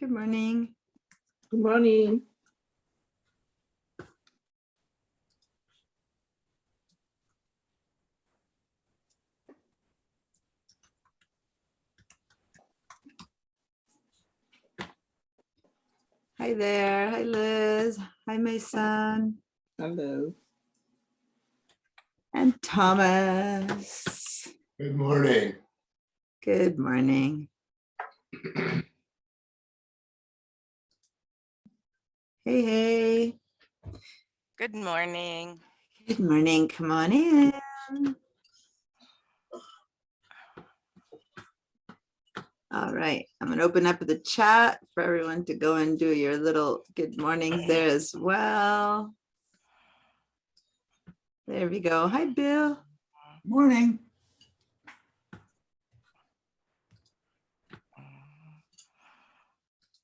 Good morning. Good morning. Hi there. Hi, Liz. Hi, my son. Hello. And Thomas. Good morning. Good morning. Hey, hey. Good morning. Good morning. Come on in. All right. I'm going to open up the chat for everyone to go and do your little good mornings there as well. There we go. Hi, Bill. Morning.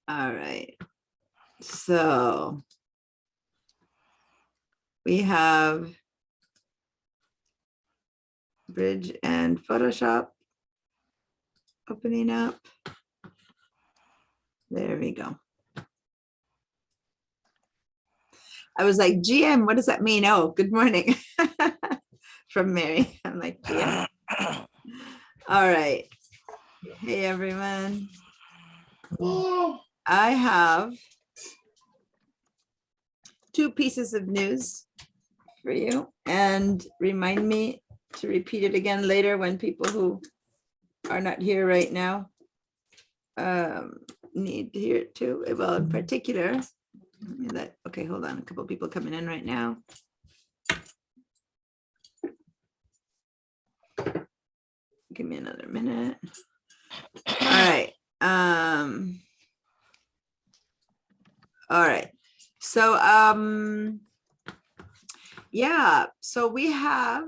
All right. So we have Bridge and Photoshop opening up. There we go. I was like, GM, what does that mean? Oh, good morning from Mary. I'm like, GM. All right. Hey, everyone. I have two pieces of news for you, and remind me to repeat it again later when people who are not here right now need to hear it too. Well, in particular, okay, hold on, a couple people coming in right now. Give me another minute. All right. All right. So yeah, so we have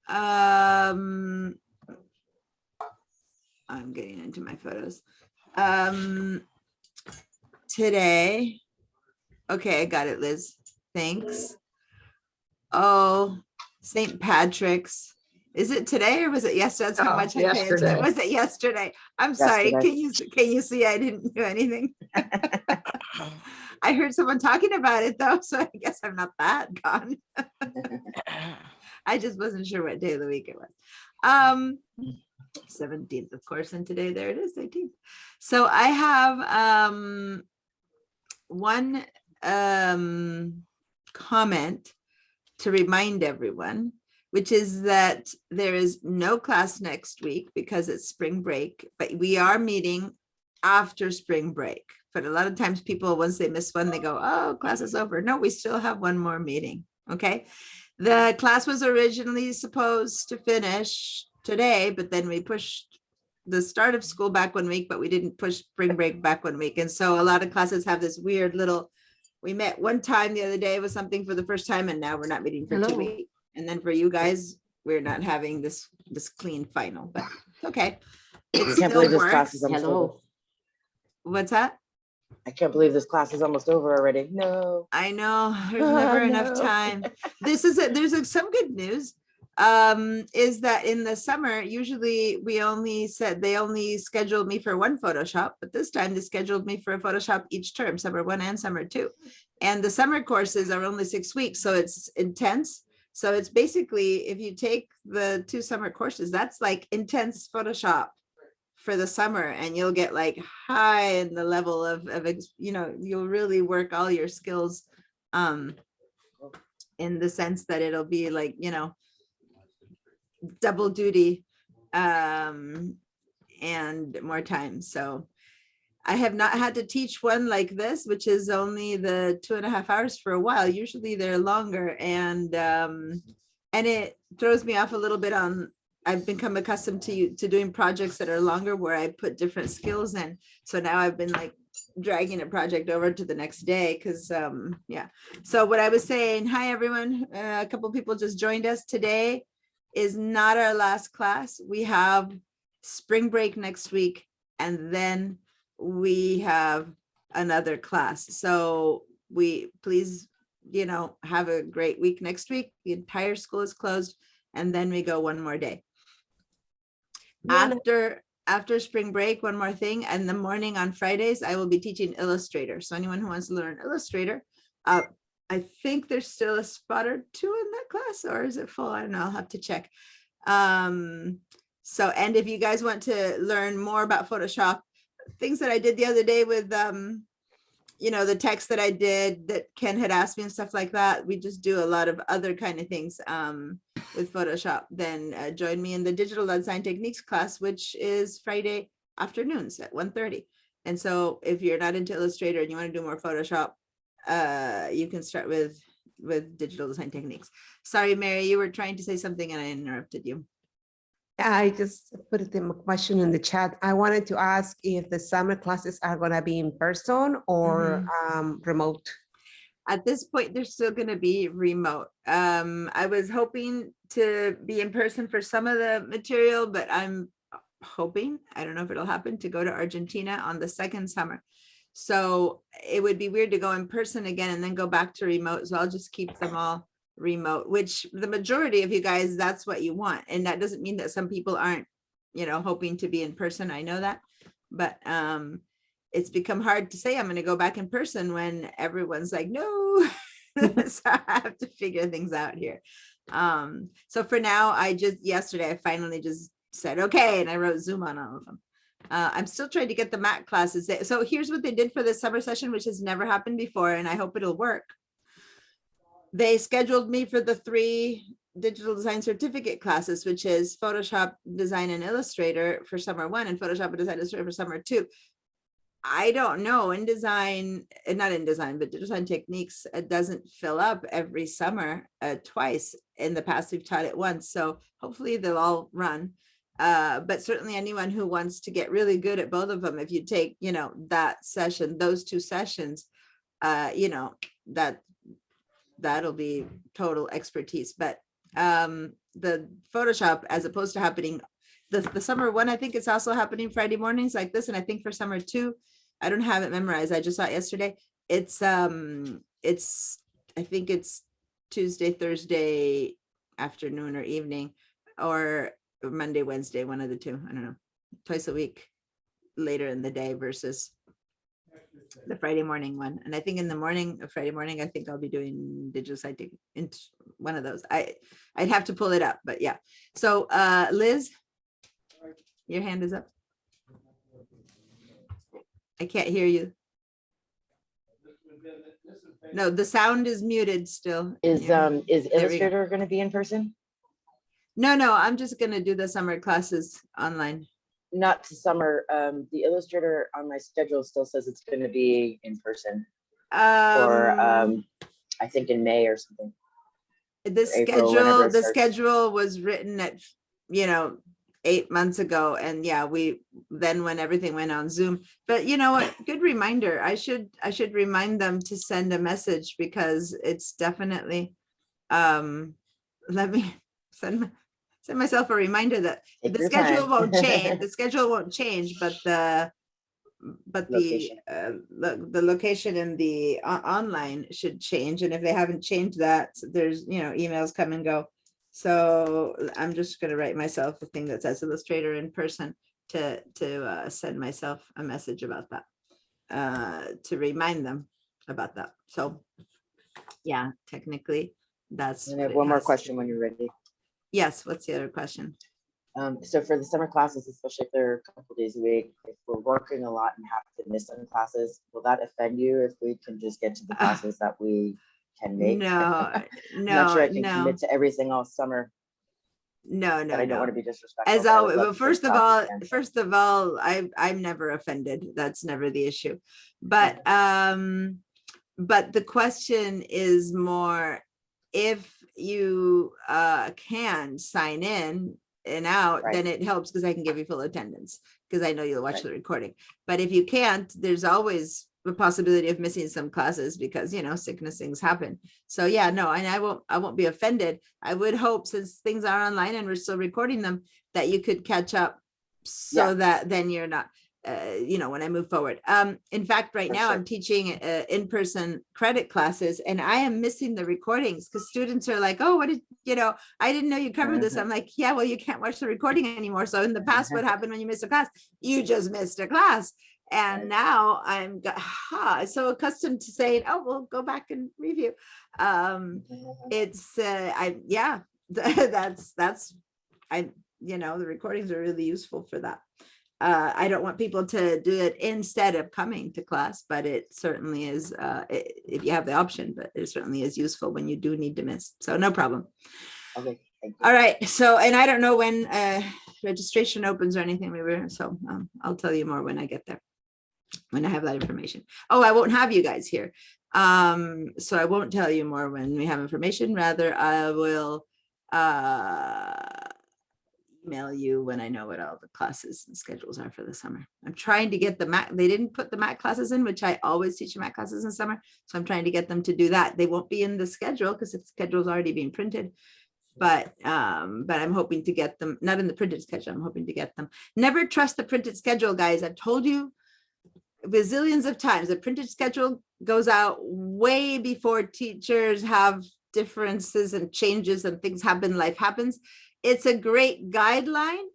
I'm getting into my photos. Today, okay, I got it, Liz. Thanks. Oh, St. Patrick's. Is it today or was it yesterday? That's how Oh, much I pay attention. yesterday. Was it yesterday? I'm sorry. Yesterday. Can you see I didn't do anything? I heard someone talking about it though, so I guess I'm not that gone. I just wasn't sure what day of the week it was. 17th, of course, and today there it is, 18th. So I have one comment to remind everyone, which is that there is no class next week because it's spring break, but we are meeting after spring break. But a lot of times people, once they miss one, they go, oh, class is over. No, we still have one more meeting. Okay. The class was originally supposed to finish today, but then we pushed the start of school back 1 week, but we didn't push spring break back 1 week. And so a lot of classes have this weird little, we met one time the other day with something for the first time, and now we're not meeting for 2 weeks. And then for you guys, we're not having this clean final, but it's okay. It Can't believe still this class works. is almost over. What's that? I can't believe this class is almost over already. No. I know there's never enough No. time. There's some good news. Is that in the summer, usually they only scheduled me for one Photoshop, but this time they scheduled me for a Photoshop each term, summer 1 and summer 2. And the summer courses are only 6 weeks, so it's intense. So it's basically, if you take the 2 summer courses, that's like intense Photoshop for the summer, and you'll get like high in the level of you'll really work all your skills in the sense that it'll be like, double duty and more time. So I have not had to teach one like this, which is only the 2.5 hours for a while. Usually they're longer, and it throws me off a little bit on, I've become accustomed to doing projects that are longer where I put different skills in. So now I've been like dragging a project over to the next day because yeah. So what I was saying, hi everyone, a couple people just joined us. Today is not our last class. We have spring break next week, and then we have another class. So please, have a great week next week. The entire school is closed, and then we go one more day. After after spring break, one more thing, in the morning on Fridays, I will be teaching Illustrator. So anyone who wants to learn Illustrator, I think there's still a spot or two in that class, or is it full? I don't know, I'll have to check. So, and if you guys want to learn more about Photoshop, things that I did the other day with, you know, the text that I did that Ken had asked me and stuff like that, we just do a lot of other kind of things with Photoshop. Then join me in the digital design techniques class, which is Friday afternoons at 1:30. And so if you're not into Illustrator and you want to do more Photoshop, you can start with digital design techniques. Sorry, Mary, you were trying to say something and I interrupted you. I just put it in a question in the chat. I wanted to ask if the summer classes are gonna be in person or remote. At this point, they're still going to be remote. I was hoping to be in person for some of the material, but I'm hoping, I don't know if it'll happen, to go to Argentina on the second summer. So it would be weird to go in person again and then go back to remote. So I'll just keep them all remote, which the majority of you guys, that's what you want. And that doesn't mean that some people aren't, you know, hoping to be in person. I know that, but it's become hard to say I'm going to go back in person when everyone's like, no. So I have to figure things out here. So for now, yesterday, I finally just said, okay. And I wrote Zoom on all of them. I'm still trying to get the MAC classes. So here's what they did for the summer session, which has never happened before. And I hope it'll work. They scheduled me for the 3 digital design certificate classes, which is Photoshop Design and Illustrator for summer 1 and Photoshop and Design Illustrator for summer 2. I don't know, in design, not in design, but design techniques, it doesn't fill up every summer twice. In the past, we've taught it once. So hopefully they'll all run. But certainly anyone who wants to get really good at both of them, if you take, you know, that session, those 2 sessions, you know, that'll be total expertise. But the Photoshop, as opposed to happening, the summer 1, I think it's also happening Friday mornings like this. And I think for summer 2, I don't have it memorized. I just saw it yesterday. It's I think it's Tuesday, Thursday afternoon or evening, or Monday, Wednesday, one of the 2. I don't know, twice a week later in the day versus the Friday morning one. And I think in the morning, Friday morning, I think I'll be doing digital site in one of those. I'd have to pull it up, but yeah. So Liz, your hand is up. I can't hear you. No, the sound is muted still. Is There we go. Illustrator going to be in person? No, I'm just gonna do the summer classes online. Not to summer. The Illustrator on my schedule still says it's going to be in person for I think in May or something. The April, whenever it the starts. schedule was written at, you know, 8 months ago. And yeah, then when everything went on Zoom, but you know what, good reminder. I should remind them to send a message, because it's definitely, let me send myself a reminder that Take the your schedule time. won't change. The schedule won't change, but the Location. the location in the online should change. And if they haven't changed that, there's, you know, emails come and go. So I'm just going to write myself a thing that says Illustrator in person to send myself a message about that, to remind them about that. So yeah, technically that's. And I have what it one more has to question be. when you're ready. Yes, what's the other question? So for the summer classes, especially if they're a couple days a week, if we're working a lot and have to miss some classes, will that offend you if we can just get to the classes that we can make? No, I'm not sure I can no, commit to everything all summer, no, but I don't want to be disrespectful. As but I would always, love but to first take of all, classes then. I'm never offended. That's never the issue. But the question is more, if you can sign in and out, Right. then it helps, because I can give you full attendance, because I know you'll watch Right. the recording. But if you can't, there's always the possibility of missing some classes, because, you know, sickness things happen. So yeah, no, and I won't be offended. I would hope, since things are online and we're still recording them, that you could catch up, so Yeah. that then you're not. when I move forward. In fact, right For now sure. I'm teaching in-person credit classes, and I am missing the recordings because students are like, oh, what did, I didn't know you covered this. I'm like, yeah, well, you can't watch the recording anymore. So in the past, what happened when you miss a class? You just missed a class. And Right. now I'm so accustomed to saying, oh, we'll go back and review. It's, the recordings are really useful for that. I don't want people to do it instead of coming to class, but it certainly is, if you have the option, but it certainly is useful when you do need to miss. So no problem. Okay, thank you. All right. So, and I don't know when registration opens or anything. So I'll tell you more when I get there, when I have that information. Oh, I won't have you guys here. So I won't tell you more when we have information. Rather, I will email you when I know what all the classes and schedules are for the summer. I'm trying to get the MAC. They didn't put the MAC classes in, which I always teach MAC classes in summer. So I'm trying to get them to do that. They won't be in the schedule because the schedule is already being printed. But I'm hoping to get them, not in the printed schedule. I'm hoping to get them. Never trust the printed schedule, guys. I've told you bazillions of times. The printed schedule goes out way before teachers have differences and changes and things happen, life happens. It's a great guideline,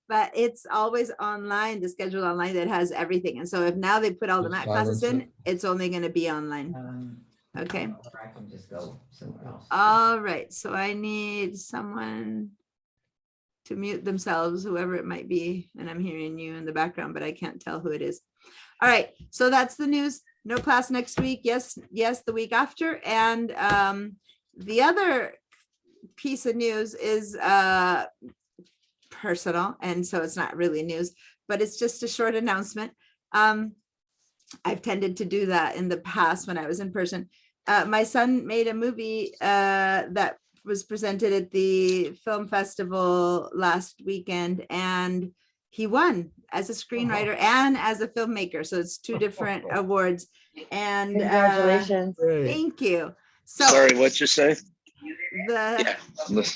but it's always online, the schedule online that has everything. And so if now they put all the Just MAT classes silence in, it's only going to be online. Okay. Or I can just go somewhere else. All right. So I need someone to mute themselves, whoever it might be. And I'm hearing you in the background, but I can't tell who it is. All right. So that's the news. No class next week. Yes, the week after. And the other piece of news is personal, and so it's not really news, but it's just a short announcement. I've tended to do that in the past when I was in person. My son made a movie that was presented at the film festival last weekend, and he won as a screenwriter and as a filmmaker. So it's two different awards. And Congratulations. thank you. So Sorry, what'd you say? the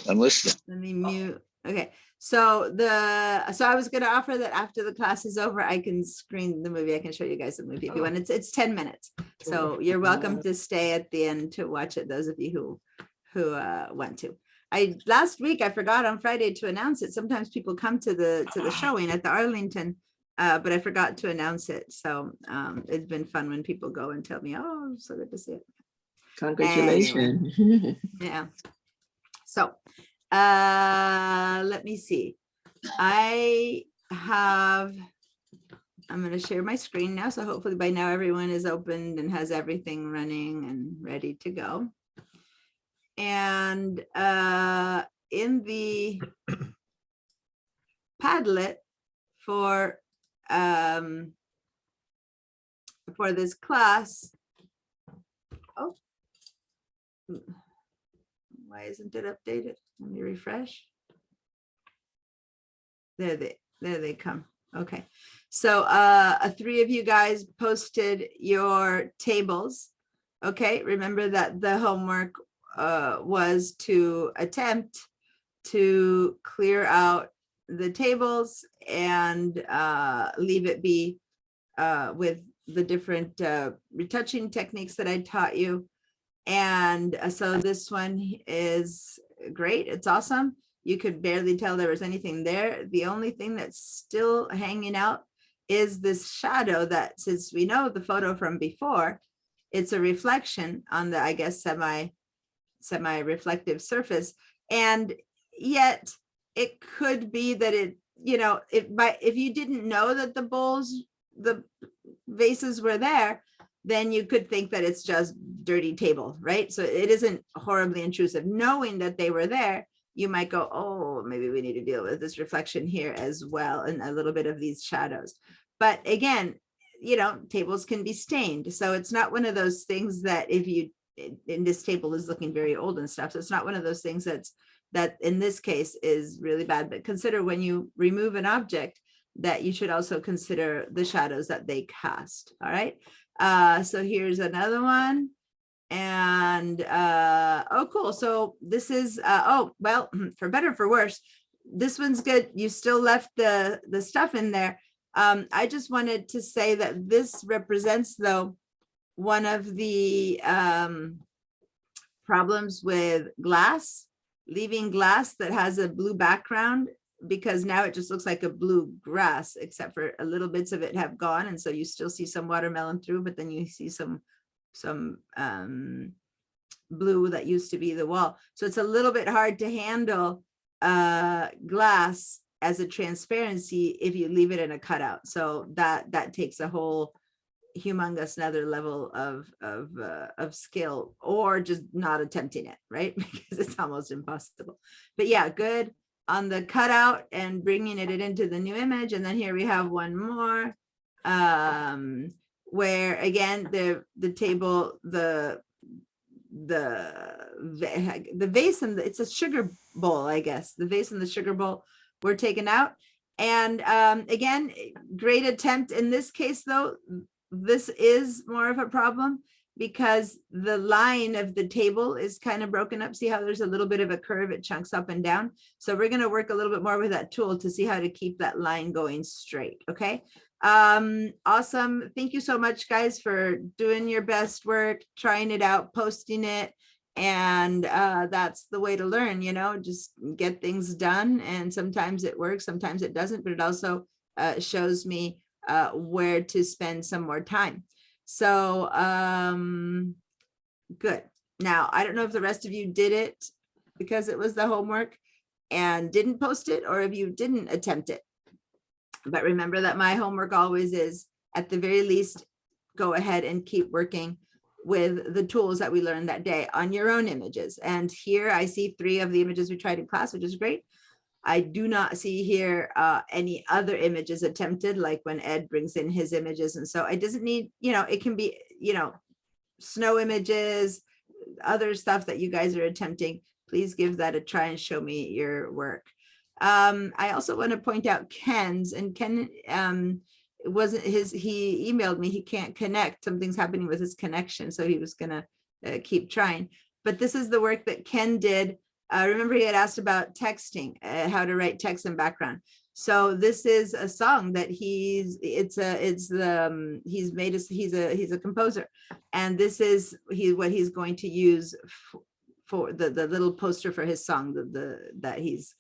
I'm listening. let me mute. Okay. So I was going to offer that after the class is over, I can screen the movie. I can show you guys the movie if you want. It's 10 minutes. So you're welcome to stay at the end to watch it. Those of you who want to. Last week, I forgot on Friday to announce it. Sometimes people come to the showing at the Arlington, but I forgot to announce it. So it's been fun when people go and tell me, oh, so good to see it. Congratulations. Yeah. So let me see. I'm going to share my screen now. So hopefully by now everyone is opened and has everything running and ready to go. And in the Padlet for this class, oh, why isn't it updated? Let me refresh. There they come. Okay. So three of you guys posted your tables. Okay. Remember that the homework was to attempt to clear out the tables and leave it be with the different retouching techniques that I taught you. And so this one is great. It's awesome. You could barely tell there was anything there. The only thing that's still hanging out is this shadow that, since we know the photo from before, it's a reflection on the, I guess, semi-reflective surface. And yet it could be that if you didn't know that the vases were there, then you could think that it's just dirty table, right? So it isn't horribly intrusive. Knowing that they were there, you might go, oh, maybe we need to deal with this reflection here as well, and a little bit of these shadows. But again, tables can be stained. So it's not one of those things that in this table is looking very old and stuff. So it's not one of those things that in this case is really bad. But consider when you remove an object that you should also consider the shadows that they cast. All right. So here's another one. And oh, cool. So this is well, for better or for worse, this one's good. You still left the stuff in there, I just wanted to say that this represents, though, one of the problems with glass, leaving glass that has a blue background, because now it just looks like a blue grass, except for a little bits of it have gone. And so you still see some watermelon through, but then you see some blue that used to be the wall. So it's a little bit hard to handle glass as a transparency if you leave it in a cutout. So that takes a whole humongous another level of skill, or just not attempting it, right? Because it's almost impossible. But yeah, good on the cutout and bringing it into the new image. And then here we have one more where again the table, the vase and it's a sugar bowl, I guess. The vase and the sugar bowl were taken out. And again, great attempt. In this case, though, this is more of a problem because the line of the table is kind of broken up. See how there's a little bit of a curve, it chunks up and down. So we're going to work a little bit more with that tool to see how to keep that line going straight. Okay. Awesome. Thank you so much, guys, for doing your best work, trying it out, posting it. And that's the way to learn, you know, just get things done. And sometimes it works, sometimes it doesn't, but it also shows me where to spend some more time. So good. Now, I don't know if the rest of you did it because it was the homework and didn't post it, or if you didn't attempt it. But remember that my homework always is, at the very least, go ahead and keep working with the tools that we learned that day on your own images. And here I see 3 of the images we tried in class, which is great. I do not see here any other images attempted, like when Ed brings in his images. And so it doesn't need, you know, it can be, you know, snow images, other stuff that you guys are attempting. Please give that a try and show me your work. I also want to point out Ken's, and Ken, it wasn't his, he emailed me, he can't connect, something's happening with his connection, so he was gonna keep trying. But this is the work that Ken did. Remember he had asked about texting, how to write text in background. So this is a song that he's made us, he's a composer, and this is what he's going to use for the little poster for his song,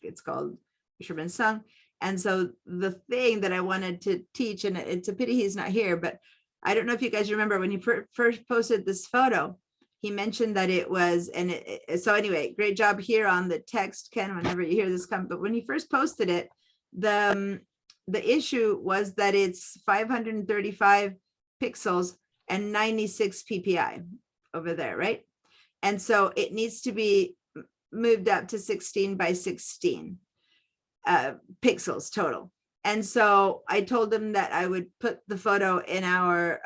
it's called Fisherman's Song. And so the thing that I wanted to teach, and it's a pity he's not here, but I don't know if you guys remember when he first posted this photo, he mentioned that it was, so anyway, great job here on the text, Ken, whenever you hear this come, but when he first posted it, the issue was that it's 535 pixels and 96 PPI over there, right? And so it needs to be moved up to 16 by 16 pixels total. And so I told him that I would put the photo in our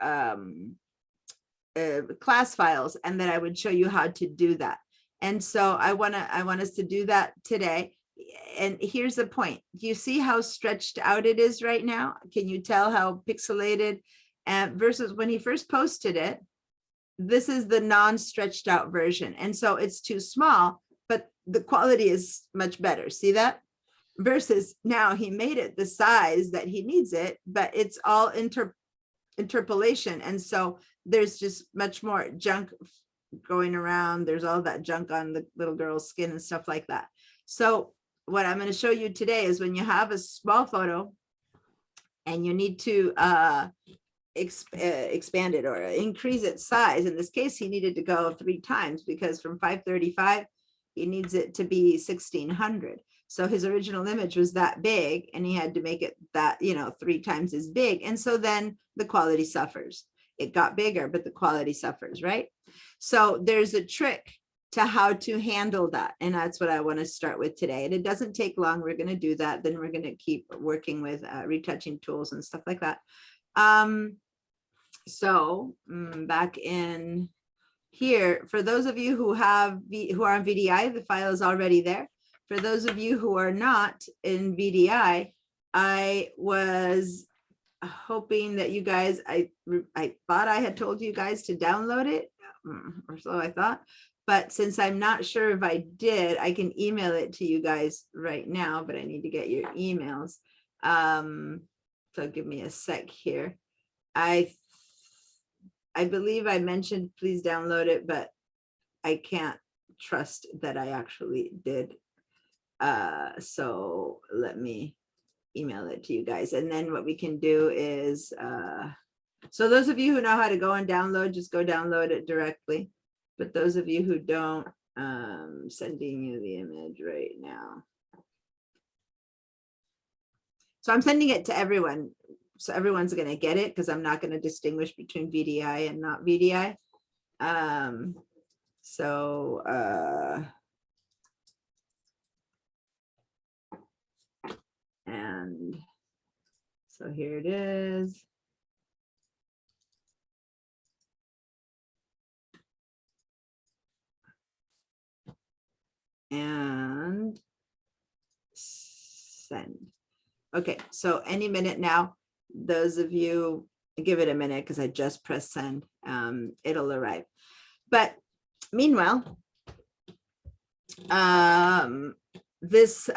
class files and that I would show you how to do that. And so I want us to do that today. And here's the point. Do you see how stretched out it is right now? Can you tell how pixelated? Versus when he first posted it, this is the non-stretched out version. And so it's too small, but the quality is much better. See that? Versus now he made it the size that he needs it, but it's all interpolation. And so there's just much more junk going around. There's all that junk on the little girl's skin and stuff like that. So what I'm going to show you today is when you have a small photo and you need to expand it or increase its size. In this case, he needed to go 3 times because from 535, he needs it to be 1600. So his original image was that big and he had to make it that, 3 times as big. And so then the quality suffers. It got bigger, but the quality suffers, right? So there's a trick to how to handle that. And that's what I want to start with today. And it doesn't take long. We're going to do that. Then we're going to keep working with retouching tools and stuff like that. Back in here, for those of you who are on VDI, the file is already there. For those of you who are not in VDI, I was hoping that you guys, I thought I had told you guys to download it, or so I thought. But since I'm not sure if I did, I can email it to you guys right now, but I need to get your emails. So give me a sec here. I believe I mentioned, please download it, but I can't trust that I actually did. So let me email it to you guys. And then what we can do is, so those of you who know how to go and download, just go download it directly. But those of you who don't, sending you the image right now. So I'm sending it to everyone. So everyone's going to get it because I'm not going to distinguish between VDI and not VDI. And so here it is. And send. Okay, so any minute now, those of you, give it a minute because I just pressed send, it'll arrive. But meanwhile, this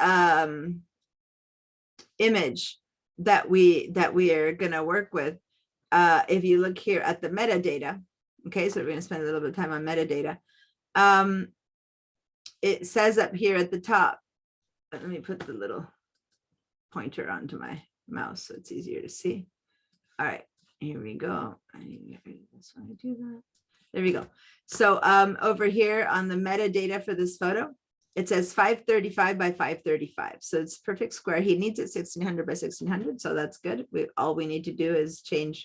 image that we are going to work with, if you look here at the metadata, okay, so we're going to spend a little bit of time on metadata. It says up here at the top, let me put the little pointer onto my mouse so it's easier to see. All right, here we go. I need to get rid of this when I do that. There we go. So over here on the metadata for this photo, it says 535 by 535. So it's perfect square. He needs it 1600 by 1600. So that's good. All we need to do is change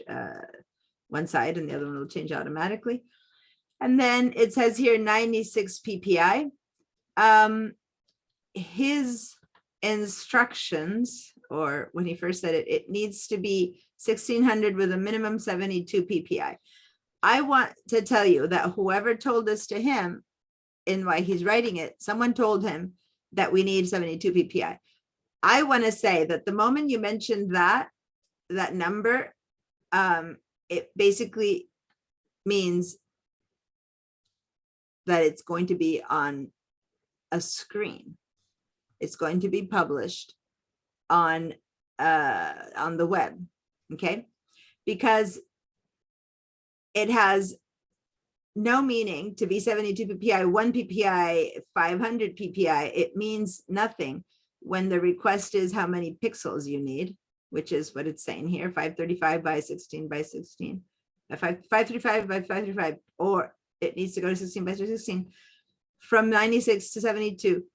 one side and the other one will change automatically. And then it says here 96 PPI. His instructions, or when he first said it, it needs to be 1600 with a minimum 72 PPI. I want to tell you that whoever told this to him and why he's writing it, someone told him that we need 72 PPI. I want to say that the moment you mentioned that number, it basically means that it's going to be on a screen. It's going to be published on the web, okay? Because it has no meaning to be 72 PPI, 1 PPI, 500 PPI. It means nothing when the request is how many pixels you need, which is what it's saying here, 535 by 16 by 16, 535 by 535, or it needs to go to 16 by 16 from 96 to 72.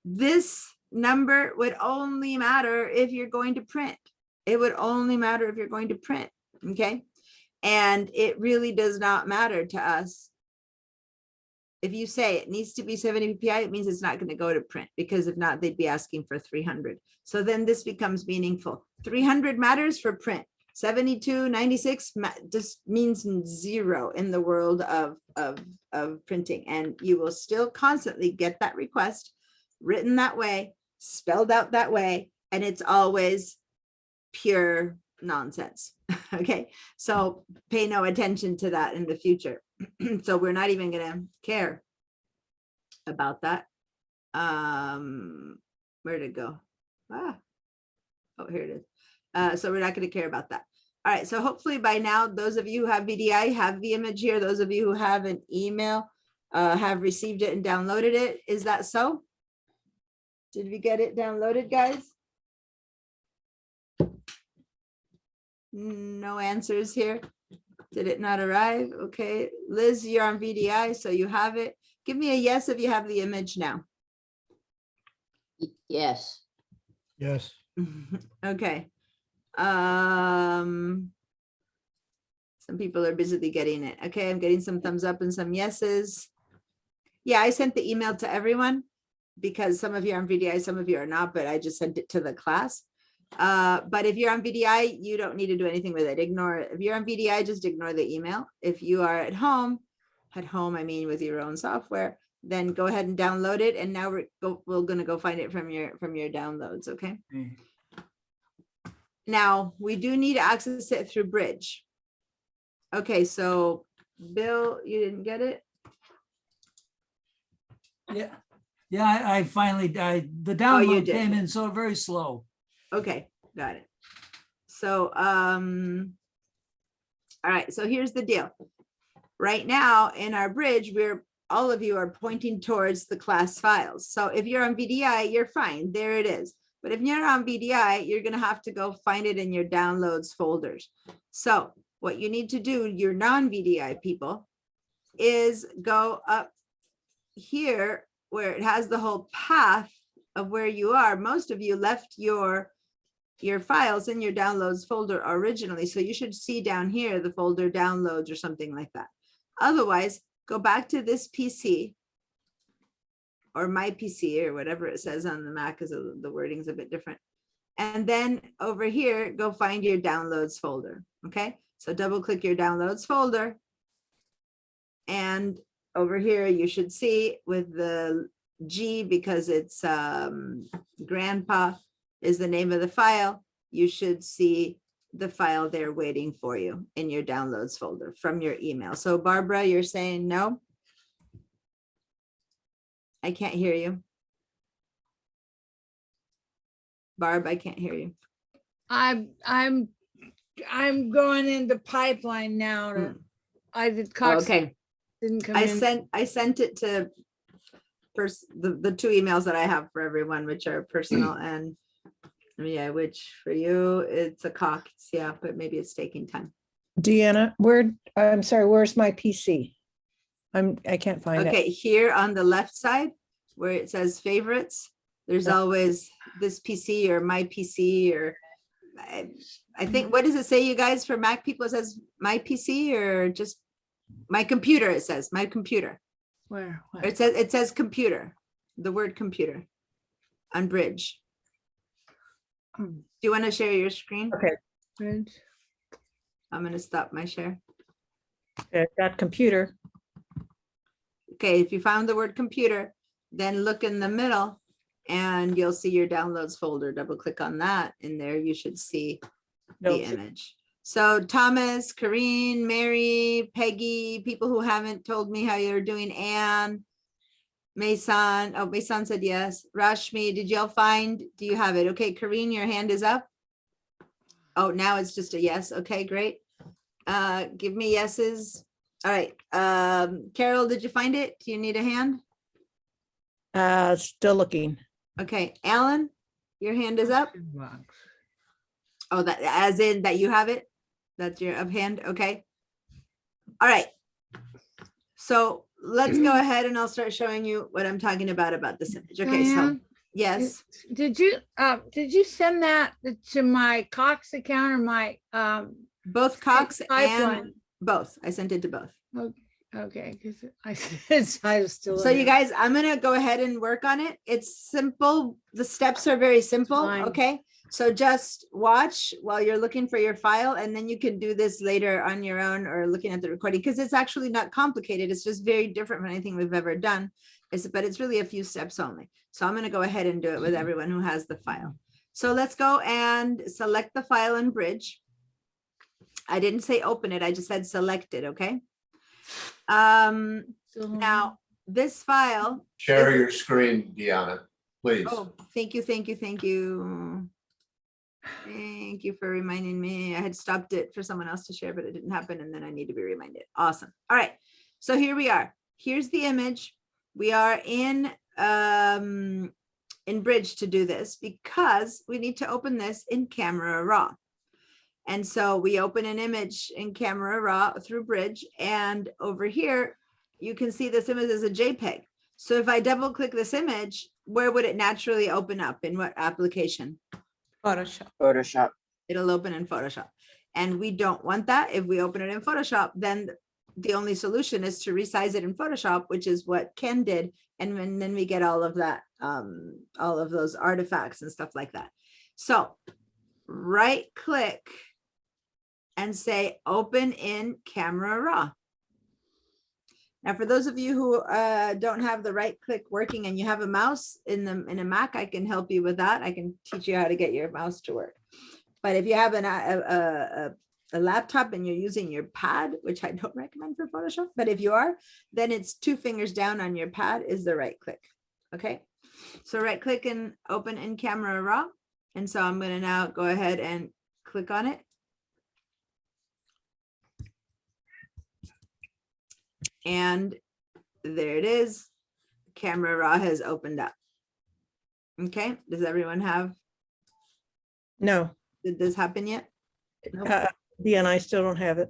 This number would only matter if you're going to print. It would only matter if you're going to print, okay? And it really does not matter to us. If you say it needs to be 70 PPI, it means it's not going to go to print, because if not, they'd be asking for 300. So then this becomes meaningful. 300 matters for print. 72, 96 just means zero in the world of printing. And you will still constantly get that request written that way, spelled out that way, and it's always pure nonsense. Okay, so pay no attention to that in the future. So we're not even going to care about that. Where'd it go? Oh, here it is. So we're not going to care about that. All right, so hopefully by now, those of you who have VDI have the image here. Those of you who have an email have received it and downloaded it. Is that so? Did we get it downloaded, guys? No answers here. Did it not arrive? Okay, Liz, you're on VDI, so you have it. Give me a yes if you have the image now. Yes. Yes. Okay. Some people are busily getting it. Okay, I'm getting some thumbs up and some yeses. Yeah, I sent the email to everyone because some of you are on VDI, some of you are not, but I just sent it to the class. But if you're on VDI, you don't need to do anything with it. Ignore it. If you're on VDI, just ignore the email. If you are at home I mean with your own software, then go ahead and download it. And now we're going to go find it from your downloads. Okay. Now we do need to access it through Bridge. Okay, so Bill, you didn't get it? Yeah, I finally, the you download did. came in so very slow. Okay, got it. So, all right, so here's the deal. Right now in our bridge, all of you are pointing towards the class files. So if you're on VDI, you're fine, there it is. But if you're on VDI, you're gonna have to go find it in your downloads folders. So what you need to do, your non-VDI people, is go up here where it has the whole path of where you are. Most of you left your files in your downloads folder originally. So you should see down here the folder downloads or something like that. Otherwise, go back to this PC or my PC or whatever it says on the Mac, because the wording's a bit different. And then over here, go find your downloads folder. Okay, so double click your downloads folder. And over here, you should see with the G, because it's grandpa is the name of the file, you should see the file there waiting for you in your downloads folder from your email. So Barbara, you're saying no? I can't hear you. Barb, I can't hear you. I'm going into pipeline now. I did Cox. Okay, Didn't come I in. sent it to the two emails that I have for everyone, which are personal and yeah, which for you it's a Cox, yeah, but maybe it's taking time. Deanna, I'm sorry, where's my PC? I can't find it. Okay, here on the left side where it says favorites, there's always this PC or my PC or I think, what does it say, you guys, for Mac people? It says my PC or just my computer? It says my computer. Where? Or it says computer, the word computer on Bridge. Do you want to share your screen? Okay. Bridge. I'm going to stop my share. That computer. Okay, if you found the word computer, then look in the middle and you'll see your downloads folder. Double click on that. In there, you should see the image. So Thomas, Karine, Mary, Peggy, people who haven't told me how you're doing, Anne, Mason. Oh, Mason said yes. Rashmi, did y'all find, do you have it? Okay, Karine, your hand is up. Oh, now it's just a yes. Okay, great. Give me yeses. All right. Carol, did you find it? Do you need a hand? Still looking. Okay, Alan, your hand is up. Oh, that as in that you have it? That's your up hand, okay. All right. So let's go ahead and I'll start showing you what I'm talking about this image. Okay, so Diane, yes. Did you send that to my Cox account or my Both Cox and pipeline? both. I sent it to both. Okay, because I was still. So you guys, I'm gonna go ahead and work on it. It's simple. The steps are very simple, Fine. okay? So just watch while you're looking for your file, and then you can do this later on your own or looking at the recording, because it's actually not complicated. It's just very different from anything we've ever done. But it's really a few steps only. So I'm gonna go ahead and do it with everyone who has the file. So let's go and select the file in Bridge. I didn't say open it, I just said select it, okay? Now this file. Share your screen, Deanna, please. Oh, thank you, thank you, thank you. Thank you for reminding me. I had stopped it for someone else to share, but it didn't happen, and then I need to be reminded. Awesome. All right. So here we are. Here's the image. We are in Bridge to do this because we need to open this in Camera Raw. And so we open an image in Camera Raw through Bridge, and over here, you can see this image as a JPEG. So if I double click this image, where would it naturally open up? In what application? Photoshop. Photoshop. It'll open in Photoshop. And we don't want that. If we open it in Photoshop, then the only solution is to resize it in Photoshop, which is what Ken did. And then we get all of that, all of those artifacts and stuff like that. So right click and say open in Camera Raw. Now, for those of you who don't have the right click working and you have a mouse in a Mac, I can help you with that. I can teach you how to get your mouse to work. But if you have a laptop and you're using your pad, which I don't recommend for Photoshop, but if you are, then it's 2 fingers down on your pad is the right click. Okay, so right click and open in Camera Raw. And so I'm going to now go ahead and click on it. And there it is. Camera Raw has opened up. Okay, does everyone have, No, did this happen yet? Nope. Dee and I still don't have it.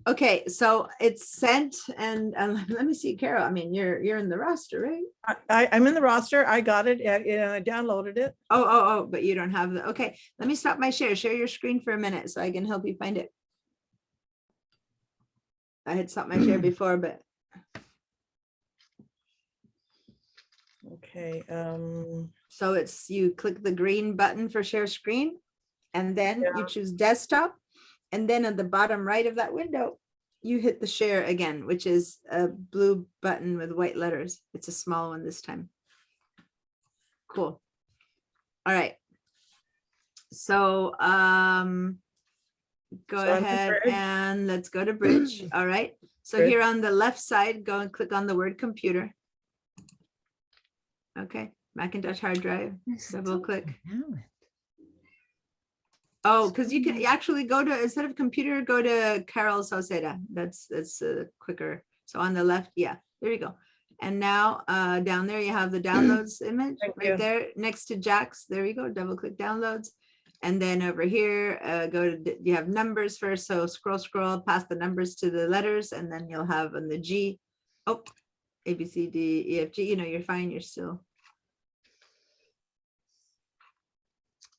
Okay, so it's sent and let me see, Carol, I mean, you're in the roster, right? I'm in the roster. I got it and I downloaded it. Oh, but you don't have the, okay, let me stop my share. Share your screen for a minute so I can help you find it. I had stopped my share before, but Okay, so it's, you click the green button for share screen and then you choose desktop. And then at the bottom right of that window, you hit the share again, which is a blue button with white letters. It's a small one this time. Cool. All right. So go So I'm in ahead Bridge. and let's go to Bridge. All right. So Bridge. here on the left side, go and click on the word computer. Okay, Macintosh hard drive, double click. Oh, because you can actually go to, instead of computer, go to Carol Sauceda. That's quicker. So on the left, yeah, there you go. And now down there you have the downloads image Thank right you. there next to Jack's. There you go, double click downloads. And then over here, go to, you have numbers first. So scroll past the numbers to the letters, and then you'll have on the G, oh, A, B, C, D, E, F, G, you know, you're fine, you're still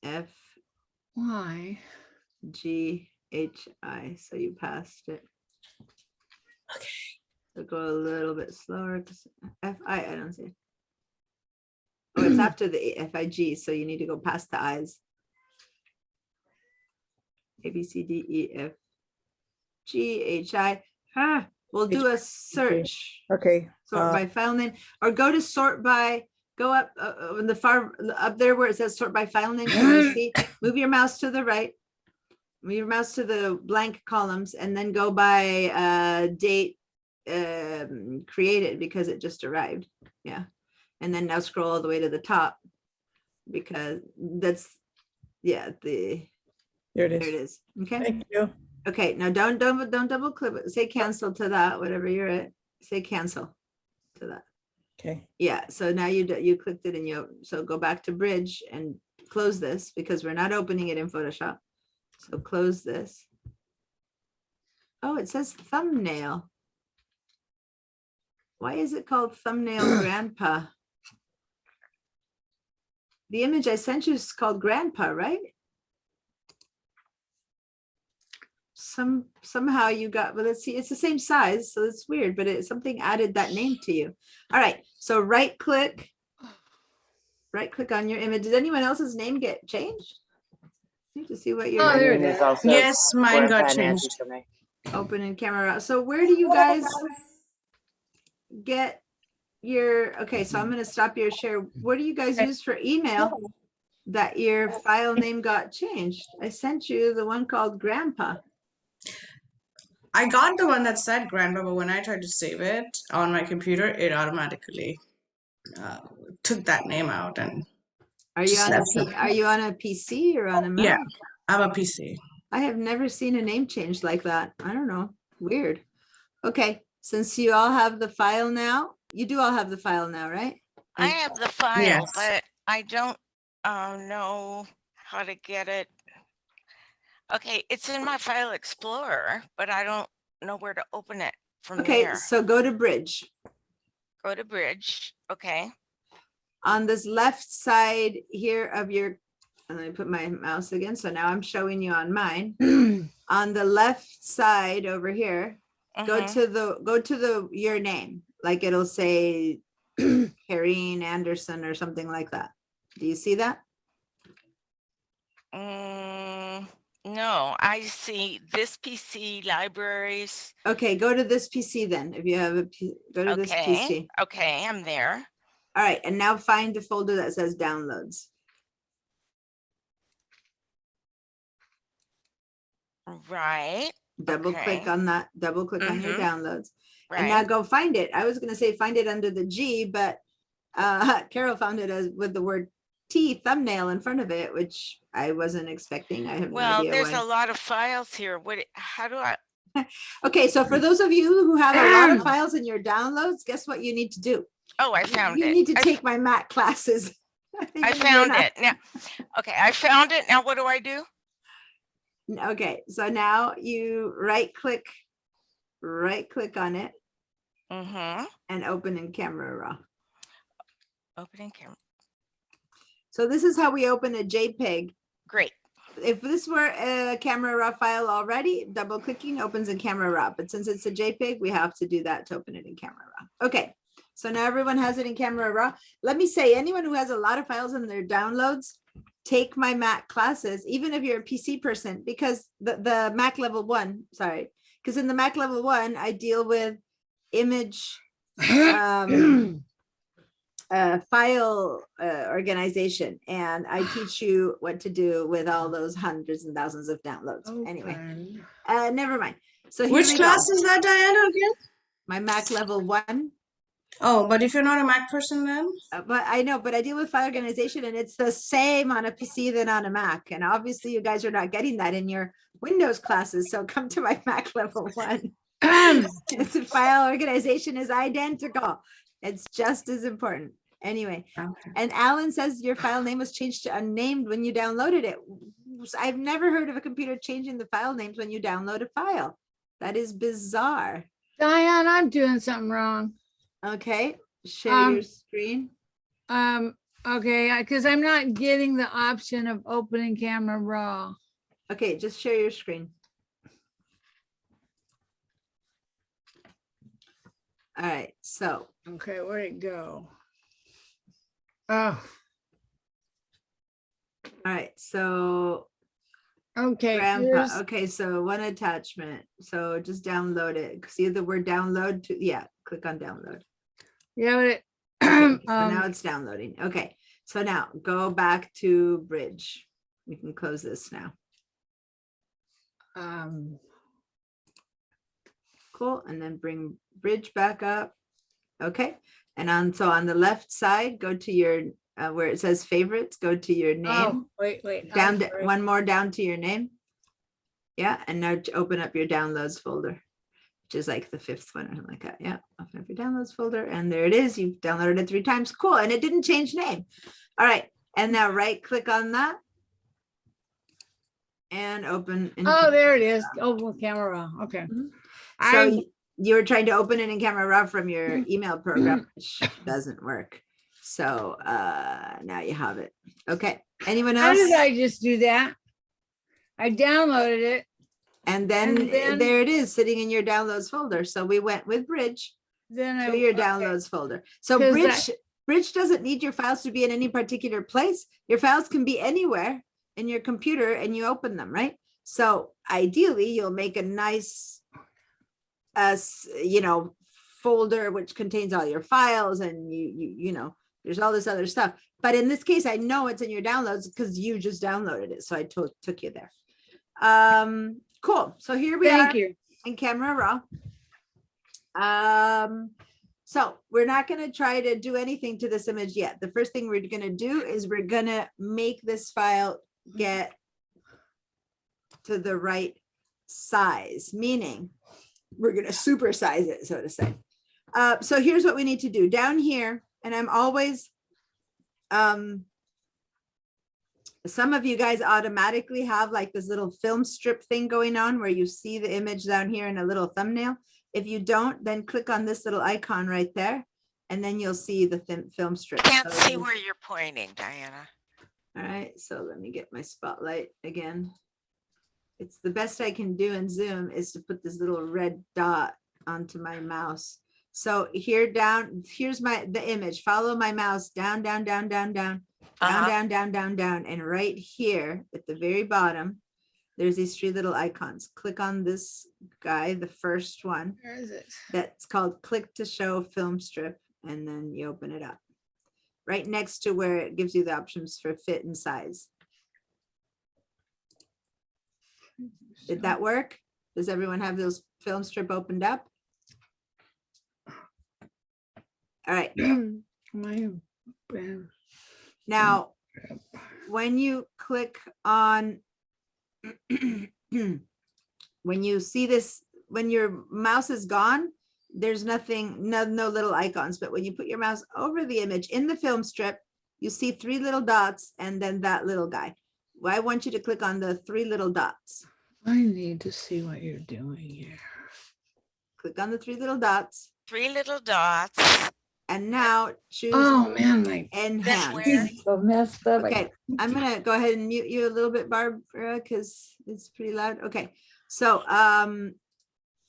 F, Why? G, H, I, so you passed it. Okay. So go a little bit slower, because F, I don't see it. Oh, it's after the F, I, G, so you need to go past the I's. A, B, C, D, E, F, G, H, I. We'll do a search. Okay. Sort by file name, or go to sort by, go up in the far, up there where it says sort by file name. Can you see? Move your mouse to the right. Move your mouse to the blank columns and then go by date created, because it just arrived. Yeah. And then now scroll all the way to the top, because that's, yeah, There it there it is. is. Okay. Thank you. Okay, now don't double click it. Say cancel to that, whatever you're at. Say cancel to that. Okay. Yeah, so now you clicked it, and so go back to Bridge and close this, because we're not opening it in Photoshop. So close this. Oh, it says thumbnail. Why is it called thumbnail grandpa? The image I sent you is called grandpa, right? Somehow you got, well, let's see, it's the same size, so it's weird, but something added that name to you. All right, so right click on your image. Did anyone else's name get changed? Need to see what your Oh, there it name is. also Yes, mine got Grandpa Nancy changed. for me. open in camera. So where do you guys get your, okay, so I'm going to stop your share. What do you guys use for email that your file name got changed? I sent you the one called grandpa. I got the one that said grandpa, but when I tried to save it on my computer, it automatically took that name out. And Are you on That's it. are you on a PC or on a Mac? yeah, I'm a PC. I have never seen a name change like that. I don't know. Weird. Okay, since you all have the file now, you do all have the file now, right? I have the file, Yes. but I don't know how to get it. Okay, it's in my file explorer, but I don't know where to open it from Okay, there. so go to Bridge. Go to Bridge. Okay. On this left side here of your, and let me put my mouse again. So now I'm showing you on mine. On the left side over here, go Mhm. to the your name. Like it'll say Karine Anderson or something like that. Do you see that? No, I see this PC libraries. Okay, go to this PC then. If you have go to this Okay. PC. Okay, I'm there. All right, and now find the folder that says downloads. Right. Double click Okay. on that, double click on your Mhm. downloads. And now Right. go find it. I was gonna say find it under the G, but Carol found it as with the word T thumbnail in front of it, which I wasn't expecting. I have no Well, idea there's why. a lot of files here. How do I? Okay, so for those of you who have a lot of files in your downloads, guess what you need to do? Oh, I found You it. need to take my Mac classes. I Even if you're found not- it. Now, okay, I found it. Now what do I do? Okay, so now you right click on it Mm-hmm. and open in Camera Raw. Opening camera. So this is how we open a JPEG. Great. If this were a Camera Raw file already, double clicking opens in Camera Raw, but since it's a JPEG, we have to do that to open it in Camera Raw. Okay, so now everyone has it in Camera Raw. Let me say, anyone who has a lot of files in their downloads, take my Mac classes, even if you're a PC person, because the Mac level 1, sorry, because in the Mac level 1, I deal with image file organization, and I teach you what to do with all those hundreds and thousands of downloads. Anyway, never mind. So here Which we class go. is that, Diana, again? My Mac level 1. Oh, but if you're not a Mac person then? But I know, but I deal with file organization, and it's the same on a PC than on a Mac. And obviously you guys are not getting that in your Windows classes. So come to my Mac level 1. It's a file organization is identical. It's just as important. Anyway, Okay. and Alan says your file name was changed to unnamed when you downloaded it. I've never heard of a computer changing the file names when you download a file. That is bizarre. Diane, I'm doing something wrong. Okay, share your Um, screen. Okay, because I'm not getting the option of opening Camera Raw. Okay, just share your screen. All right, so Okay, where'd it go? Oh, all right, so okay. Grandpa, here's- okay, so one attachment. So just download it. See the word download to, yeah, click on download. Yeah, but it, Okay, so now it's downloading. Okay, so now go back to Bridge. We can close this now. Cool, and then bring Bridge back up. Okay, and on the left side, go to your where it says favorites, go to your name. oh, wait. Down I'm to sorry. one more down to your name. Yeah, and now to open up your downloads folder, which is like the 5th one or something like that. Yeah, open up your downloads folder, and there it is. You've downloaded it 3 times. Cool, and it didn't change name. All right, and now right click on that and open. in Oh, Camera there it is. Raw. Open Camera Raw. Okay. Mhm. I So you were trying to open it in Camera Raw from your email program, which doesn't work. So now you have it. Okay. Anyone How else? did I just do that? I downloaded it. And then and then- there it is sitting in your downloads folder. So we went with Bridge Then to I your okay. downloads folder. So 'Cause Bridge doesn't need your files to be in any particular place. Your files can be anywhere in your computer and you open them, right? So ideally you'll make a nice folder which contains all your files, and you know there's all this other stuff. But in this case, I know it's in your downloads because you just downloaded it. So I took you there. Cool. So here we are Thank you. in Camera Raw. So we're not going to try to do anything to this image yet. The first thing we're going to do is we're going to make this file get to the right size, meaning we're going to supersize it, so to say. So here's what we need to do down here. And I'm always, some of you guys automatically have like this little film strip thing going on where you see the image down here in a little thumbnail. If you don't, then click on this little icon right there, and then you'll see the film strip. Can't So see this- where you're pointing, Diana. All right, so let me get my spotlight again. It's the best I can do in Zoom is to put this little red dot onto my mouse. So here down, here's the image. Follow my mouse down, down, down, down, down, Uh-huh. down, down, down, down. And right here at the very bottom, there's these 3 little icons. Click on this guy, the first one. Where is it? That's called click to show film strip, and then you open it up. Right next to where it gives you the options for fit and size. Did that work? Does everyone have those film strip opened up? All right. My Now, when you click on, when you see this, when your mouse is gone, there's nothing, no little icons, but when you put your mouse over the image in the film strip, you see 3 little dots and then that little guy. Well, I want you to click on the 3 little dots. I need to see what you're doing here. Click on the 3 little dots 3 little dots. and now choose Oh, man, my enhance. where? So messed up. Okay, I'm gonna go ahead and mute you a little bit, Barbara, because it's pretty loud. Okay, so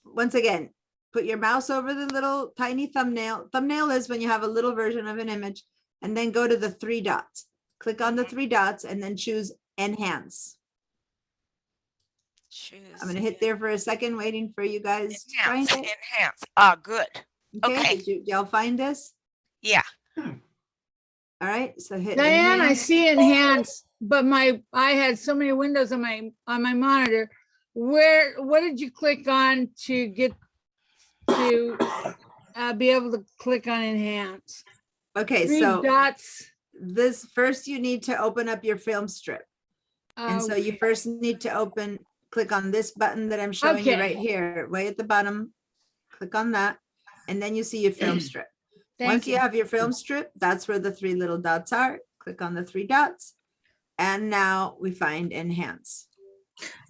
once again, put your mouse over the little tiny thumbnail. Thumbnail is when you have a little version of an image, and then go to the 3 dots. Click on the 3 dots and then choose enhance. I'm gonna hit there for a second, waiting for you guys to find Enhance, it. enhance. Ah, good. Okay, okay. did y'all find this? Yeah. All right, so hit Diane, I enhance. see enhance, but I had so many windows on my monitor. What did you click on to get to be able to click on enhance? Okay, 3 so dots. this first you need to open up your film strip. And so you Okay. first need to click on this button that I'm showing you Okay. right here, way at the bottom. Click on that, and then you see your film strip. Thank Once you you. have your film strip, that's where the 3 little dots are. Click on the 3 dots. And now we find enhance.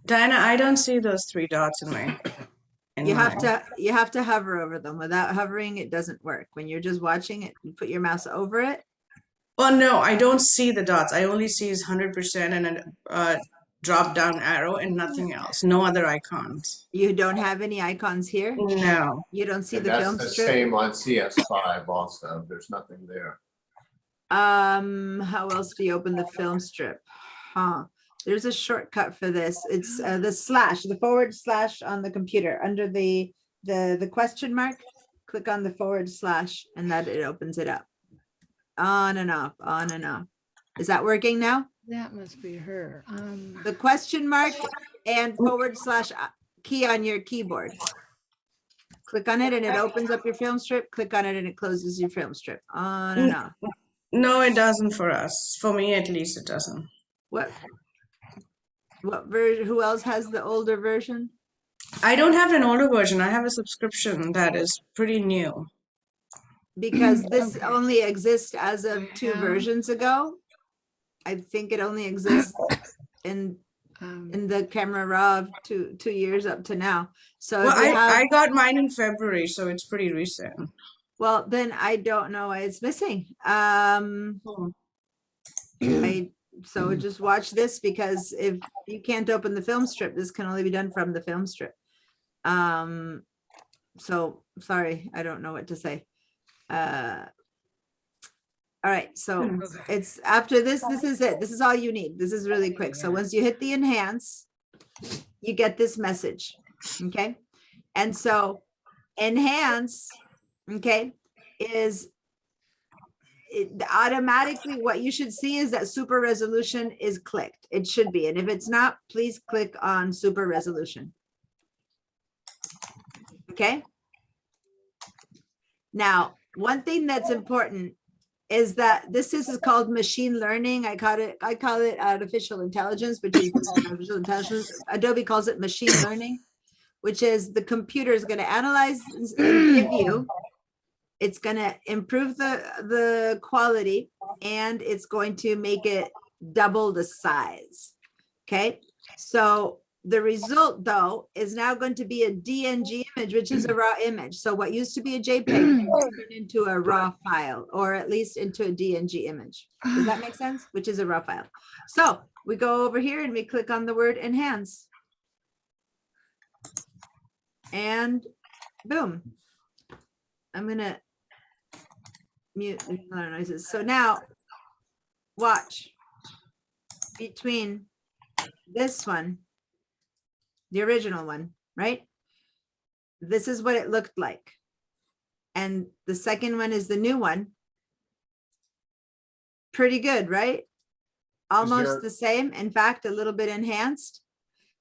Diana, I don't see those 3 dots in my. You have to hover over them. Without hovering, it doesn't work. When you're just watching it, you put your mouse over it. Well, no, I don't see the dots. I only see 100% and a drop down arrow and nothing else. No other icons. You don't have any icons here. No. You don't see And the that's film the strip. same on CS5 also. There's nothing there. How else do you open the film strip? Huh? There's a shortcut for this. It's the / on the computer under the question mark. Click on the / and that it opens it up. On and off, on and off. Is that working now? That must be her. The question mark and / key on your keyboard. Click on it and it opens up your film strip. Click on it and it closes your film strip. On and off. No, it doesn't for us. For me, at least, it doesn't. What version? Who else has the older version? I don't have an older version. I have a subscription that is pretty new. Because this Okay. only exists as of 2 Yeah. versions ago. I think it only exists in the Camera Raw of 2 years up to now. So Well, if you have, I got mine in February, so it's pretty recent. well, then I don't know why it's missing. So just watch this, because if you can't open the film strip, this can only be done from the film strip. So sorry, I don't know what to say. All right, so it's after this is it. This is all you need. This is really quick. So once you hit the enhance, you get this message, okay? And so enhance, okay, is automatically what you should see is that super resolution is clicked. It should be. And if it's not, please click on super resolution. Okay. Now, one thing that's important is that this is called machine learning. I call it artificial intelligence, which is artificial intelligence. Adobe calls it machine learning, which is the computer is going to analyze and give you. It's going to improve the quality, and it's going to make it double the size. Okay, so the result though is now going to be a DNG image, which is a raw image. So what used to be a JPEG turned into a raw file, or at least into a DNG image. Does that make sense? Which is a raw file. So we go over here and we click on the word enhance. And boom. I'm gonna mute the other noises. So now watch between this one, the original one, right? This is what it looked like. And the second one is the new one. Pretty good, right? Almost the same. In fact, a little bit enhanced.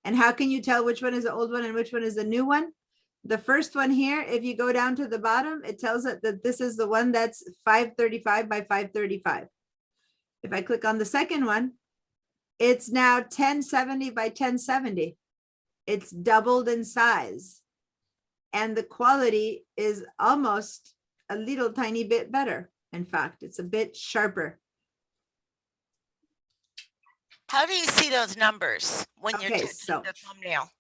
And how can you tell which one is the old one and which one is the new one? The first one here, if you go down to the bottom, it tells it that this is the one that's 535 by 535. if I click on the second one, it's now 1070 by 1070. It's doubled in size. And the quality is almost a little tiny bit better. In fact, it's a bit sharper. How do you see those numbers when you're Okay, touching so- the thumbnail?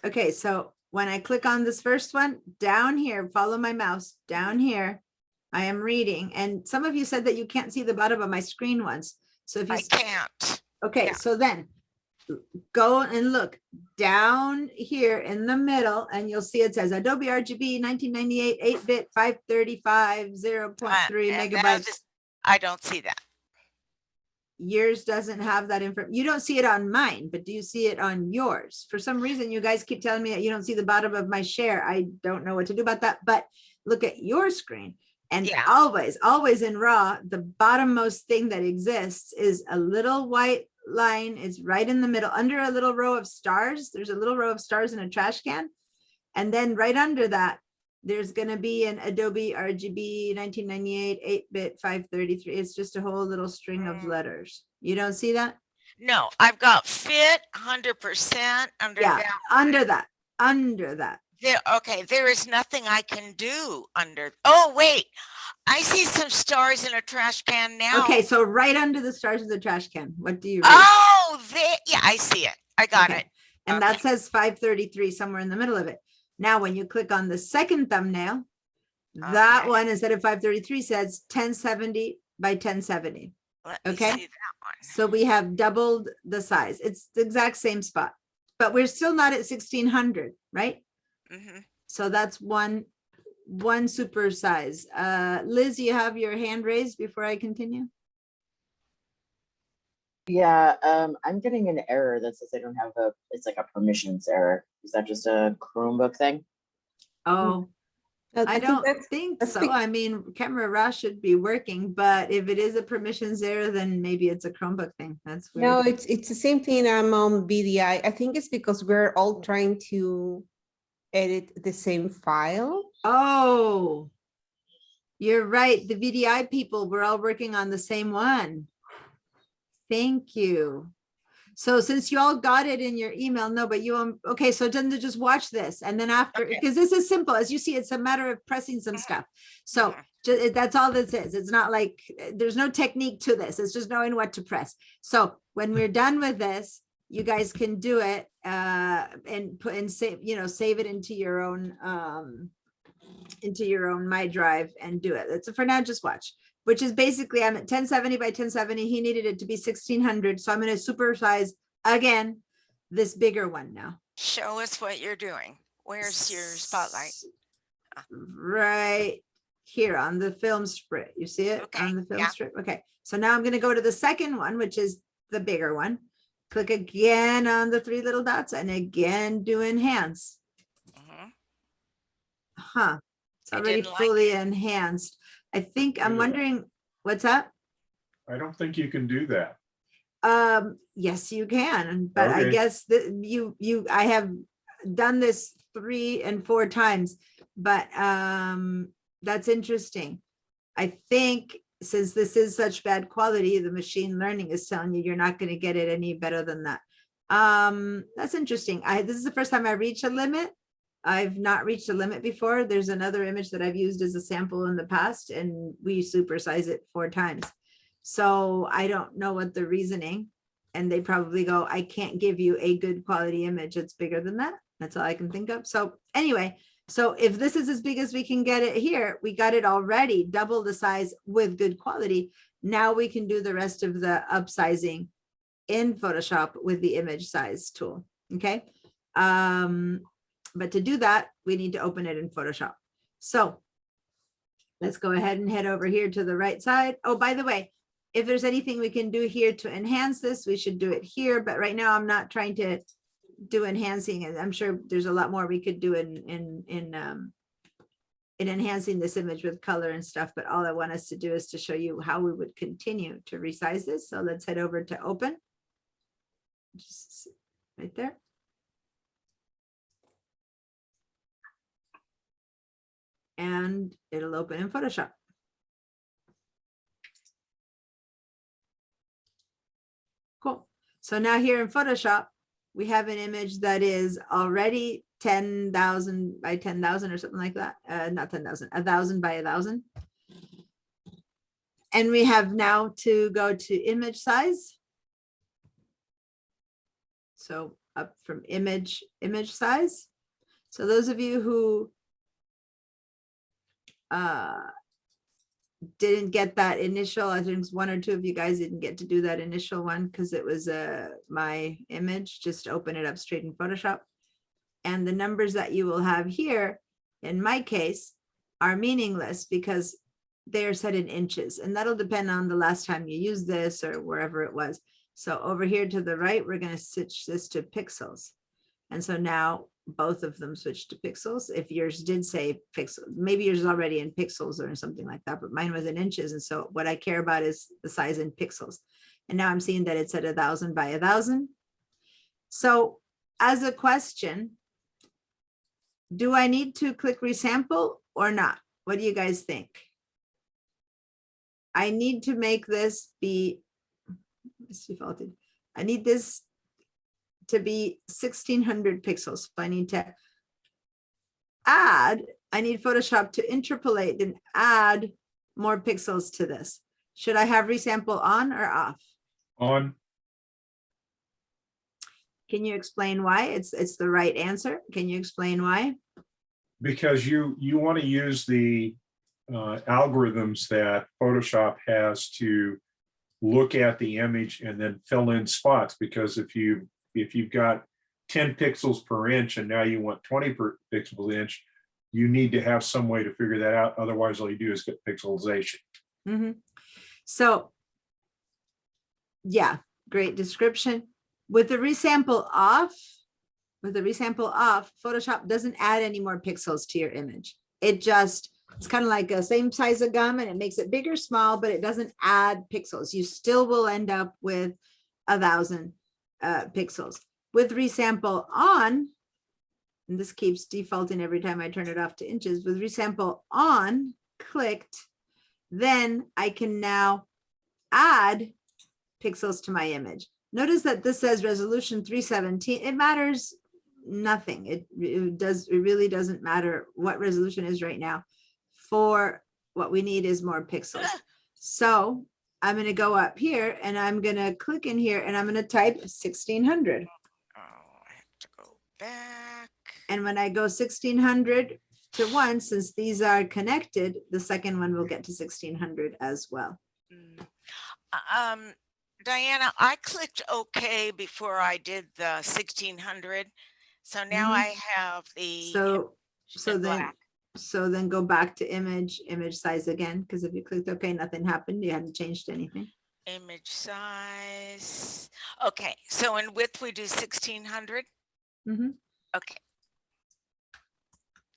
Okay, so when I click on this first one, down here, follow my mouse, down here, I am reading. And some of you said that you can't see the bottom of my screen once. So if you, I can't. okay, yeah. so then go and look down here in the middle and you'll see it says Adobe RGB 1998 8-bit 535 0.3 And that megabytes. is- I don't see that. Yours doesn't have that info. You don't see it on mine, but do you see it on yours? For some reason, you guys keep telling me that you don't see the bottom of my share. I don't know what to do about that, but look at your screen. And Yeah. always in RAW, the bottommost thing that exists is a little white line. It's right in the middle, under a little row of stars. There's a little row of stars in a trash can. And then right under that, there's going to be an Adobe RGB 1998 8-bit 533. It's just a whole little string of letters. You don't see that? No, I've got fit 100% under Yeah, that. under that. There, okay, there is nothing I can do under. Oh, wait, I see some stars in a trash can now. Okay, so right under the stars of the trash can, what do you read? Oh, there, yeah, I see it. I got Okay. it. And that Okay. says 533 somewhere in the middle of it. Now, when you click on the second thumbnail, that Okay. one instead of 533 says 1070 by 1070. Let me Okay. see that one. So we have doubled the size. It's the exact same spot, but we're still not at 1600, right? Mhm. So that's one super size. Liz, you have your hand raised before I continue? Yeah, I'm getting an error that says I don't have it's like a permissions error. Is that just a Chromebook thing? Oh, I think don't that's- think that's so. be- I mean, Camera Raw should be working, but if it is a permissions error, then maybe it's a Chromebook thing. That's weird. No, it's the same thing. I'm on BDI. I think it's because we're all trying to edit the same file. Oh, you're right. The VDI people, we're all working on the same one. Thank you. So since you all got it in your email, no, but you, okay, so then to just watch this and then after, Okay. because this is simple, as you see, it's a matter of pressing some stuff. So Mhm. that's all this is. It's not like, there's no technique to this. It's just knowing what to press. So when we're done with this, you guys can do it and put and save, save it into your own My Drive and do it. For now, just watch, which is basically I'm at 1070 by 1070. He needed it to be 1600. So I'm going to supersize again this bigger one now. Show us what you're doing. Where's your spotlight? Right here on the film strip. You see it Okay, on the film yeah. strip? Okay. So now I'm going to go to the second one, which is the bigger one. Click again on the three little dots and again do enhance. Mhm. Huh. It's I already didn't like fully enhanced. I think I'm Yeah. wondering, what's up? I don't think you can do that. Yes, you can, but I Okay. guess that I have done this 3 and 4 times, but that's interesting. I think since this is such bad quality, the machine learning is telling you you're not going to get it any better than that. That's interesting. This is the first time I reached a limit. I've not reached a limit before. There's another image that I've used as a sample in the past and we supersize it 4 times. So I don't know what the reasoning, and they probably go, I can't give you a good quality image that's bigger than that. That's all I can think of. So anyway, so if this is as big as we can get it here, we got it already double the size with good quality. Now we can do the rest of the upsizing in Photoshop with the image size tool. Okay. But to do that, we need to open it in Photoshop. So let's go ahead and head over here to the right side. Oh, by the way, if there's anything we can do here to enhance this, we should do it here. But right now I'm not trying to do enhancing, and I'm sure there's a lot more we could do in enhancing this image with color and stuff. But all I want us to do is to show you how we would continue to resize this. So let's head over to open. Just right there. And it'll open in Photoshop. Cool. So now here in Photoshop, we have an image that is already 10,000 by 10,000 or something like that. Not 10,000, 1,000 by 1,000. And we have now to go to image size. So up from image size. So those of you who didn't get that initial, I think one or two of you guys didn't get to do that initial one because it was my image. Just open it up straight in Photoshop. And the numbers that you will have here, in my case, are meaningless because they're set in inches, and that'll depend on the last time you used this or wherever it was. So over here to the right, we're going to switch this to pixels. And so now both of them switch to pixels. If yours did say pixels, maybe yours is already in pixels or something like that, but mine was in inches. And so what I care about is the size in pixels. And now I'm seeing that it's at 1,000 by 1,000. So as a question, do I need to click resample or not? What do you guys think? I need to make this be, it's defaulted. I need this to be 1,600 pixels. So I need to add, I need Photoshop to interpolate and add more pixels to this. Should I have resample on or off? On. Can you explain why? It's the right answer. Can you explain why? Because you want to use the algorithms that Photoshop has to look at the image and then fill in spots. Because if you've got 10 pixels per inch and now you want 20 pixels per inch, you need to have some way to figure that out. Otherwise, all you do is get pixelization. Mm-hmm. So, yeah, great description. With the resample off, Photoshop doesn't add any more pixels to your image. It's kind of like a same size of gum, and it makes it bigger, small, but it doesn't add pixels. You still will end up with 1,000 pixels. With resample on, and this keeps defaulting every time I turn it off to inches, with resample on clicked, then I can now add pixels to my image. Notice that this says resolution 317. It matters nothing. It really doesn't matter what resolution is right now. For what we need is more pixels. So I'm going to go up here and I'm going to click in here and I'm going to type 1,600. Oh, I have to go back. And when I go 1,600 to 1, since these are connected, the second one will get to 1,600 as well. Diana, I clicked OK before I did the 1,600. So now I have the So then go back to image size again, because if you clicked OK, nothing happened. You hadn't changed anything. image size. Okay, so in width we do 1,600. Mm-hmm. Okay.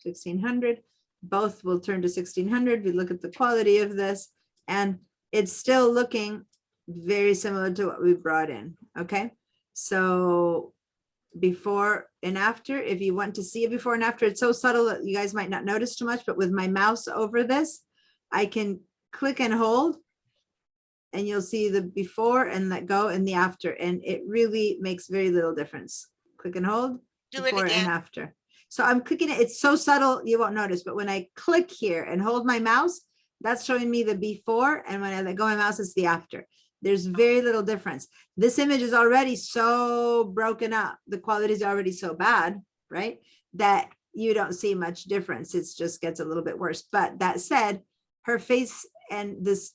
1,600. Both will turn to 1,600. We look at the quality of this, and it's still looking very similar to what we brought in. Okay, so before and after, if you want to see it before and after, it's so subtle that you guys might not notice too much, but with my mouse over this, I can click and hold and you'll see the before and let go and the after, and it really makes very little difference. Click and hold, before and after. So I'm clicking it, it's so subtle you won't notice, but when I click here and hold my mouse, that's showing me the before, and when I let go of my mouse, it's the after. There's very little difference. This image is already so broken up. The quality is already so bad, right? That you don't see much difference. It just gets a little bit worse. But that said, her face and this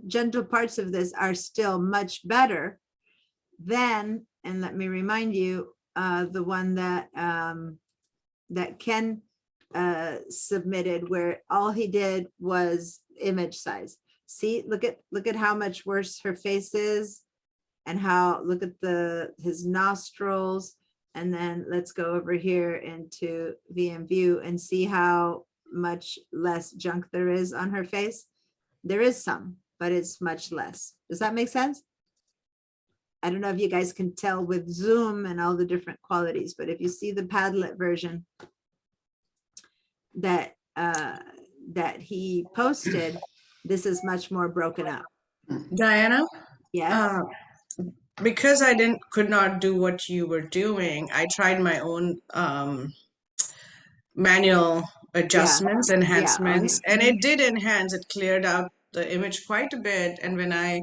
gentle parts of this are still much better than, and let me remind you, the one that that Ken submitted, where all he did was image size. See, look at how much worse her face is, and how, look at his nostrils. And then let's go over here into VM view and see how much less junk there is on her face. There is some, but it's much less. Does that make sense? I don't know if you guys can tell with zoom and all the different qualities, but if you see the Padlet version that that he posted, this is much more broken up. Diana? Yes. because I could not do what you were doing, I tried my own manual adjustments, enhancements, and it did enhance. It cleared out the image quite a bit. And when I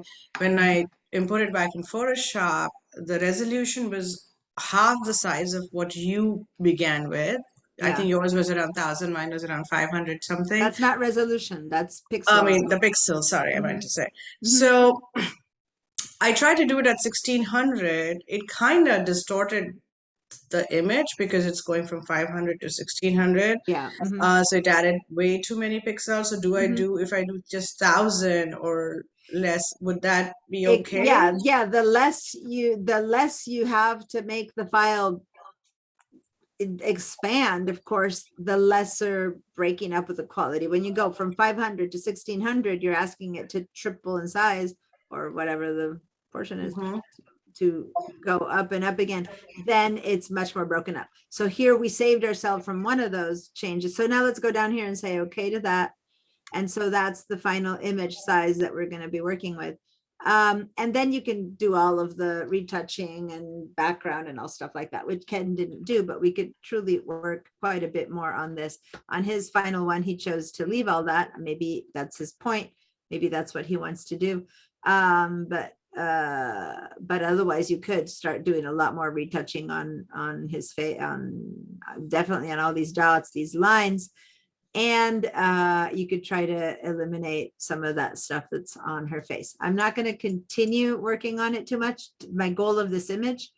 input it back in Photoshop, the resolution was half the size of what you began with. I Yeah. think yours was around 1,000, mine was around 500 something. That's not resolution, that's I pixels. mean, the pixels, sorry, I meant to say. Mhm. So I tried to do it at 1600. It kind of distorted the image because it's going from 500 to 1600. Yeah. Mhm. So it added way too many pixels. So do I Mhm. do, if I do just 1,000 or less, would that be It- okay? yeah, the less you have to make the file expand, of course, the lesser breaking up of the quality. When you go from 500 to 1600, you're asking it to triple in size or whatever the portion is to go up and up again, then it's much more broken up. So here we saved ourselves from one of those changes. So now let's go down here and say okay to that. And so that's the final image size that we're going to be working with. And then you can do all of the retouching and background and all stuff like that, which Ken didn't do, but we could truly work quite a bit more on this. On his final one, he chose to leave all that. Maybe that's his point. Maybe that's what he wants to do. But otherwise you could start doing a lot more retouching on his face, definitely on all these dots, these lines. And you could try to eliminate some of that stuff that's on her face. I'm not going to continue working on it too much. My goal of this image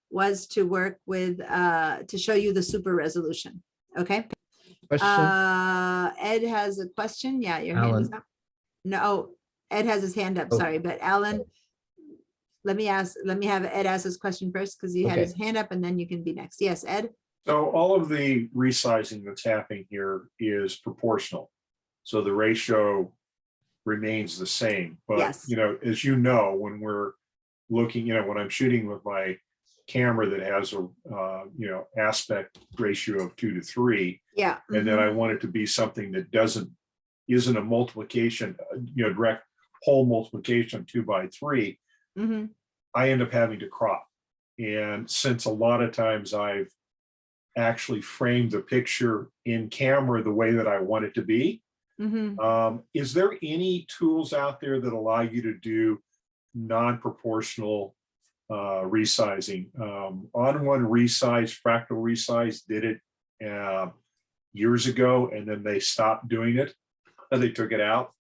was to work with, to show you the super resolution. Okay. Ed has a question. Yeah, your hand is Alan. up. No, Ed has his hand up, sorry, but Alan, let me have Ed ask his question first because he had his hand up and then you can be next. Yes, Ed. So all of the resizing that's happening here is proportional. So the ratio remains the same, but Yes. you know, as you know, when we're looking, you know, when I'm shooting with my camera that has a, you know, aspect ratio of 2 to 3, Yeah. and then I want it to be something that isn't a multiplication, you know, direct whole multiplication of 2 by 3, I end up having to crop. And since a lot of times I've actually framed the picture in camera the way that I want it to be, is there any tools out there that allow you to do non-proportional resizing? On1 Resize, Fractal Resize did it years ago, and then they stopped doing it. They took it out,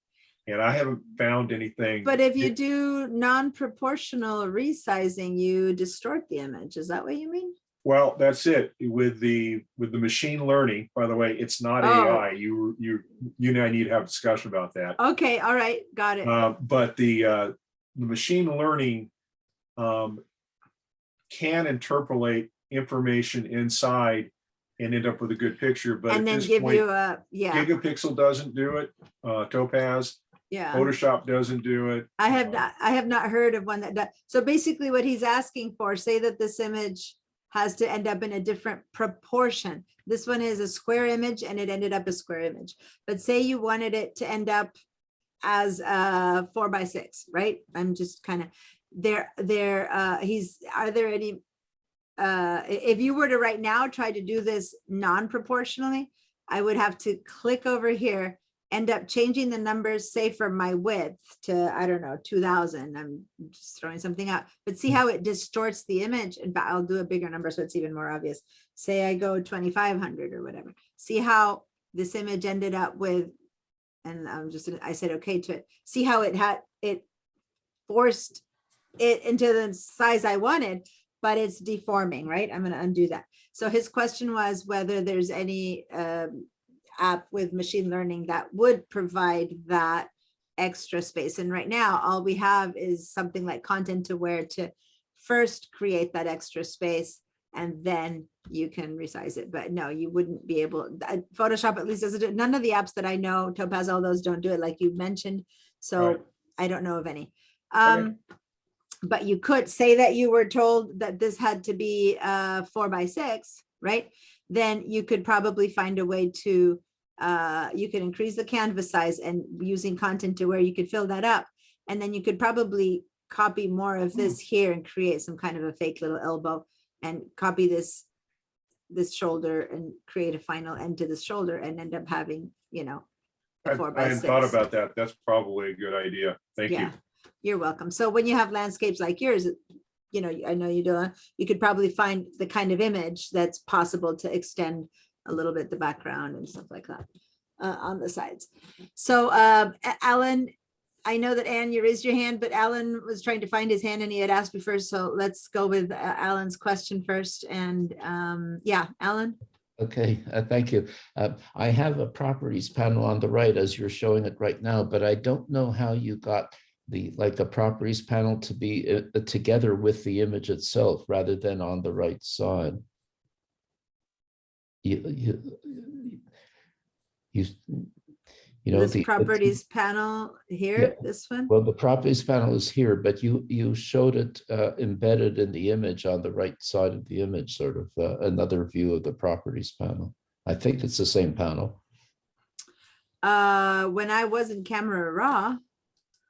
and I haven't found anything. But if you do non-proportional resizing, you distort the image. Is that what you mean? Well, that's it. With the machine learning, by the way, it's not AI. You and I need to have a discussion about that. Okay, all right, got it. But the machine learning can interpolate information inside and end up with a good picture. But And at then this give point, you a, yeah, Gigapixel doesn't do it. Topaz, yeah. Photoshop doesn't do it. I have not heard of one that does. So basically what he's asking for, say that this image has to end up in a different proportion. This one is a square image and it ended up a square image. But say you wanted it to end up as a 4 by 6, right? I'm just kind of are there any, if you were to right now try to do this non-proportionally, I would have to click over here, end up changing the numbers, say for my width to, I don't know, 2000. I'm just throwing something out, but see how it distorts the image. In fact, I'll do a bigger number so it's even more obvious. Say I go 2500 or whatever. See how this image ended up with, and I said okay to it. See how it forced it into the size I wanted, but it's deforming, right? I'm going to undo that. So his question was whether there's any app with machine learning that would provide that extra space. And right now, all we have is something like Content Aware to first create that extra space, and then you can resize it. But no, you wouldn't be able, Photoshop at least doesn't do it. None of the apps that I know, Topaz, all those don't do it like you mentioned. So Right. I don't know of any. Okay. But you could say that you were told that this had to be 4 by 6, right? Then you could probably find a way to, you could increase the canvas size, and using Content Aware you could fill that up. And then you could probably copy more of this here and create some kind of a fake little elbow and copy this shoulder and create a final end to this shoulder and end up having, you know, a I 4x6. hadn't thought about that. That's probably a good idea. Thank you. Yeah, you're welcome. So when you have landscapes like yours, you know, I know you do, you could probably find the kind of image that's possible to extend a little bit the background and stuff like that on the sides. So Alan, I know that Anne, you raised your hand, but Alan was trying to find his hand and he had asked me first. So let's go with Alan's question first. And yeah, Alan. Okay, thank you. I have a properties panel on the right as you're showing it right now, but I don't know how you got the properties panel to be together with the image itself rather than on the right side. You know, This properties panel here, this one. Well, the properties panel is here, but you showed it embedded in the image on the right side of the image, sort of another view of the properties panel. I think it's the same panel. When I was in Camera Raw.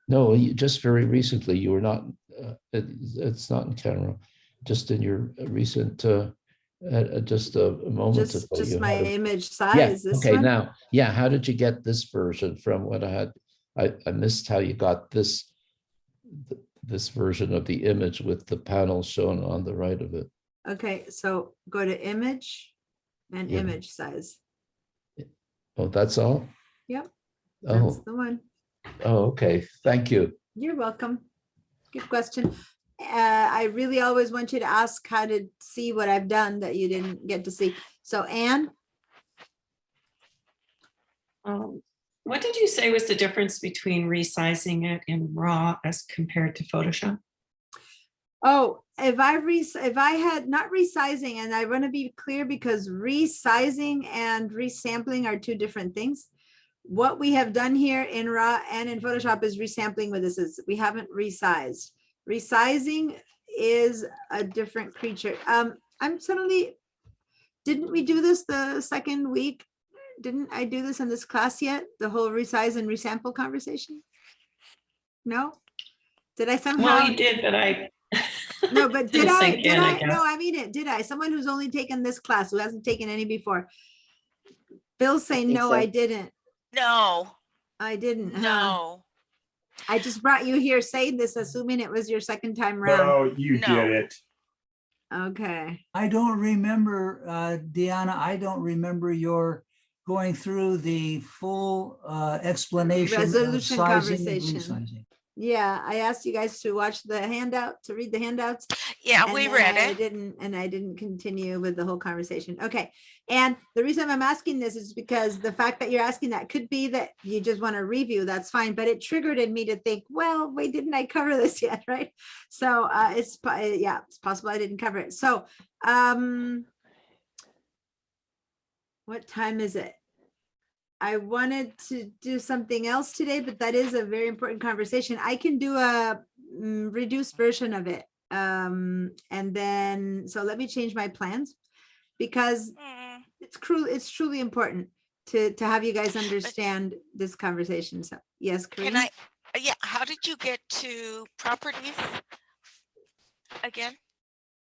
No, just very recently, you were not, it's not in camera, just in your recent, just a moment ago. Just you my had image yeah, size. This okay, one? now, yeah, how did you get this version from what I had? I missed how you got this version of the image with the panel shown on the right of it. Okay, so go to image and Yeah. image size. Oh, that's all? Yep, that's Oh, the one. oh, okay, thank you. You're welcome. Good question. I really always want you to ask how to see what I've done that you didn't get to see. So Anne, What did you say was the difference between resizing it in RAW as compared to Photoshop? oh, if I had not resizing, and I want to be clear because resizing and resampling are two different things. What we have done here in RAW and in Photoshop is resampling with this is we haven't resized. Resizing is a different creature. I'm suddenly, didn't we do this the second week? Didn't I do this in this class yet? The whole resize and resample conversation? No? Did I somehow? Well, you did, but I. No, but did didn't I? sink Did in, I? guess. No, I mean it. Did I? Someone who's only taken this class, who hasn't taken any before. Bill's saying, think no, so. I didn't. No, I didn't. huh? no, I just brought you here saying this, assuming it was your second time round. No, you No. did it. Okay. I don't remember, Deanna, I don't remember your going through the full explanation of Resolution sizing and conversation. resizing. Yeah, I asked you guys to watch the handout, to read the handouts. yeah, and we then read I it. didn't, and I didn't continue with the whole conversation. Okay. And the reason I'm asking this is because the fact that you're asking that could be that you just want to review, that's fine, but it triggered in me to think, well, wait, didn't I cover this yet? Right. So yeah, it's possible I didn't cover it. So what time is it? I wanted to do something else today, but that is a very important conversation. I can do a reduced version of it. And then, so let me change my plans because Mm, it's truly important to have you guys understand this conversation. So yes, Can Karina? yeah, how did you get to properties again?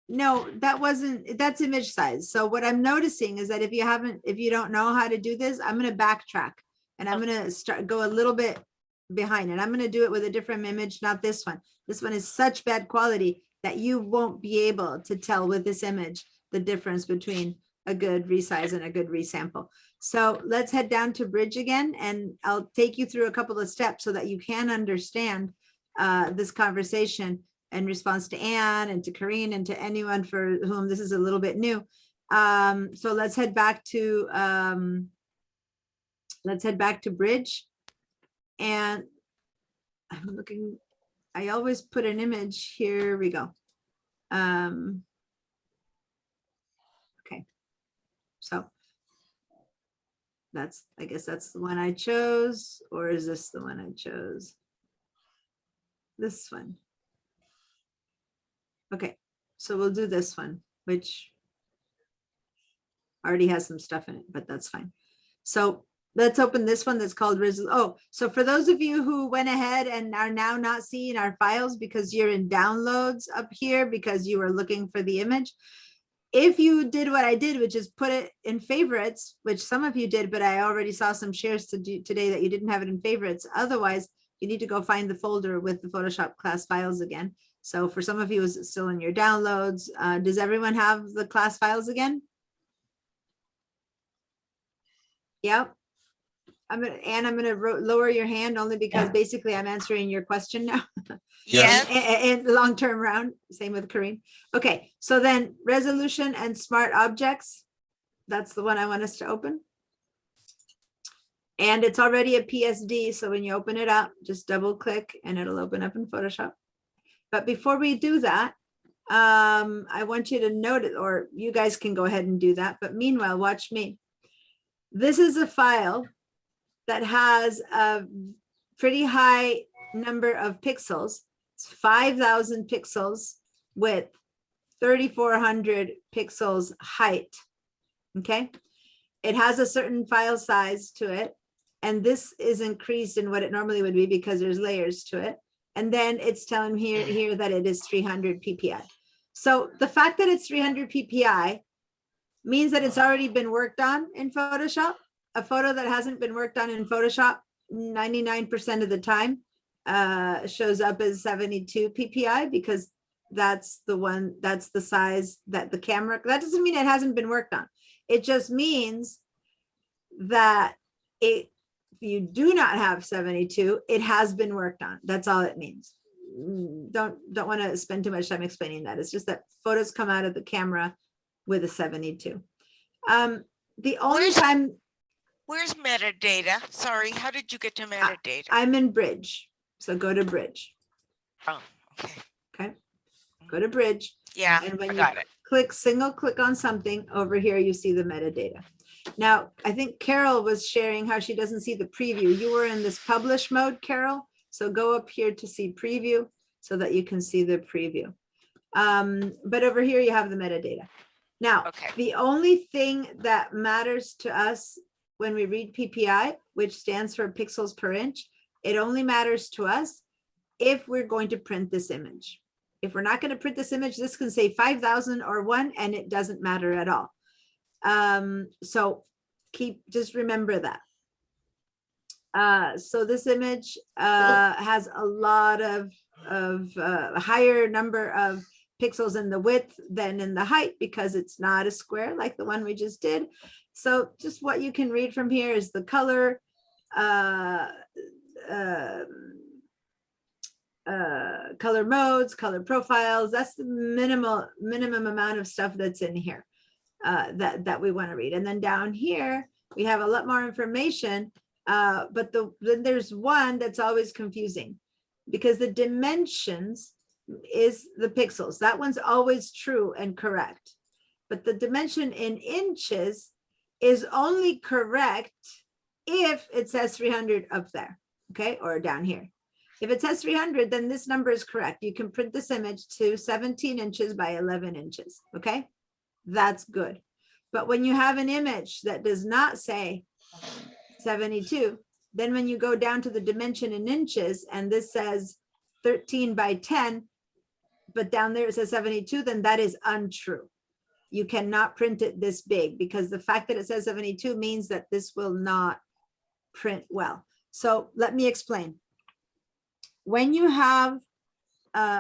No, that's image size. So what I'm noticing is that if you don't know how to do this, I'm going to backtrack and I'm going to go a little bit behind and I'm going to do it with a different image, not this one. This one is such bad quality that you won't be able to tell with this image the difference between a good resize and a good resample. So let's head down to Bridge again and I'll take you through a couple of steps so that you can understand this conversation in response to Anne and to Karine and to anyone for whom this is a little bit new. So let's head back to Bridge. And I'm looking, I always put an image, here we go. Okay, so I guess that's the one I chose, or is this the one I chose? This one. Okay, so we'll do this one, which already has some stuff in it, but that's fine. So let's open this one that's called oh, so for those of you who went ahead and are now not seeing our files because you're in downloads up here because you were looking for the image, if you did what I did, which is put it in favorites, which some of you did, but I already saw some shares to do today that you didn't have it in favorites. Otherwise, you need to go find the folder with the Photoshop class files again. So for some of you, it's still in your downloads. Does everyone have the class files again? Yep. Anne, I'm gonna lower your hand only because basically I'm answering your question now. Yes. And long-term round, same with Corinne. Okay, so then resolution and smart objects. That's the one I want us to open. And it's already a PSD, so when you open it up, just double click and it'll open up in Photoshop. But before we do that, I want you to note it, or you guys can go ahead and do that. But meanwhile, watch me. This is a file that has a pretty high number of pixels. It's 5,000 pixels width, 3,400 pixels height. Okay. It has a certain file size to it. And this is increased in what it normally would be because there's layers to it. And then it's telling me here that it is 300 PPI. So the fact that it's 300 PPI means that it's already been worked on in Photoshop. A photo that hasn't been worked on in Photoshop 99% of the time shows up as 72 PPI because that's the one, that's the size that the camera, that doesn't mean it hasn't been worked on. It just means that if you do not have 72, it has been worked on. That's all it means. Don't want to spend too much time explaining that. It's just that photos come out of the camera with a 72. The only time. Where's metadata? Sorry, how did you get to metadata? I'm in Bridge. So go to Bridge. Oh, okay. Okay. Go to Bridge. Yeah, and when I you got it. single click on something over here, you see the metadata. Now, I think Carol was sharing how she doesn't see the preview. You were in this publish mode, Carol. So go up here to see preview so that you can see the preview. But over here, you have the metadata. Now, the only thing that matters to us when we read PPI, which stands for pixels per inch, it only matters to us if we're going to print this image. If we're not going to print this image, this can say 5,000 or 1, and it doesn't matter at all. So just remember that. So this image has a lot of higher number of pixels in the width than in the height because it's not a square like the one we just did. So just what you can read from here is the color, color modes, color profiles. That's the minimum amount of stuff that's in here that we want to read. And then down here, we have a lot more information, but then there's one that's always confusing because the dimensions is the pixels. That one's always true and correct. But the dimension in inches is only correct if it says 300 up there, okay, or down here. If it says 300, then this number is correct. You can print this image to 17 inches by 11 inches, okay? That's good. But when you have an image that does not say 72, then when you go down to the dimension in inches and this says 13 by 10, but down there it says 72, then that is untrue. You cannot print it this big because the fact that it says 72 means that this will not print well. So let me explain. When you have,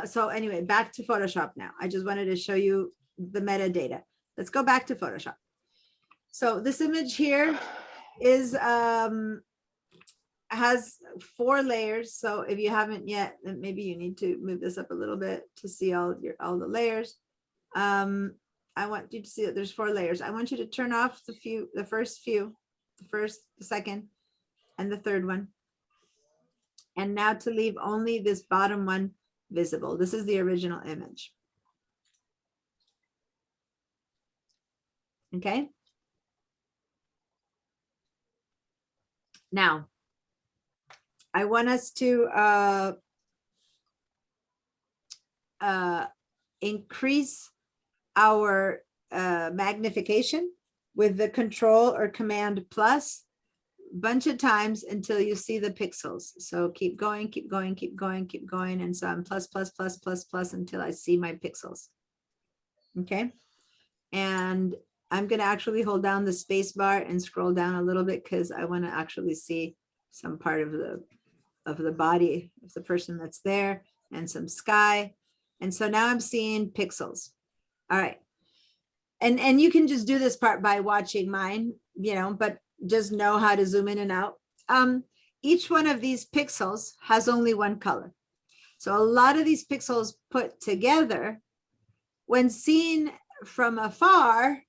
so anyway, back to Photoshop now. I just wanted to show you the metadata. Let's go back to Photoshop. So this image here is has 4 layers. So if you haven't yet, then maybe you need to move this up a little bit to see all the layers. I want you to see that there's 4 layers. I want you to turn off the first few, the second, and the third one. And now to leave only this bottom one visible. This is the original image. Okay. Now, I want us to increase our magnification with the Control or Command plus bunch of times until you see the pixels. So keep going, keep going, keep going, keep going. And so I'm plus, plus, plus, plus, plus until I see my pixels. Okay. And I'm going to actually hold down the space bar and scroll down a little bit because I want to actually see some part of the body of the person that's there and some sky. And so now I'm seeing pixels. All right. And you can just do this part by watching mine, you know, but just know how to zoom in and out. Each one of these pixels has only one color. So a lot of these pixels put together, when seen from afar,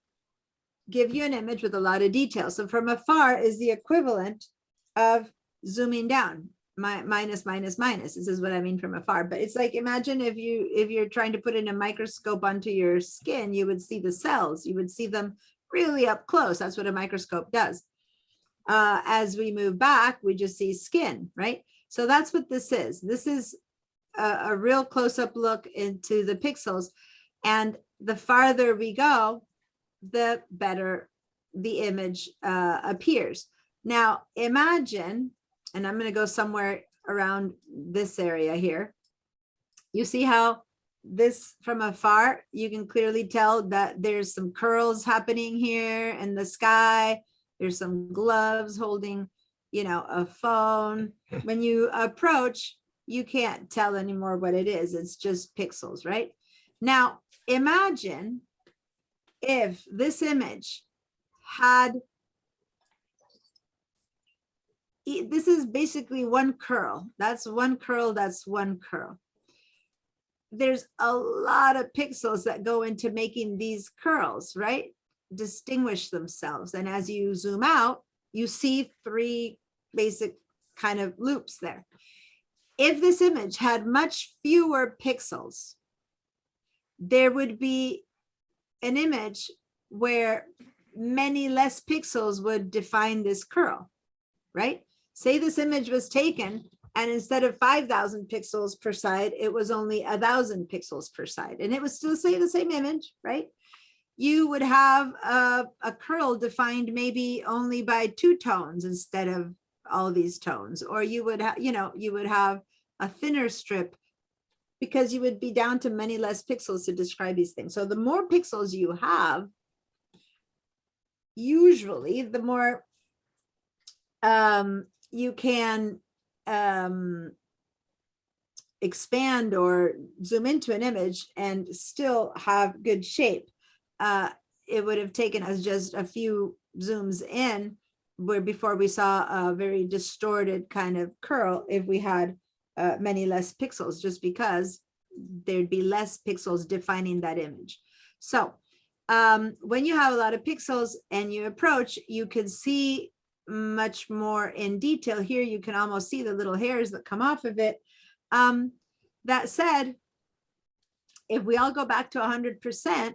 give you an image with a lot of detail. So from afar is the equivalent of zooming down. Minus, minus, minus. This is what I mean from afar. But it's like, imagine if you're trying to put in a microscope onto your skin, you would see the cells. You would see them really up close. That's what a microscope does. As we move back, we just see skin, right? So that's what this is. This is a real close-up look into the pixels. And the farther we go, the better the image appears. Now, imagine, and I'm going to go somewhere around this area here. You see how this from afar, you can clearly tell that there's some curls happening here in the sky. There's some gloves holding, you know, a phone. When you approach, you can't tell anymore what it is. It's just pixels, right? Now, imagine if this image had, this is basically one curl. That's one curl, that's one curl. There's a lot of pixels that go into making these curls, right? Distinguish themselves. And as you zoom out, you see three basic kind of loops there. If this image had much fewer pixels, there would be an image where many less pixels would define this curl, right? Say this image was taken and instead of 5,000 pixels per side, it was only 1,000 pixels per side. And it was still say the same image, right? You would have a curl defined maybe only by 2 tones instead of all these tones. Or you would have, you know, you would have a thinner strip because you would be down to many less pixels to describe these things. So the more pixels you have, usually the more you can expand or zoom into an image and still have good shape. It would have taken us just a few zooms in where before we saw a very distorted kind of curl if we had many less pixels, just because there'd be less pixels defining that image. So when you have a lot of pixels and you approach, you can see much more in detail. Here you can almost see the little hairs that come off of it. That said, if we all go back to 100%,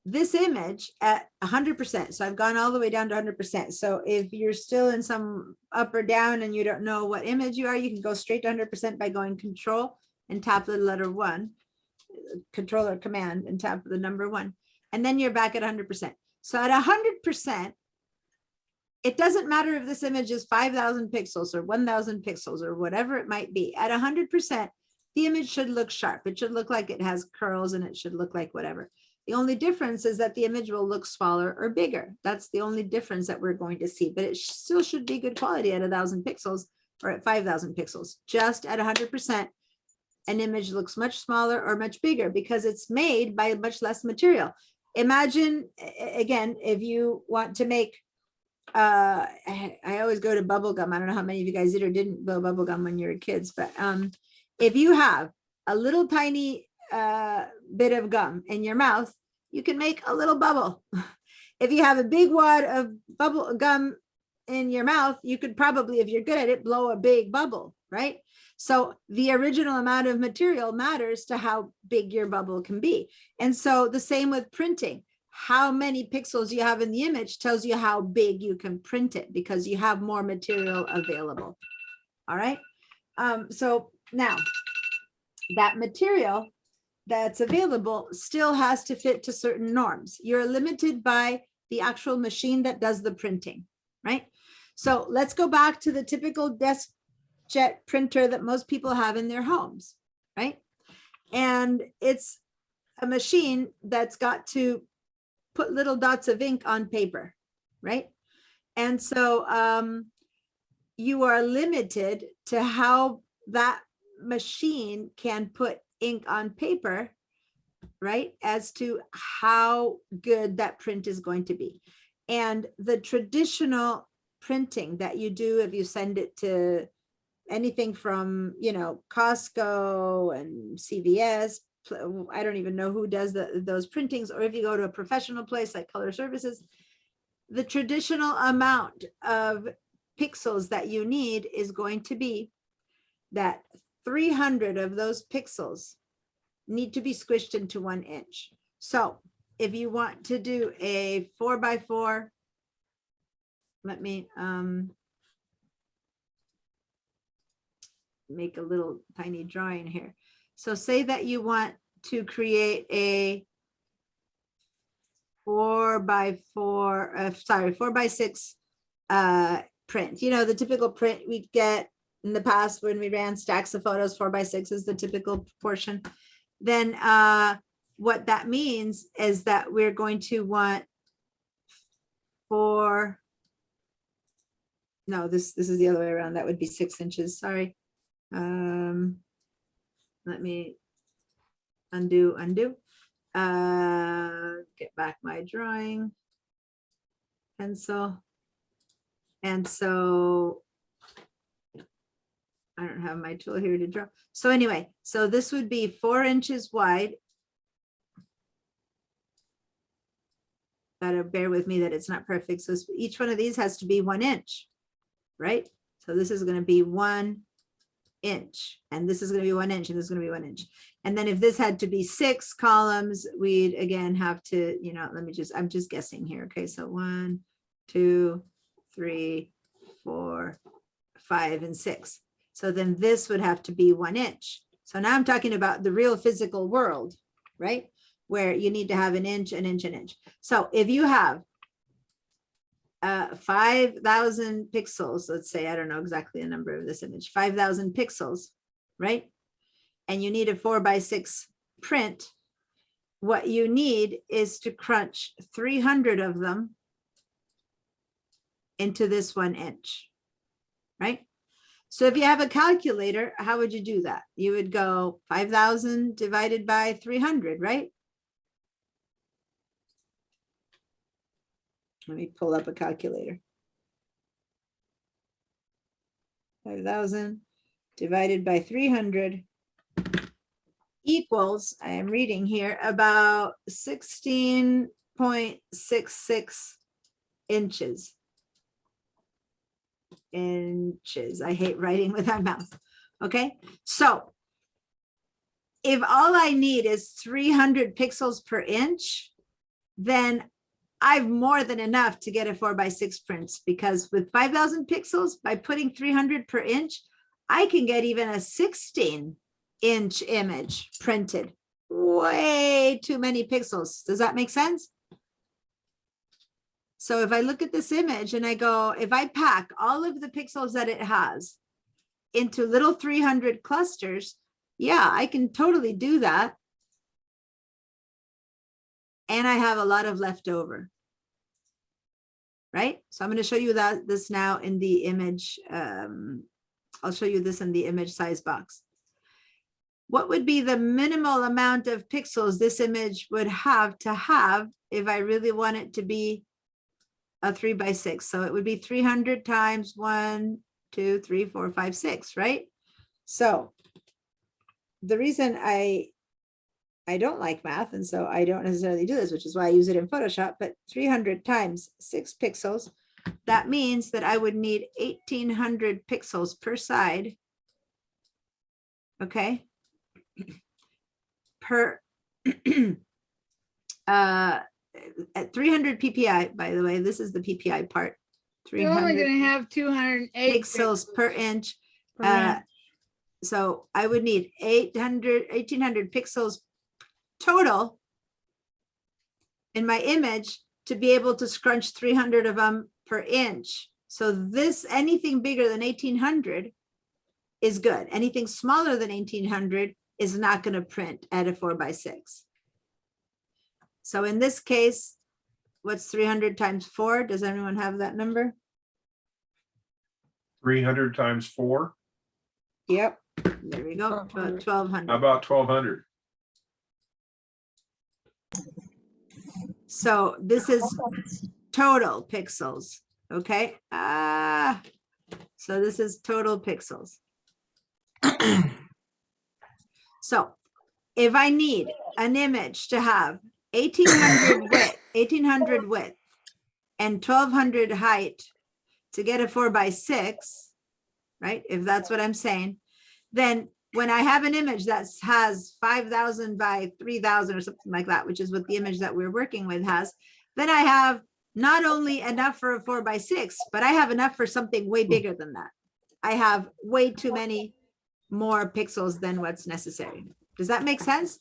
this image at 100%, so I've gone all the way down to 100%. So if you're still in some up or down and you don't know what image you are, you can go straight to 100% by going Control and tap the letter 1, Control or Command and tap the number 1, and then you're back at 100%. So at 100%, it doesn't matter if this image is 5,000 pixels or 1,000 pixels or whatever it might be. At 100%, the image should look sharp. It should look like it has curls and it should look like whatever. The only difference is that the image will look smaller or bigger. That's the only difference that we're going to see, but it still should be good quality at 1,000 pixels or at 5,000 pixels. Just at 100%, an image looks much smaller or much bigger because it's made by much less material. Imagine, again, if you want to make, I always go to bubble gum. I don't know how many of you guys did or didn't blow bubble gum when you were kids, but if you have a little tiny bit of gum in your mouth, you can make a little bubble. If you have a big wad of bubble gum in your mouth, you could probably, if you're good at it, blow a big bubble, right? So the original amount of material matters to how big your bubble can be. And so the same with printing. How many pixels you have in the image tells you how big you can print it because you have more material available. All right. So now that material that's available still has to fit to certain norms. You're limited by the actual machine that does the printing, right? So let's go back to the typical DeskJet printer that most people have in their homes, right? And it's a machine that's got to put little dots of ink on paper, right? And so you are limited to how that machine can put ink on paper, right? As to how good that print is going to be. And the traditional printing that you do, if you send it to anything from, you know, Costco and CVS, I don't even know who does those printings, or if you go to a professional place like Color Services, the traditional amount of pixels that you need is going to be that 300 of those pixels need to be squished into 1 inch. So if you want to do a 4x4, let me make a little tiny drawing here. So say that you want to create a 4x6 print. You know, the typical print we get in the past when we ran stacks of photos, 4x6 is the typical portion. Then what that means is that we're going to want this is the other way around. That would be 6 inches. Sorry. Let me undo. Get back my drawing pencil. And so I don't have my tool here to draw. So anyway, so this would be 4 inches wide. Gotta bear with me that it's not perfect. So each one of these has to be 1 inch, right? So this is going to be 1 inch, and this is going to be 1 inch, and this is going to be 1 inch. And then if this had to be 6 columns, we'd again have to, you know, I'm just guessing here. Okay, so 1, 2, 3, 4, 5, and 6. So then this would have to be 1 inch. So now I'm talking about the real physical world, right? Where you need to have an inch, an inch, an inch. So if you have 5,000 pixels, let's say, I don't know exactly the number of this image, 5,000 pixels, right? And you need a 4x6 print. What you need is to crunch 300 of them into this 1 inch, right? So if you have a calculator, how would you do that? You would go 5,000 divided by 300, right? Let me pull up a calculator. 5,000 divided by 300 equals, I am reading here, about 16.66 inches. I hate writing with my mouth. Okay, so if all I need is 300 pixels per inch, then I've more than enough to get a 4x6 print, because with 5,000 pixels, by putting 300 per inch, I can get even a 16-inch image printed. Way too many pixels. Does that make sense? So if I look at this image and I go, if I pack all of the pixels that it has into little 300 clusters, yeah, I can totally do that. And I have a lot of leftover, right? So I'm going to show you this now in the image. I'll show you this in the image size box. What would be the minimal amount of pixels this image would have to have if I really want it to be a 3x6? So it would be 300 times 1, 2, 3, 4, 5, 6, right? So the reason I don't like math, and so I don't necessarily do this, which is why I use it in Photoshop, but 300 times 6 pixels, that means that I would need 1,800 pixels per side, okay, per at 300 PPI, by the way, this is the PPI part. You're only 300 going to have 208 pixels per inch. per inch. So I would need 1,800 pixels total in my image to be able to scrunch 300 of them per inch. So this, anything bigger than 1800 is good. Anything smaller than 1800 is not going to print at a 4x6. So in this case, what's 300 times 4? Does anyone have that number? 300 times 4, Yep. There we go. 1200. how about 1200? So this is total pixels. Okay. So this is total pixels. So if I need an image to have 1800 width and 1200 height to get a 4x6, right? If that's what I'm saying, then when I have an image that has 5,000 by 3,000 or something like that, which is what the image that we're working with has, then I have not only enough for a 4x6, but I have enough for something way bigger than that. I have way too many more pixels than what's necessary. Does that make sense?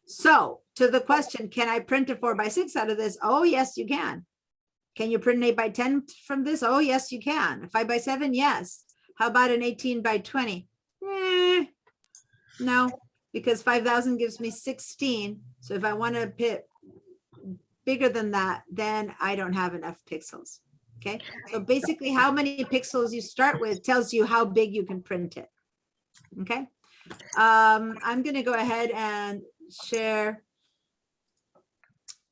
So to the question, can I print a 4x6 out of this? Oh, yes, you can. Can you print an 8x10 from this? Oh, yes, you can. A 5x7? Yes. How about an 18x20? No, because 5,000 gives me 16. So if I want to put bigger than that, then I don't have enough pixels. Okay, so basically how many pixels you start with tells you how big you can print it. Okay, I'm going to go ahead and share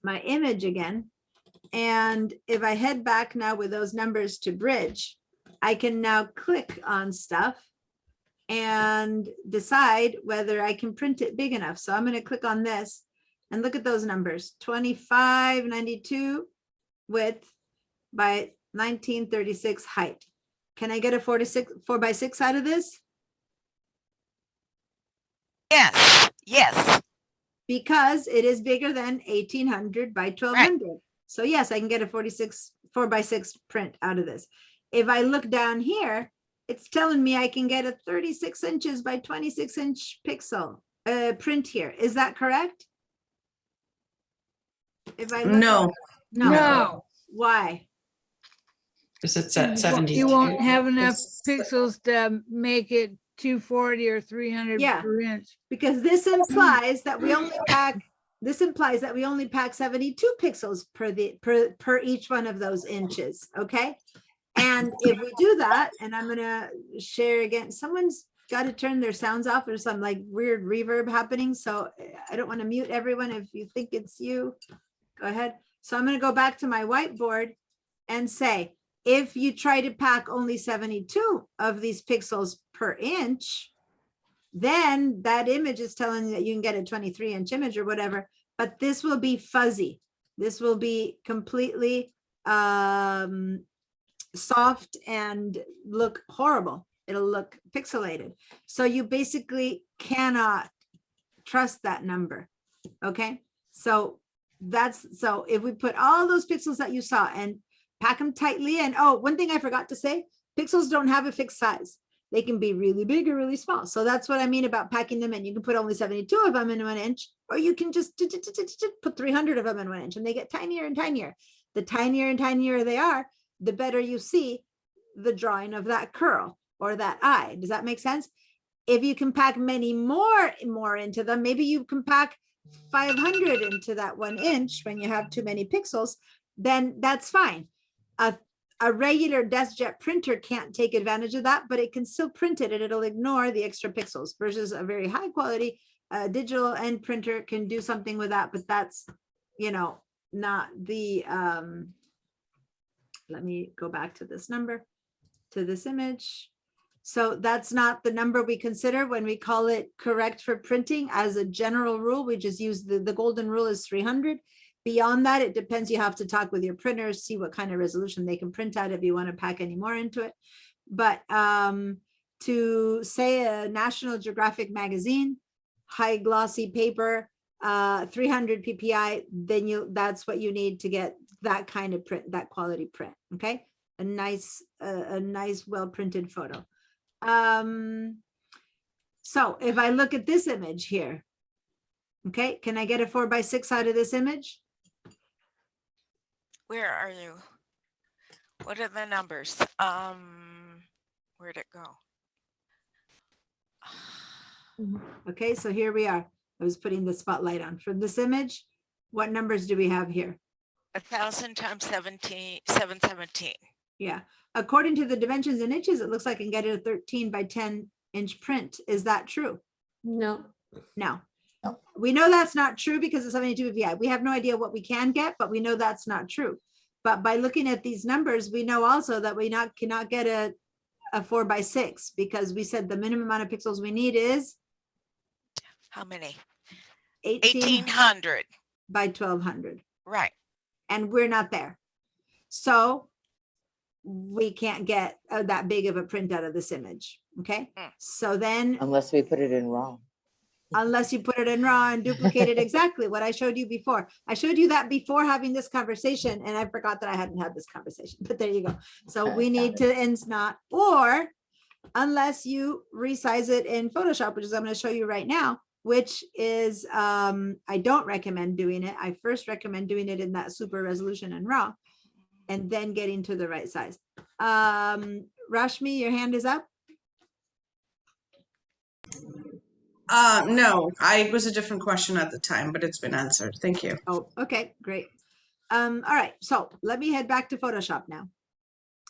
my image again. And if I head back now with those numbers to Bridge, I can now click on stuff and decide whether I can print it big enough. So I'm going to click on this and look at those numbers: 2592 width by 1936 height. Can I get a 4x6 out of this? Yes, yes. Because it is bigger than 1800 by 1200. So yes, I can get a 4x6 print out of this. If I look down here, it's telling me I can get a 36 inches by 26 inch pixel print here. Is that correct? If I look No. No. Why? Because it's at 72. You won't have enough It's- pixels to make it 240 or 300 Yeah. per inch. Because this implies that we only pack 72 pixels per each one of those inches. Okay. And if we do that, and I'm gonna share again, someone's got to turn their sounds off. There's some like weird reverb happening. So I don't want to mute everyone. If you think it's you, go ahead. So I'm going to go back to my whiteboard and say, if you try to pack only 72 of these pixels per inch, then that image is telling you that you can get a 23-inch image or whatever, but this will be fuzzy. This will be completely soft and look horrible. It'll look pixelated. So you basically cannot trust that number. Okay. So if we put all those pixels that you saw and pack them tightly, and oh, one thing I forgot to say, pixels don't have a fixed size. They can be really big or really small. So that's what I mean about packing them in. You can put only 72 of them in 1 inch, or you can just put 300 of them in 1 inch, and they get tinier and tinier. The tinier and tinier they are, the better you see the drawing of that curl or that eye. Does that make sense? If you can pack many more into them, maybe you can pack 500 into that 1 inch when you have too many pixels, then that's fine. A regular DeskJet printer can't take advantage of that, but it can still print it and it'll ignore the extra pixels versus a very high quality digital end printer can do something with that, but that's, not the, let me go back to this number, to this image. So that's not the number we consider when we call it correct for printing. As a general rule, we just use the golden rule is 300. Beyond that, it depends. You have to talk with your printers, see what kind of resolution they can print out if you want to pack any more into it. But to say a National Geographic magazine, high glossy paper, 300 PPI, then that's what you need to get that kind of print, that quality print. Okay, a nice well printed photo. So if I look at this image here, okay, can I get a 4x6 out of this image? Where are you? What are the numbers? Where'd it go? Okay, so here we are. I was putting the spotlight on. For this image, what numbers do we have here? 1,000 times 717. Yeah, according to the dimensions in inches, it looks like I can get it a 13 by 10 inch print. Is that true? No. No. We know that's not true because of 72 VI. We have no idea what we can get, but we know that's not true. But by looking at these numbers, we know also that we cannot get a 4x6 because we said the minimum amount of pixels we need is How many? 1800 1,800. by 1200. Right. And we're not there. So we can't get that big of a print out of this image. Okay. So then Unless we put it in RAW. unless you put it in RAW and duplicate it exactly what I showed you before. I showed you that before having this conversation and I forgot that I hadn't had this conversation, but there you go. So Okay, we got need it. to not, or unless you resize it in Photoshop, which is I'm going to show you right now, which is, I don't recommend doing it. I first recommend doing it in that super resolution and RAW and then getting to the right size. Rashmi, your hand is up. No, it was a different question at the time, but it's been answered. Thank you. Oh, okay, great. All right, so let me head back to Photoshop now.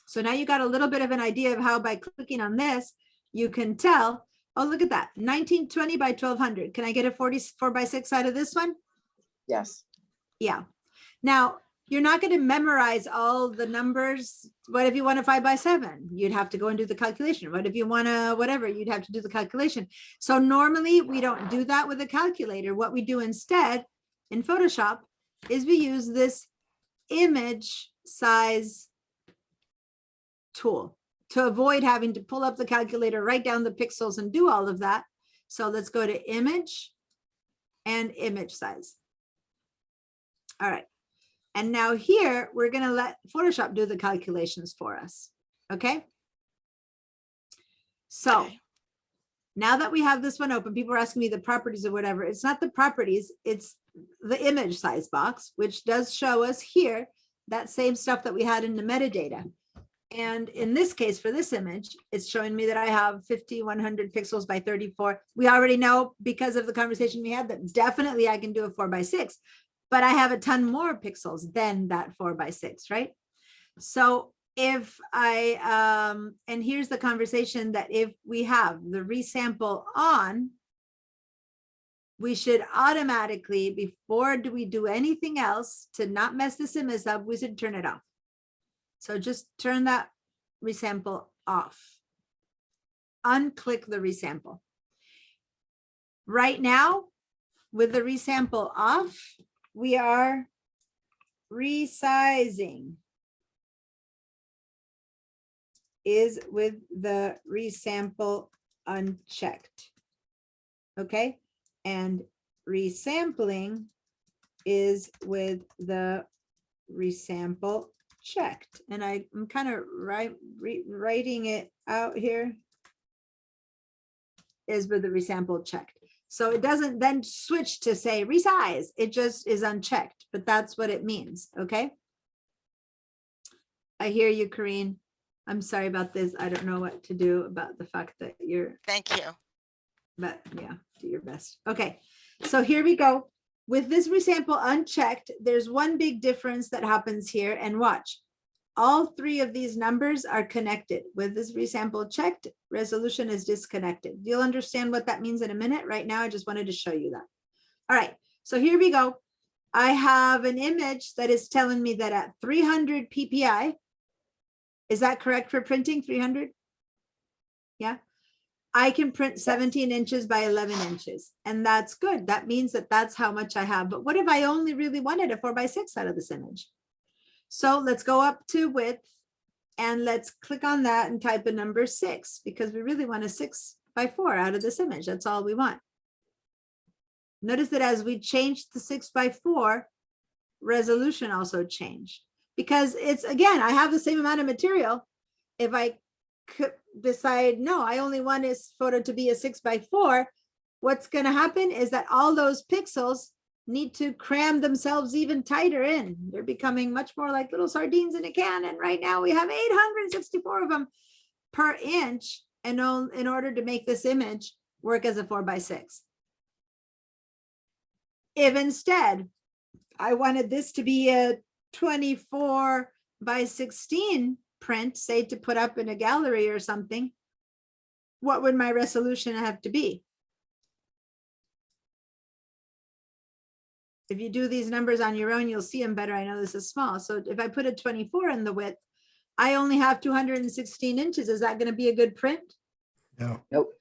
So now you got a little bit of an idea of how by clicking on this, you can tell, oh, look at that, 1920 by 1200. Can I get a 44x6 out of this one? Yes. Yeah. Now, you're not going to memorize all the numbers. What if you want a 5x7? You'd have to go and do the calculation. What if you want a whatever? You'd have to do the calculation. So normally we don't do that with a calculator. What we do instead in Photoshop is we use this image size tool to avoid having to pull up the calculator, write down the pixels and do all of that. So let's go to image and image size. All right. And now here, we're going to let Photoshop do the calculations for us. Okay. So Okay. now that we have this one open, people are asking me the properties or whatever. It's not the properties, it's the image size box, which does show us here that same stuff that we had in the metadata. And in this case, for this image, it's showing me that I have 5,100 pixels by 34. We already know because of the conversation we had that definitely I can do a 4x6. But I have a ton more pixels than that 4x6, right? So if I, and here's the conversation that if we have the resample on, we should automatically, before do we do anything else to not mess this image up, we should turn it off. So just turn that resample off. Unclick the resample. Right now, with the resample off, we are resizing is with the resample unchecked. Okay, and resampling is with the resample checked. And I'm kind of writing it out here is with the resample checked. So it doesn't then switch to say resize, it just is unchecked, but that's what it means, okay? I hear you, Corrine. I'm sorry about this. I don't know what to do about the fact that you're, Thank you. but yeah, do your best. Okay, so here we go. With this resample unchecked, there's one big difference that happens here, and watch. All three of these numbers are connected. With this resample checked, resolution is disconnected. You'll understand what that means in a minute. Right now, I just wanted to show you that. All right, so here we go. I have an image that is telling me that at 300 PPI, is that correct for printing, 300? Yeah, I can print 17 inches by 11 inches, and that's good. That means that that's how much I have. But what if I only really wanted a 4x6 out of this image? So let's go up to width and let's click on that and type a number 6 because we really want a 6x4 out of this image. That's all we want. Notice that as we changed the 6x4, resolution also changed because it's, again, I have the same amount of material. If I could decide, no, I only want this photo to be a 6x4, what's going to happen is that all those pixels need to cram themselves even tighter in. They're becoming much more like little sardines in a can. And right now we have 864 of them per inch in order to make this image work as a 4x6. If instead I wanted this to be a 24x16 print, say to put up in a gallery or something, what would my resolution have to be? If you do these numbers on your own, you'll see them better. I know this is small. So if I put a 24 in the width, I only have 216 inches. Is that going to be a good print? No. Nope.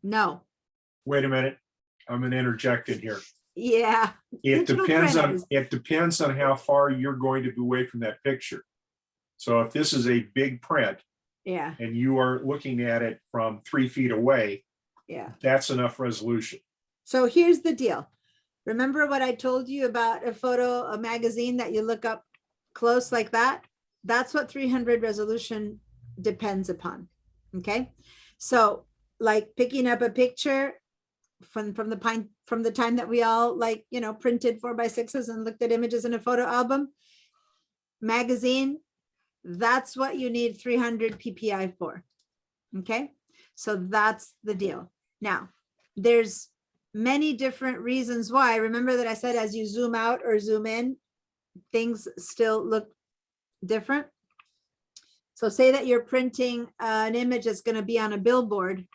No. Wait a minute. I'm going to interject in here. Yeah. It Digital depends on, printers. it depends on how far you're going to be away from that picture. So if this is a big print Yeah. and you are looking at it from 3 feet away, Yeah. that's enough resolution. So here's the deal. Remember what I told you about a magazine that you look up close like that? That's what 300 resolution depends upon. Okay. So like picking up a picture from the time that we all printed 4x6s and looked at images in a photo album magazine, that's what you need 300 PPI for. Okay. So that's the deal. Now there's many different reasons why. Remember that I said as you zoom out or zoom in, things still look different. So say that you're printing an image that's going to be on a billboard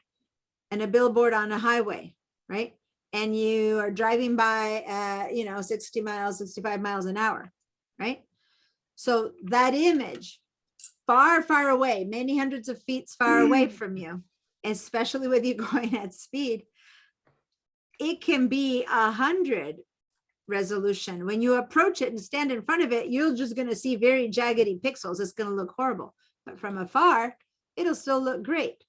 and a billboard on a highway, right? And you are driving by 60 miles, 65 miles an hour, right? So that image far, far away, many hundreds of feet far away from you, especially with you going at speed, it can be 100 resolution. When you approach it and stand in front of it, you're just going to see very jaggedy pixels. It's going to look horrible, but from afar, it'll still look great.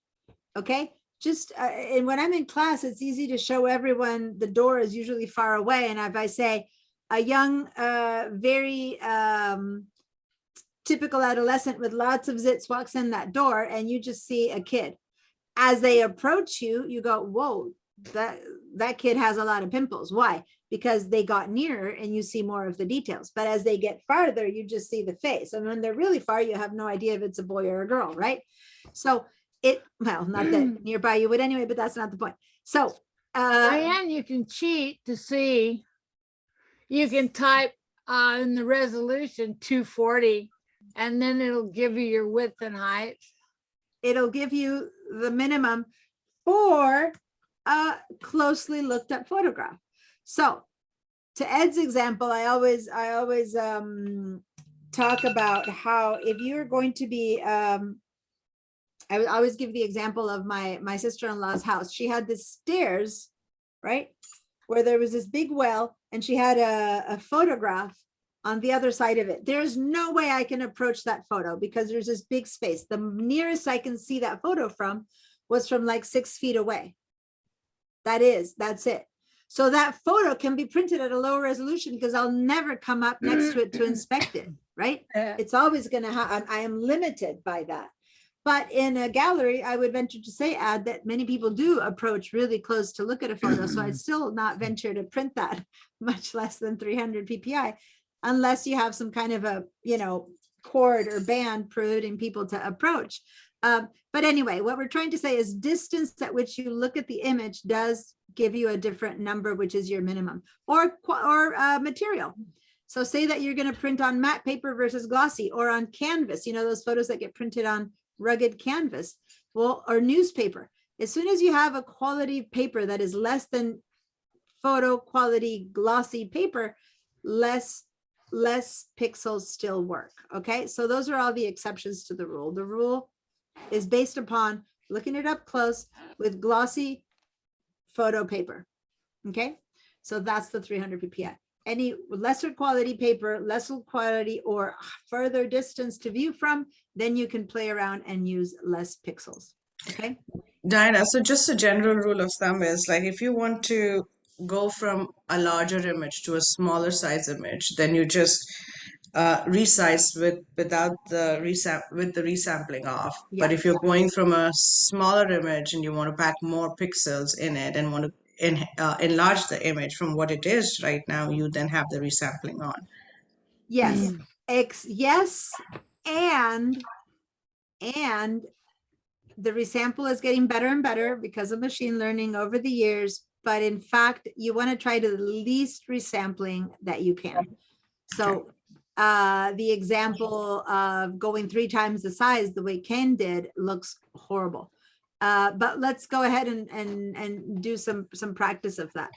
Okay. Just, and when I'm in class, it's easy to show everyone the door is usually far away. And if I say a young, very typical adolescent with lots of zits walks in that door and you just see a kid, as they approach you, you go, whoa, that kid has a lot of pimples. Why? Because they got nearer and you see more of the details. But as they get farther, you just see the face. And when they're really far, you have no idea if it's a boy or a girl, right? So not that nearby you would anyway, but that's not the point. So Diane, you can cheat to see. You can type in the resolution 240 and then it'll give you your width and height. It'll give you the minimum for a closely looked at photograph. So to Ed's example, I always talk about how if you're going to be, I would always give the example of my sister-in-law's house. She had the stairs, right? Where there was this big well and she had a photograph on the other side of it. There's no way I can approach that photo because there's this big space. The nearest I can see that photo from was from like 6 feet away. That's it. So that photo can be printed at a lower resolution because I'll never come up next to it to inspect it, right? It's always going to have, I am limited by that. But in a gallery, I would venture to say, Ad, that many people do approach really close to look at a photo. So I'd still not venture to print that much less than 300 PPI, unless you have some kind of a, cord or band prohibiting people to approach. But anyway, what we're trying to say is distance at which you look at the image does give you a different number, which is your minimum or material. So say that you're going to print on matte paper versus glossy or on canvas, those photos that get printed on rugged canvas, or newspaper. As soon as you have a quality paper that is less than photo quality glossy paper, less pixels still work. Okay, so those are all the exceptions to the rule. The rule is based upon looking it up close with glossy photo paper. Okay, so that's the 300 PPI. Any lesser quality paper, lesser quality or further distance to view from, then you can play around and use less pixels. Okay, Diana, so just a general rule of thumb is like if you want to go from a larger image to a smaller size image, then you just resize without the resampling off. But if you're going from a smaller image and you want to pack more pixels in it and want to enlarge the image from what it is right now, you then have the resampling on. Yes, yes, and the resample is getting better and better because of machine learning over the years. But in fact, you want to try to the least resampling that you can. So the example of going 3 times the size the way Ken did looks horrible. But let's go ahead and do some practice of that.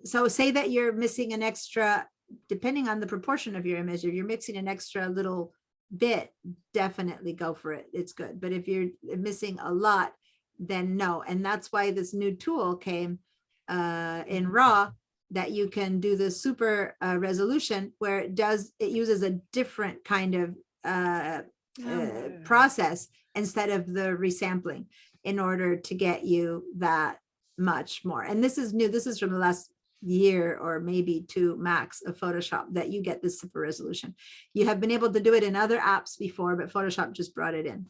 So say that you're missing an extra, depending on the proportion of your image, if you're mixing an extra little bit, definitely go for it. It's good. But if you're missing a lot, then no. And that's why this new tool came in RAW, that you can do the super resolution, where it uses a different kind of process instead of the resampling, in order to get you that much more. And this is new. This is from the last year or maybe 2 max of Photoshop, that you get this super resolution. You have been able to do it in other apps before, but Photoshop just brought it in.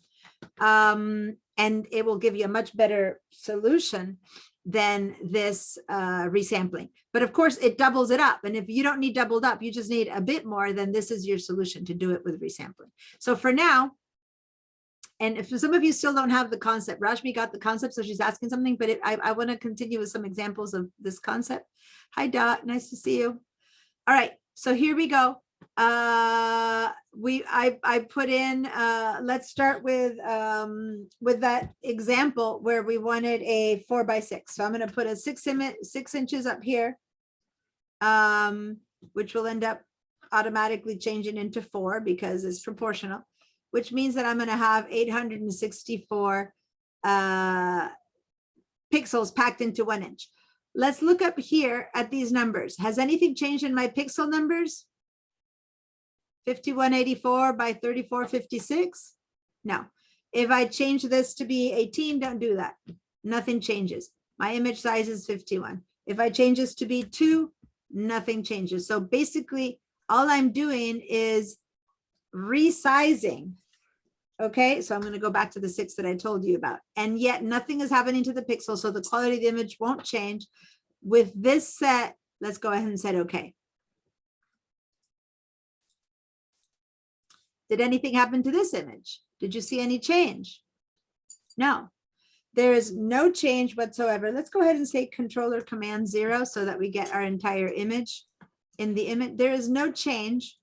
And it will give you a much better solution than this resampling. But of course, it doubles it up. And if you don't need doubled up, you just need a bit more, then this is your solution to do it with resampling. So for now, and if some of you still don't have the concept, Rashmi got the concept, so she's asking something, but I want to continue with some examples of this concept. Hi, Dot, nice to see you. All right, so here we go. I put in, let's start with that example where we wanted a 4x6. So I'm going to put a 6 inches up here, which will end up automatically changing into 4 because it's proportional, which means that I'm going to have 864 pixels packed into 1 inch. Let's look up here at these numbers. Has anything changed in my pixel numbers? 5184 by 3456? No. If I change this to be 18, don't do that. Nothing changes. My image size is 51. If I change this to be 2, nothing changes. So basically, all I'm doing is resizing. Okay, so I'm going to go back to the 6 that I told you about. And yet nothing is happening to the pixel, so the quality of the image won't change. With this set, let's go ahead and set okay. Did anything happen to this image? Did you see any change? No, there is no change whatsoever. Let's go ahead and say Controller Command 0 so that we get our entire image. In the image, there is no change.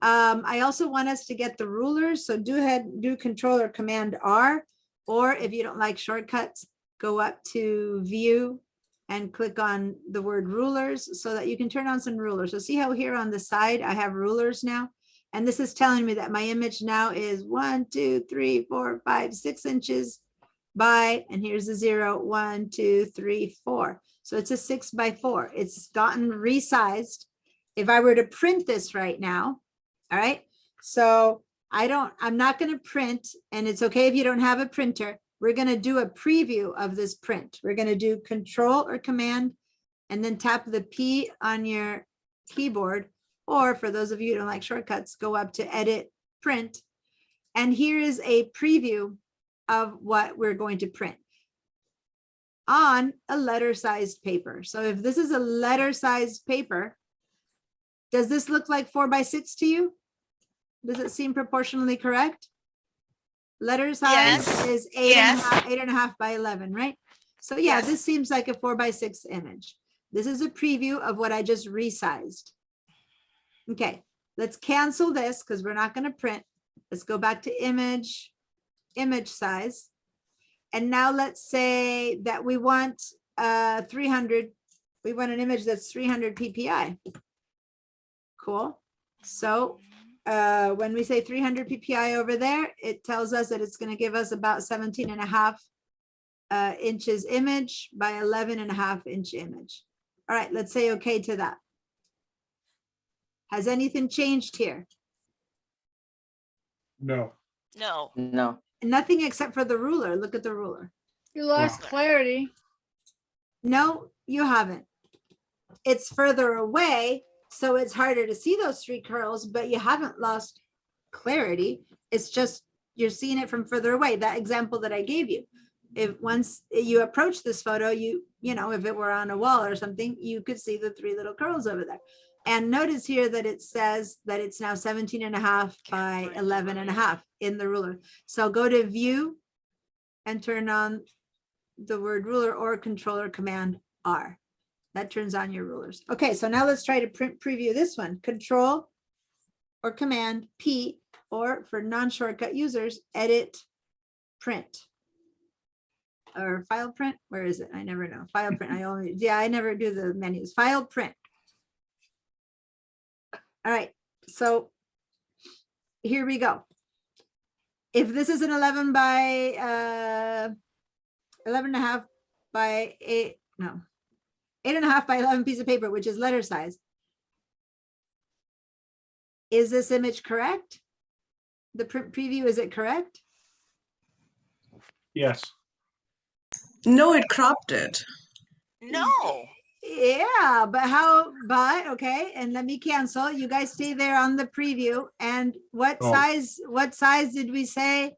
I also want us to get the rulers. So do Controller Command R, or if you don't like shortcuts, go up to View and click on the word rulers so that you can turn on some rulers. So see how here on the side, I have rulers now. And this is telling me that my image now is 1, 2, 3, 4, 5, 6 inches by, and here's the 0, 1, 2, 3, 4. So it's a 6 by 4. It's gotten resized. If I were to print this right now, all right, so I'm not going to print, and it's okay if you don't have a printer. We're going to do a preview of this print. We're going to do Control or Command, and then tap the P on your keyboard. Or for those of you who don't like shortcuts, go up to Edit, Print. And here is a preview of what we're going to print on a letter-sized paper. So if this is a letter-sized paper, does this look like 4x6 to you? Does it seem proportionally correct? Letter size is 8.5 by 11, right? So yeah, this seems like a 4x6 image. This is a preview of what I just resized. Okay, let's cancel this because we're not going to print. Let's go back to image size. And now let's say that we want 300. We want an image that's 300 PPI. Cool. So when we say 300 PPI over there, it tells us that it's going to give us about 17.5 inches image by 11.5 inch image. All right, let's say okay to that. Has anything changed here? No. No. No. Nothing except for the ruler. Look at the ruler. You lost clarity. No, you haven't. It's further away, so it's harder to see those 3 curls, but you haven't lost clarity. It's just you're seeing it from further away. That example that I gave you. if once you approach this photo, you know, if it were on a wall or something, you could see the 3 little curls over there. And notice here that it says that it's now 17.5 by 11.5 in the ruler. So go to view and turn on the word ruler or control or command R. That turns on your rulers. Okay, so now let's try to preview this one. Control or command P, or for non-shortcut users, edit, print. Or file print, where is it? I never know. File print, I never do the menus. File print. All right, so here we go. If this is an 11 by 11.5 by 8.5 by 11 piece of paper, which is letter size. Is this image correct? The print preview, is it correct? Yes. No, it cropped it. No. Yeah, but okay, and let me cancel. You guys stay there on the preview. And what Oh. size did we say?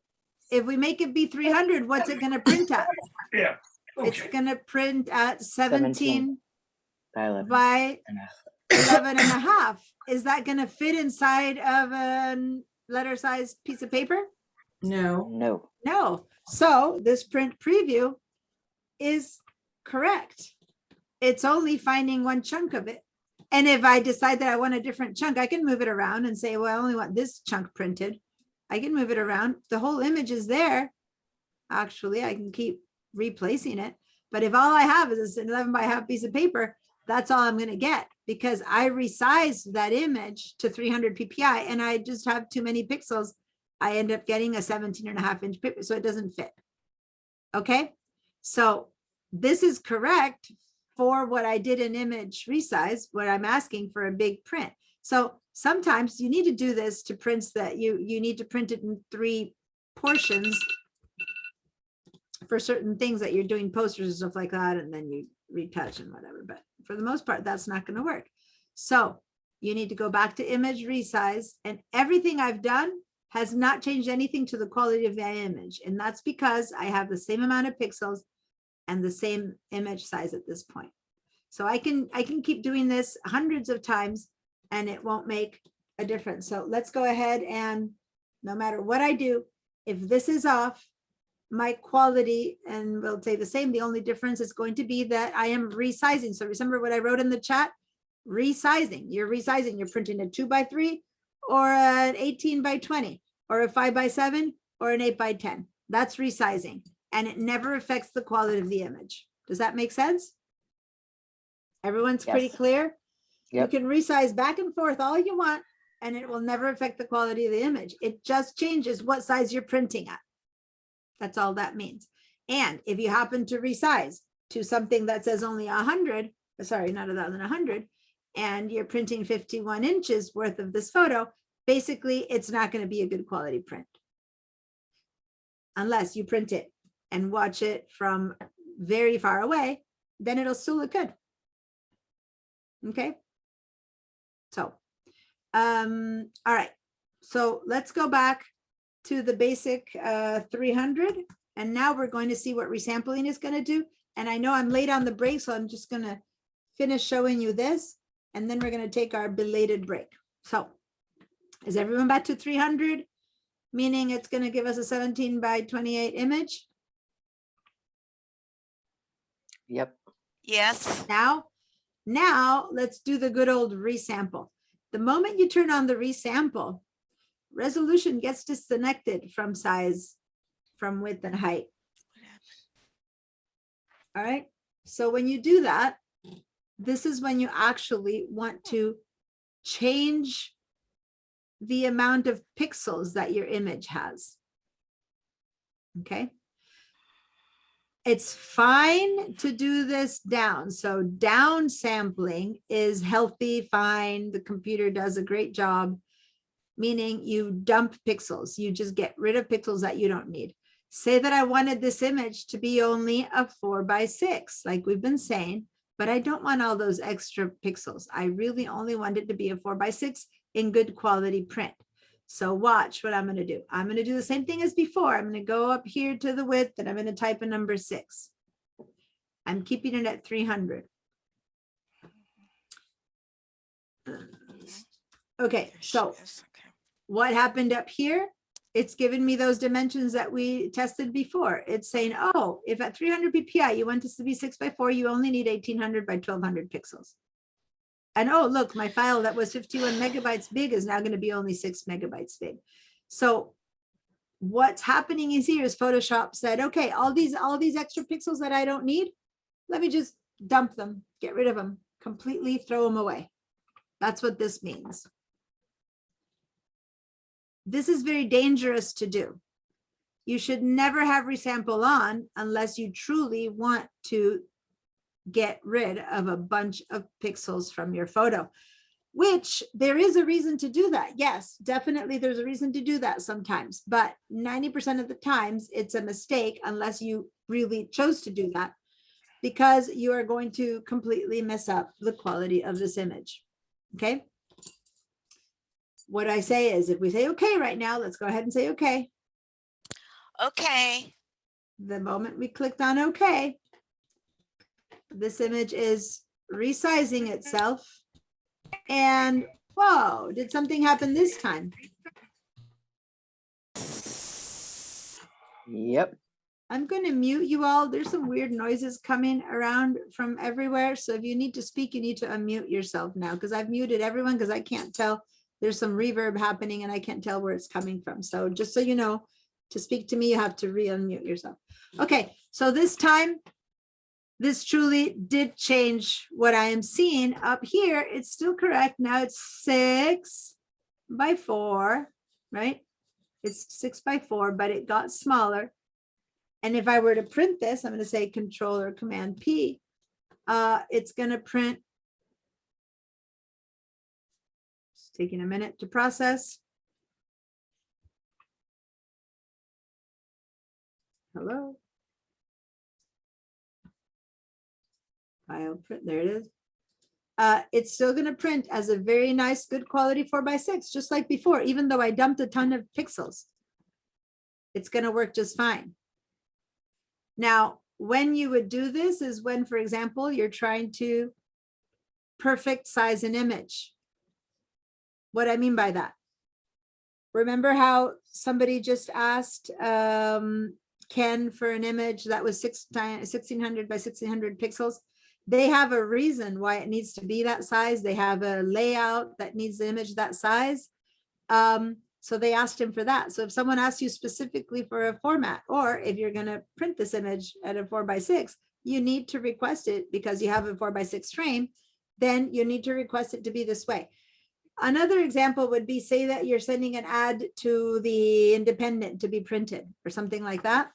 If we make it be 300, what's it gonna print at? Yeah. It's Okay. gonna print at 17 By 11. by and a half. 11.5. Is that gonna fit inside of a letter size piece of paper? No. No. No. So this print preview is correct. It's only finding one chunk of it. And if I decide that I want a different chunk, I can move it around and say, well, I only want this chunk printed. I can move it around. The whole image is there. Actually, I can keep replacing it. But if all I have is an 11 by half piece of paper, that's all I'm going to get, because I resized that image to 300 PPI and I just have too many pixels. I end up getting a 17.5 inch paper, so it doesn't fit. Okay, so this is correct for what I did in image resize, what I'm asking for a big print. So sometimes you need to do this to prints that you need to print it in 3 portions for certain things that you're doing posters and stuff like that, and then you retouch and whatever. But for the most part, that's not going to work. So you need to go back to image resize, and everything I've done has not changed anything to the quality of that image. And that's because I have the same amount of pixels and the same image size at this point. So I can keep doing this hundreds of times and it won't make a difference. So let's go ahead, and no matter what I do, if this is off, my quality, and we'll say the same, the only difference is going to be that I am resizing. So remember what I wrote in the chat, resizing. You're resizing, you're printing a 2 by 3 or an 18 by 20 or a 5 by 7 or an 8 by 10. That's resizing, and it never affects the quality of the image. Does that make sense? Everyone's pretty Yes. clear? Yep. You can resize back and forth all you want, and it will never affect the quality of the image. It just changes what size you're printing at. That's all that means. And if you happen to resize to something that says only 100, sorry, not 1,100, and you're printing 51 inches worth of this photo, basically it's not going to be a good quality print. Unless you print it and watch it from very far away, then it'll still look good. Okay. So, all right. So let's go back to the basic 300. And now we're going to see what resampling is going to do. And I know I'm late on the break, so I'm just going to finish showing you this. And then we're going to take our belated break. So is everyone back to 300? Meaning it's going to give us a 17 by 28 image. Yep. Yes. Now let's do the good old resample. The moment you turn on the resample, resolution gets disconnected from size, from width and height. All right. So when you do that, this is when you actually want to change the amount of pixels that your image has. Okay. It's fine to do this down. So down sampling is healthy, fine. The computer does a great job, meaning you dump pixels. You just get rid of pixels that you don't need. Say that I wanted this image to be only a 4 by 6, like we've been saying, but I don't want all those extra pixels. I really only want it to be a 4 by 6 in good quality print. So watch what I'm going to do. I'm going to do the same thing as before. I'm going to go up here to the width and I'm going to type a number 6. I'm keeping it at 300. Okay, so what happened up here? It's given me those dimensions that we tested before. It's saying, oh, if at 300 ppi you want this to be 6x4, you only need 1800 by 1200 pixels. And oh, look, my file that was 51 megabytes big is now going to be only 6 megabytes big. So what's happening is here is Photoshop said, okay, all these extra pixels that I don't need, let me just dump them, get rid of them, completely throw them away. That's what this means. This is very dangerous to do. You should never have resample on unless you truly want to get rid of a bunch of pixels from your photo, which there is a reason to do that. Yes, definitely there's a reason to do that sometimes, but 90% of the times it's a mistake unless you really chose to do that, because you are going to completely mess up the quality of this image. Okay. What I say is, if we say okay right now, let's go ahead and say okay. Okay. The moment we clicked on okay, this image is resizing itself. And whoa, did something happen this time? Yep. I'm going to mute you all. There's some weird noises coming around from everywhere. So if you need to speak, you need to unmute yourself now, because I've muted everyone because I can't tell. There's some reverb happening and I can't tell where it's coming from. So just so you know, to speak to me, you have to re-unmute yourself. Okay, so this time, this truly did change what I am seeing up here. It's still correct. Now it's 6x4, right? It's 6x4, but it got smaller. And if I were to print this, I'm going to say Control or Command P. It's going to print. It's taking a minute to process. Hello. File print, there it is. It's still going to print as a very nice, good quality 4x6, just like before, even though I dumped a ton of pixels. It's going to work just fine. Now, when you would do this is when, for example, you're trying to perfect size an image. What I mean by that. Remember how somebody just asked Ken for an image that was 1600 by 1600 pixels? They have a reason why it needs to be that size. They have a layout that needs the image that size. So they asked him for that. So if someone asks you specifically for a format, or if you're going to print this image at a 4x6, you need to request it because you have a 4x6 frame, then you need to request it to be this way. Another example would be, say that you're sending an ad to the Independent to be printed or something like that.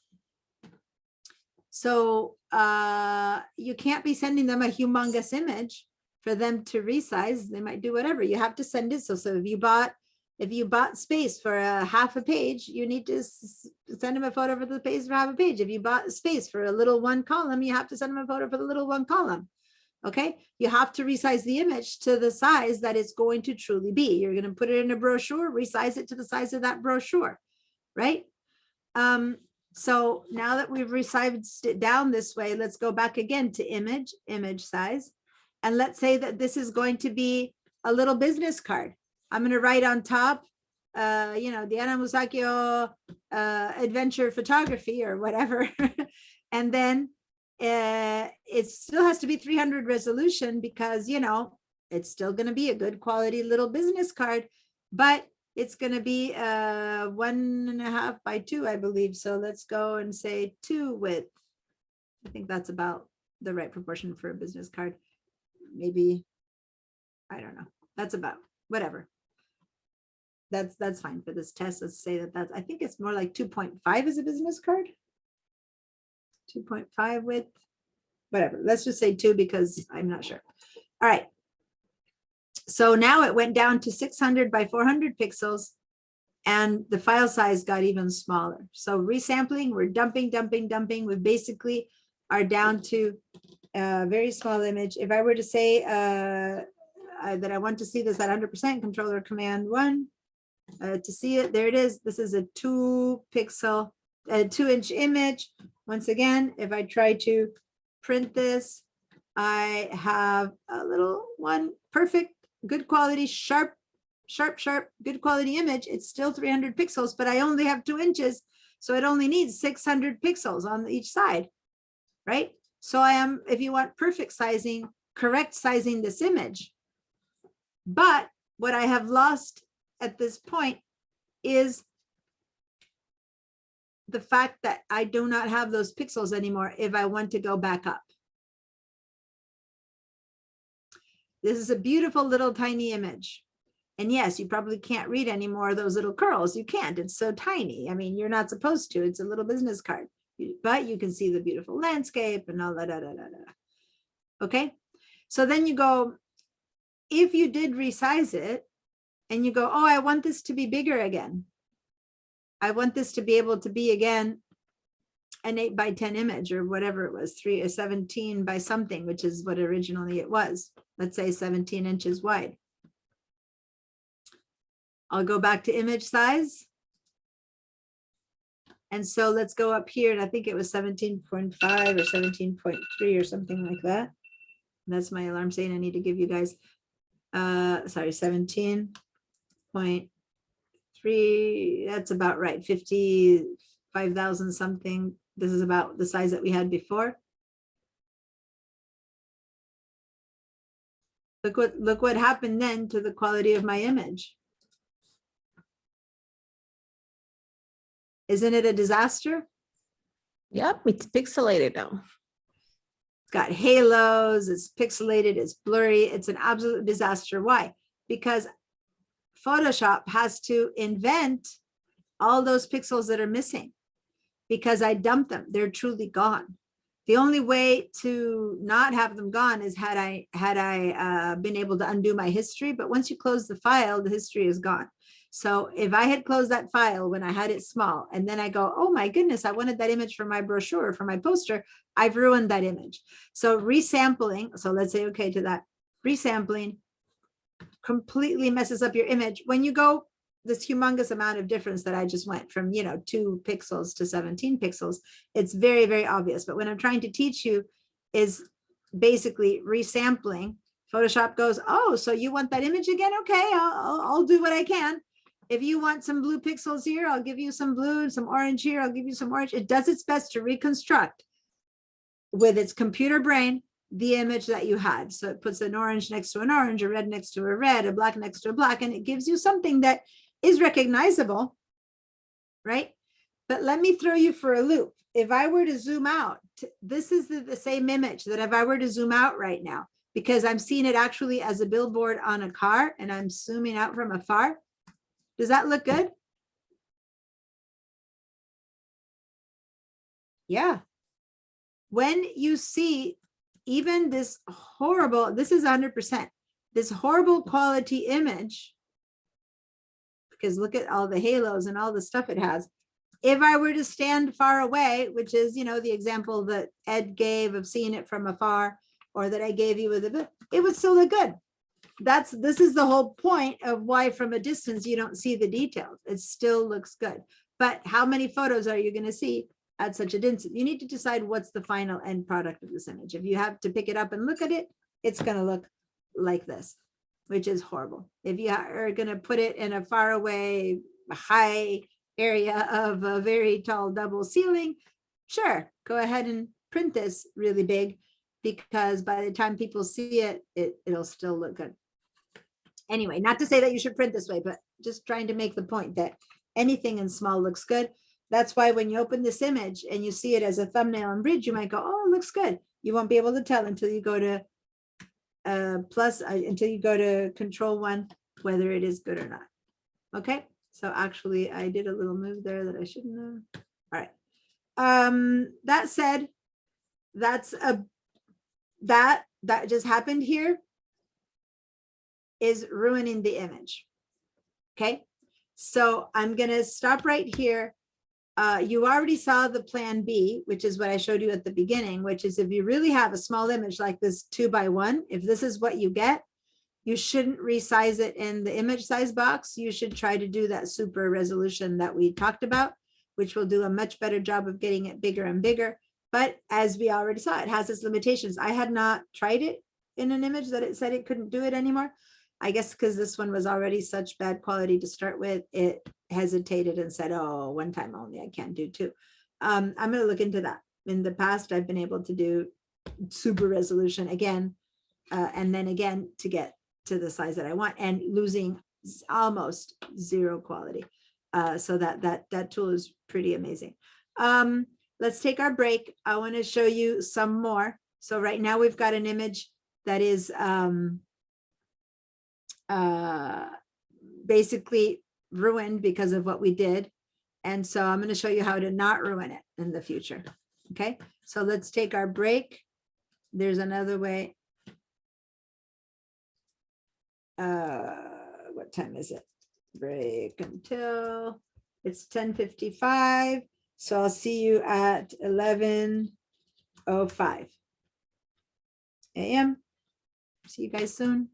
So you can't be sending them a humongous image for them to resize. They might do whatever. You have to send it. So if you bought space for a half a page, you need to send them a photo for the page for half a page. If you bought space for a little 1 column, you have to send them a photo for the little 1 column. Okay, you have to resize the image to the size that it's going to truly be. You're going to put it in a brochure, resize it to the size of that brochure, right? So now that we've resized it down this way, let's go back again to image size. And let's say that this is going to be a little business card. I'm going to write on top, Diana Musacchio adventure photography or whatever. And then it still has to be 300 resolution because, it's still going to be a good quality little business card, but it's going to be 1.5 by 2, I believe. So let's go and say 2 width. I think that's about the right proportion for a business card. Maybe, I don't know. That's about whatever. That's fine for this test. Let's say that's, I think it's more like 2.5 is a business card. 2.5 width, whatever. Let's just say 2 because I'm not sure. All right. So now it went down to 600 by 400 pixels and the file size got even smaller. So resampling, we're dumping. We basically are down to a very small image. If I were to say that I want to see this at 100%, Control or Command 1, to see it. There it is. This is a 2-inch image. Once again, if I try to print this, I have a little one, perfect, good quality, sharp, good quality image. It's still 300 pixels, but I only have 2 inches. So it only needs 600 pixels on each side, right? So I am, if you want perfect sizing, correct sizing this image. But what I have lost at this point is the fact that I do not have those pixels anymore if I want to go back up. This is a beautiful little tiny image. And yes, you probably can't read any more of those little curls. You can't, it's so tiny. I mean, you're not supposed to, it's a little business card, but you can see the beautiful landscape and all that. Okay, so then you go, if you did resize it and you go, oh, I want this to be bigger again. I want this to be able to be again an 8x10 image or whatever it was, 3 or 17 by something, which is what originally it was. Let's say 17 inches wide. I'll go back to image size. And so let's go up here, and I think it was 17.5 or 17.3 or something like that. And that's my alarm saying I need to give you guys, sorry, 17.3, that's about right, 55,000 something. This is about the size that we had before. Look what happened then to the quality of my image. Isn't it a disaster? Yep, it's pixelated now. It's got halos, it's pixelated, it's blurry, it's an absolute disaster. Why? Because Photoshop has to invent all those pixels that are missing because I dumped them. They're truly gone. The only way to not have them gone is had I been able to undo my history. But once you close the file, the history is gone. So if I had closed that file when I had it small, and then I go, oh my goodness, I wanted that image for my brochure, for my poster, I've ruined that image. So resampling, so let's say, okay, to that, resampling completely messes up your image. When you go this humongous amount of difference that I just went from, 2 pixels to 17 pixels, it's very, very obvious. But what I'm trying to teach you is basically resampling. Photoshop goes, oh, so you want that image again? Okay, I'll do what I can. If you want some blue pixels here, I'll give you some blue, some orange here, I'll give you some orange. It does its best to reconstruct with its computer brain the image that you had. So it puts an orange next to an orange, a red next to a red, a black next to a black, and it gives you something that is recognizable, right? But let me throw you for a loop. If I were to zoom out, this is the same image that if I were to zoom out right now, because I'm seeing it actually as a billboard on a car and I'm zooming out from afar. Does that look good? Yeah. When you see even this horrible, this is 100%, this horrible quality image, because look at all the halos and all the stuff it has. If I were to stand far away, which is, the example that Ed gave of seeing it from afar, or that I gave you with it would still look good. This is the whole point of why from a distance you don't see the details. It still looks good. But how many photos are you going to see at such a distance? You need to decide what's the final end product of this image. If you have to pick it up and look at it, it's going to look like this, which is horrible. If you are going to put it in a far away, high area of a very tall double ceiling, sure, go ahead and print this really big, because by the time people see it, it'll still look good. Anyway, not to say that you should print this way, but just trying to make the point that anything in small looks good. That's why when you open this image and you see it as a thumbnail and bridge, you might go, oh, it looks good. You won't be able to tell until you go to until you go to Control-1, whether it is good or not. Okay, so actually I did a little move there that I shouldn't have. All right. That said, that just happened here is ruining the image. Okay, so I'm gonna stop right here. You already saw the plan B, which is what I showed you at the beginning, which is if you really have a small image like this 2x1, if this is what you get, you shouldn't resize it in the image size box. You should try to do that super resolution that we talked about, which will do a much better job of getting it bigger and bigger. But as we already saw, it has its limitations. I had not tried it in an image that it said it couldn't do it anymore. I guess because this one was already such bad quality to start with, it hesitated and said, oh, one time only, I can't do two. I'm going to look into that. In the past, I've been able to do super resolution again, and then again to get to the size that I want, and losing almost zero quality. So that tool is pretty amazing. Let's take our break. I want to show you some more. So right now we've got an image that is basically ruined because of what we did. And so I'm going to show you how to not ruin it in the future. Okay, so let's take our break. There's another way. What time is it? Break until it's 10:55. So I'll see you at 11:05 a.m. See you guys soon.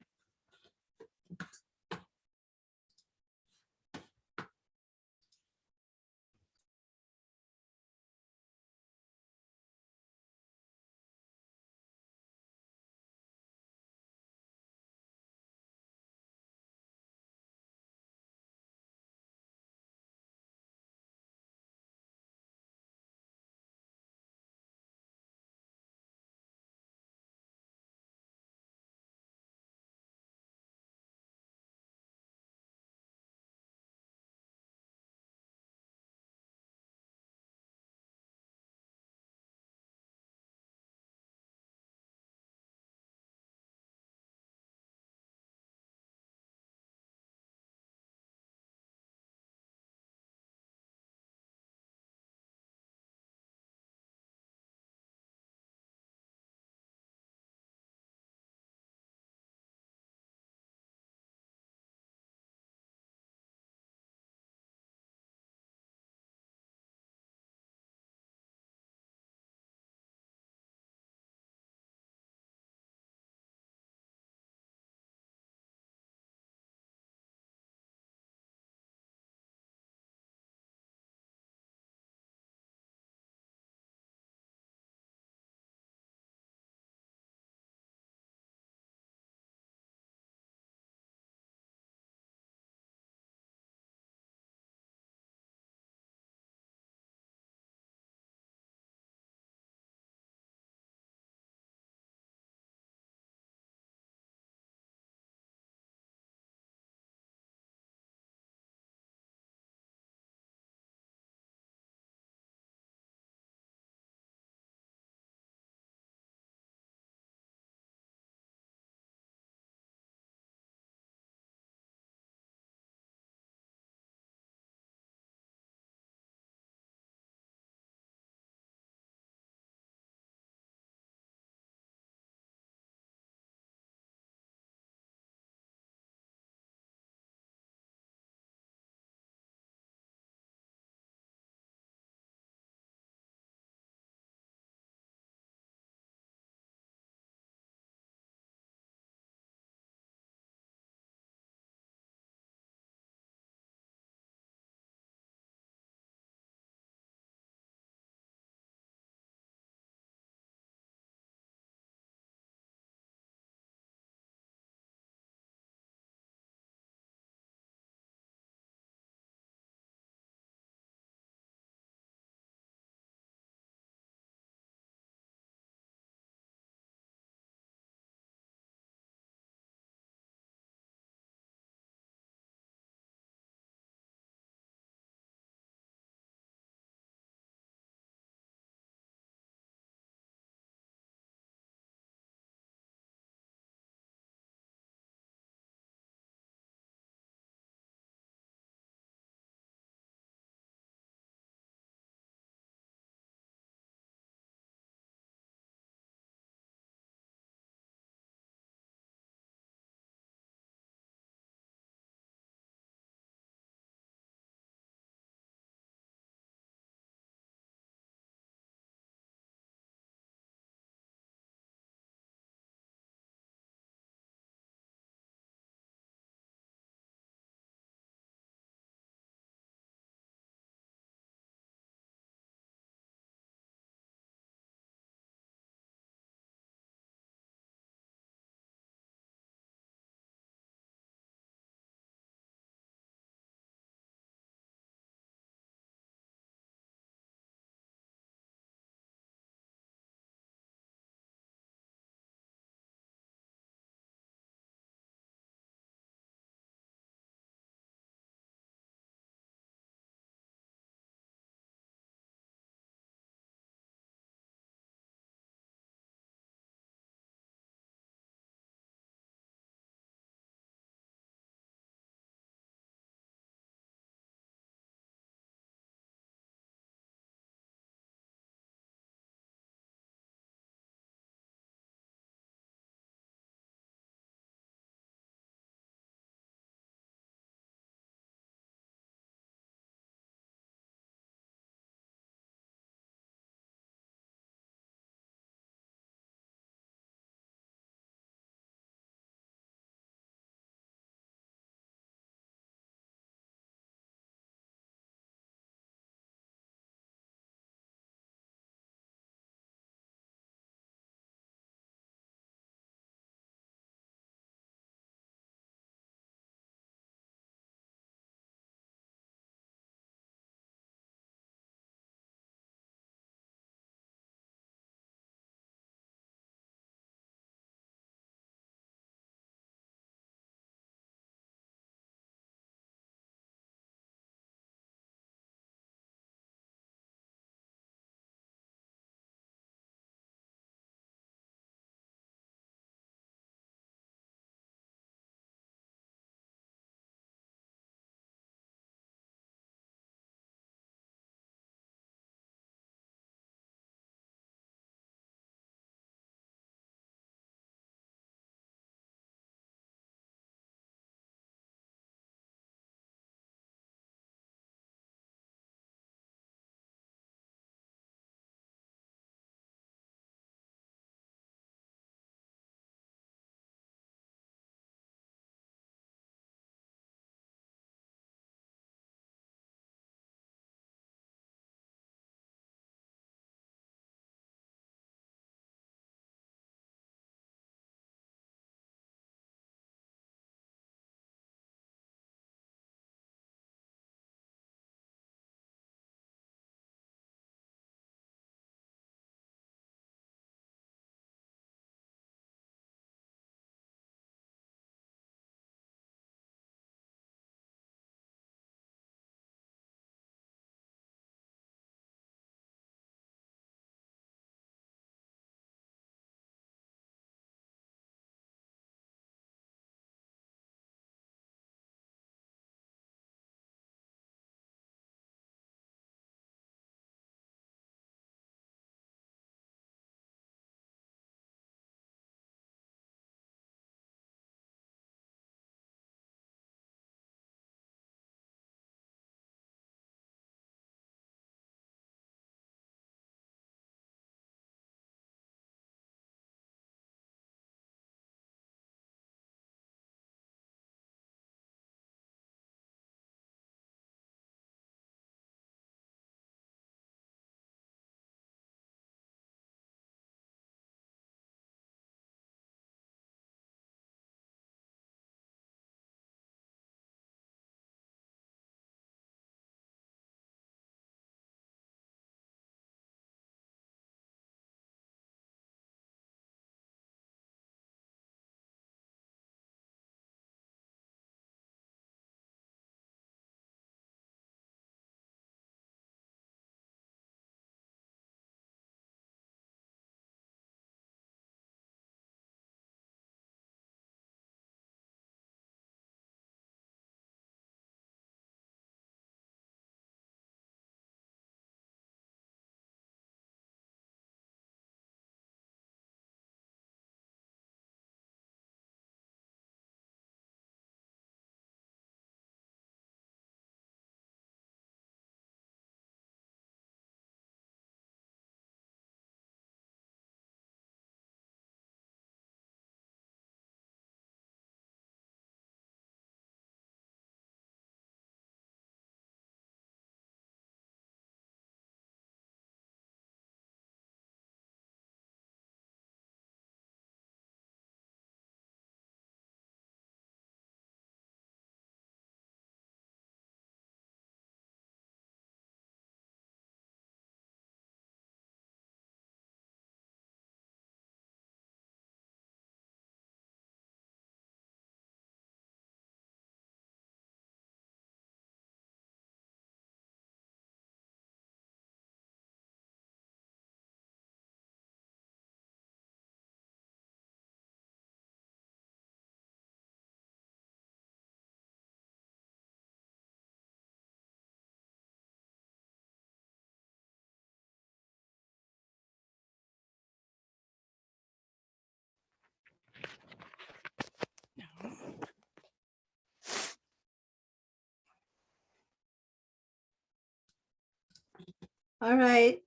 All right.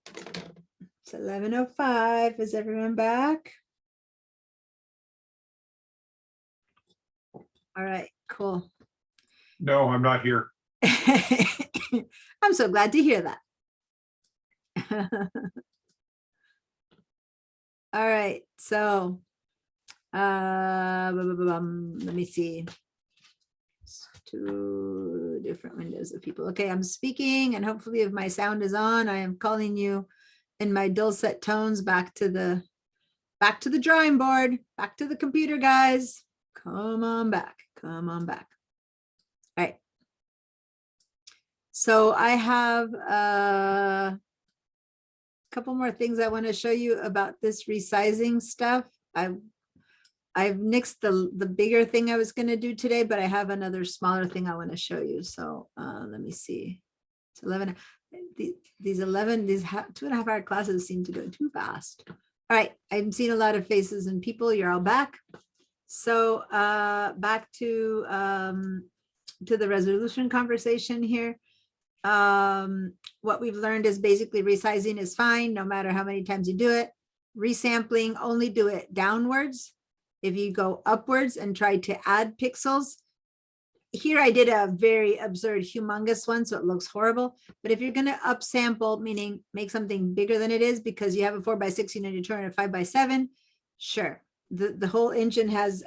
It's 11:05. Is everyone back? All right, cool. No, I'm not here. I'm so glad to hear that. All right, so let me see. Two different windows of people. Okay, I'm speaking and hopefully if my sound is on, I am calling you in my dulcet tones back to the drawing board, back to the computer, guys. Come on back, come on back. All right. So I have a couple more things I want to show you about this resizing stuff. I've nixed the bigger thing I was going to do today, but I have another smaller thing I want to show you. So let me see. It's 11. These 2.5 hour classes seem to go too fast. All right, I'm seeing a lot of faces and people. You're all back. So back to the resolution conversation here. What we've learned is basically resizing is fine, no matter how many times you do it. Resampling, only do it downwards. If you go upwards and try to add pixels, here I did a very absurd, humongous one, so it looks horrible. But if you're going to upsample, meaning make something bigger than it is because you have a 4:6, you need to turn a 5:7, sure. The whole engine has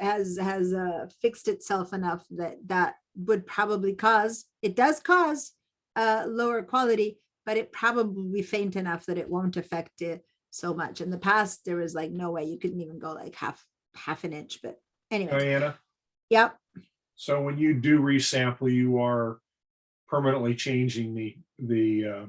fixed itself enough that would probably cause, it does cause lower quality, but it probably be faint enough that it won't affect it so much. In the past, there was like no way you couldn't even go like half an inch, but anyway. Diana, Yep. so when you do resample, you are permanently changing the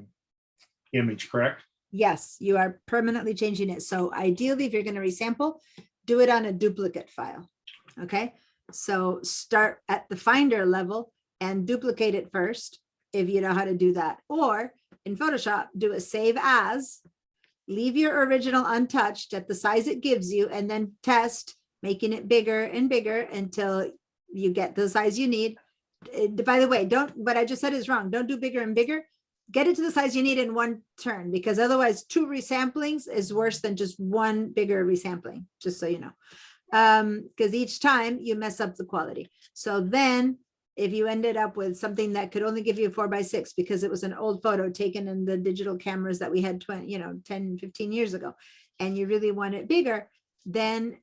image, correct? Yes, you are permanently changing it. So ideally, if you're going to resample, do it on a duplicate file. Okay, so start at the Finder level and duplicate it first, if you know how to do that. Or in Photoshop, do a save as, leave your original untouched at the size it gives you, and then test making it bigger and bigger until you get the size you need. By the way, what I just said is wrong. Don't do bigger and bigger. Get it to the size you need in one turn, because otherwise 2 resamplings is worse than just 1 bigger resampling, just so you know. Because each time you mess up the quality. So then if you ended up with something that could only give you a 4:6 because it was an old photo taken in the digital cameras that we had 10, 15 years ago, and you really want it bigger, then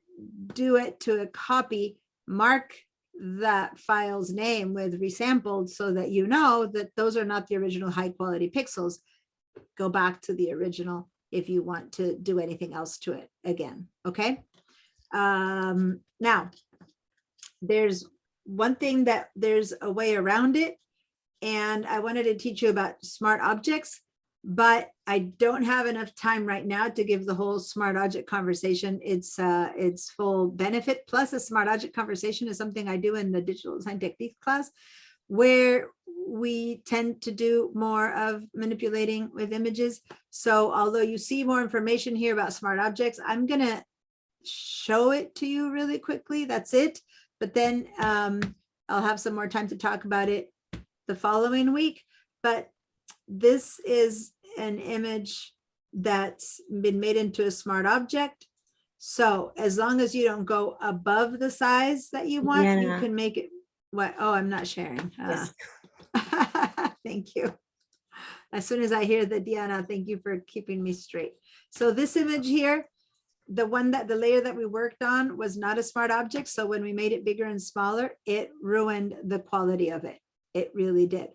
do it to a copy, mark that file's name with resampled so that you know that those are not the original high quality pixels. Go back to the original if you want to do anything else to it again. Okay. Now there's one thing that there's a way around it, and I wanted to teach you about smart objects, but I don't have enough time right now to give the whole smart object conversation its full benefit. Plus, a smart object conversation is something I do in the digital design techniques class, where we tend to do more of manipulating with images. So although you see more information here about smart objects, I'm going to show it to you really quickly. That's it. But then I'll have some more time to talk about it the following week. But this is an image that's been made into a smart object. So as long as you don't go above the size that you want, you Yeah. can make it what? Oh, I'm not sharing. Yes. Thank you. As soon as I hear that, Diana, thank you for keeping me straight. So this image here, the layer that we worked on was not a smart object. So when we made it bigger and smaller, it ruined the quality of it. It really did.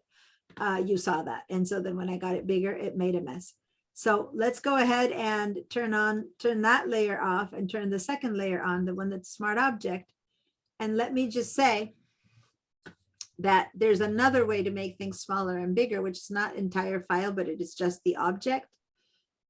You saw that. And so then when I got it bigger, it made a mess. So let's go ahead and turn that layer off and turn the second layer on, the one that's smart object. And let me just say that there's another way to make things smaller and bigger, which is not entire file, but it is just the object.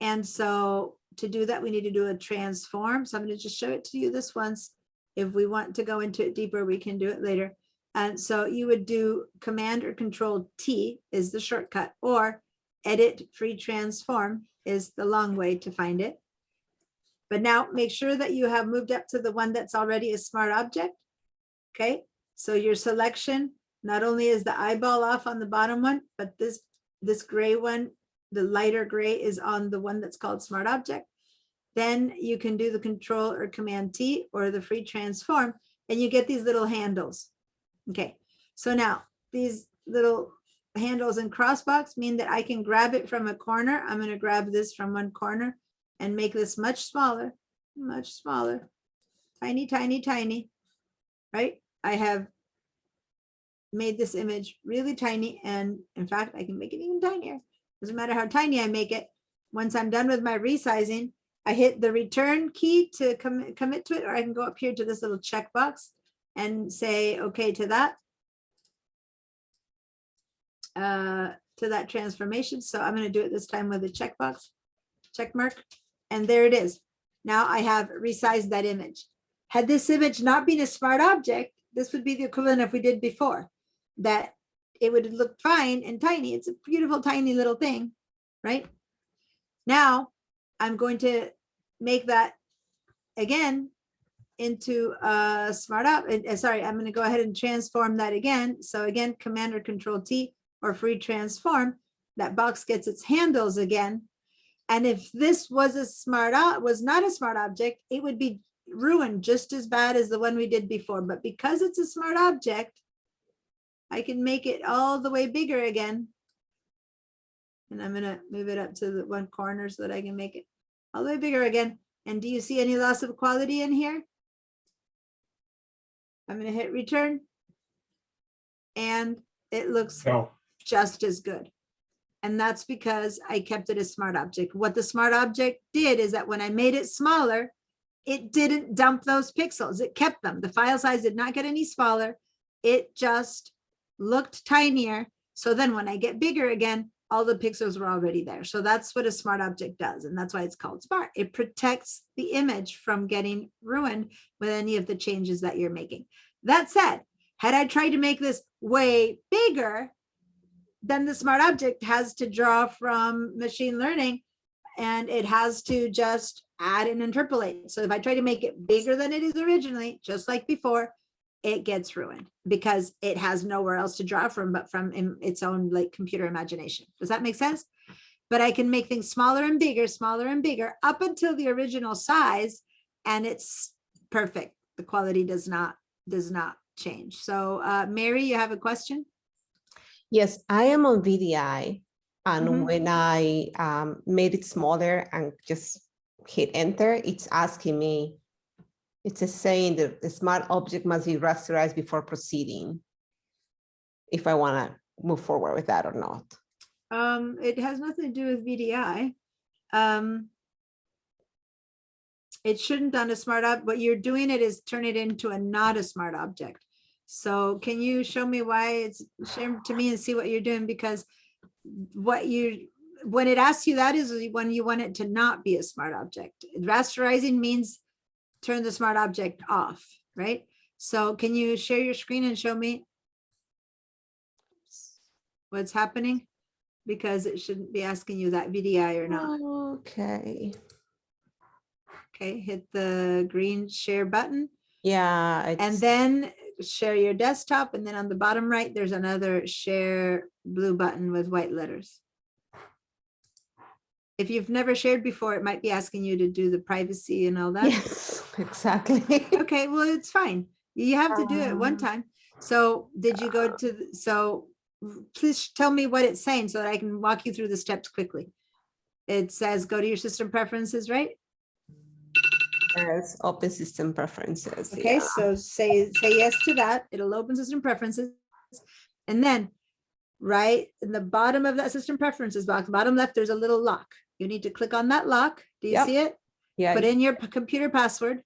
And so to do that, we need to do a transform. So I'm going to just show it to you this once. If we want to go into it deeper, we can do it later. And so you would do Command or Control T is the shortcut, or Edit Free Transform is the long way to find it. But now make sure that you have moved up to the one that's already a smart object. Okay, so your selection not only is the eyeball off on the bottom one, but this gray one the lighter gray is on the one that's called Smart Object. Then you can do the Control or Command T or the free transform, and you get these little handles. Okay, so now these little handles and crossbox mean that I can grab it from a corner. I'm going to grab this from one corner and make this much smaller, tiny, tiny, tiny, right? I have made this image really tiny, and in fact, I can make it even tinier. Doesn't matter how tiny I make it. Once I'm done with my resizing, I hit the return key to commit to it, or I can go up here to this little checkbox and say okay to that. To that transformation. So I'm going to do it this time with a checkbox, check mark, and there it is. Now I have resized that image. Had this image not been a Smart Object, this would be the equivalent of we did before, that it would look fine and tiny. It's a beautiful, tiny little thing, right? Now I'm going to make that again into a Smart Object. Sorry, I'm going to go ahead and transform that again. So again, Command or Control T or free transform. That box gets its handles again. And if this was not a Smart Object, it would be ruined just as bad as the one we did before. But because it's a Smart Object, I can make it all the way bigger again. And I'm going to move it up to the one corner so that I can make it all the way bigger again. And do you see any loss of quality in here? I'm going to hit return. And it looks No. just as good. And that's because I kept it a Smart Object. What the Smart Object did is that when I made it smaller, it didn't dump those pixels. It kept them. The file size did not get any smaller. It just looked tinier. So then when I get bigger again, all the pixels were already there. So that's what a Smart Object does. And that's why it's called Smart. It protects the image from getting ruined with any of the changes that you're making. That said, had I tried to make this way bigger, then the Smart Object has to draw from machine learning, and it has to just add and interpolate. So if I try to make it bigger than it is originally, just like before, it gets ruined because it has nowhere else to draw from but from its own like computer imagination. Does that make sense? But I can make things smaller and bigger up until the original size, and it's perfect. The quality does not change. So Mary, you have a question? Yes, I am on VDI, and Mhm. when I made it smaller and just hit enter, it's asking me, it's saying that the Smart Object must be rasterized before proceeding, if I want to move forward with that or not. It has nothing to do with VDI. It shouldn't on a Smart Object. What you're doing it is turn it into a not a Smart Object. So can you show me why it's share to me and see what you're doing? Because when it asks you that is when you want it to not be a Smart Object. Rasterizing means turn the Smart Object off, right? So can you share your screen and show me what's happening? Because it shouldn't be asking you that VDI or not. Okay. Okay, hit the green share button. Yeah. And then share your desktop. And then on the bottom right, there's another share blue button with white letters. If you've never shared before, it might be asking you to do the privacy and all that. Yes, exactly. Okay, well, it's fine. You have to do it one time. So did you go to, so please tell me what it's saying so that I can walk you through the steps quickly. It says, go to your system preferences, right? Yes, open system preferences. Okay, yeah. so say yes to that. It'll open system preferences. And then right in the bottom of that system preferences box, bottom left, there's a little lock. You need to click on that lock. Do you Yep. see it? Yeah. Put in your computer password.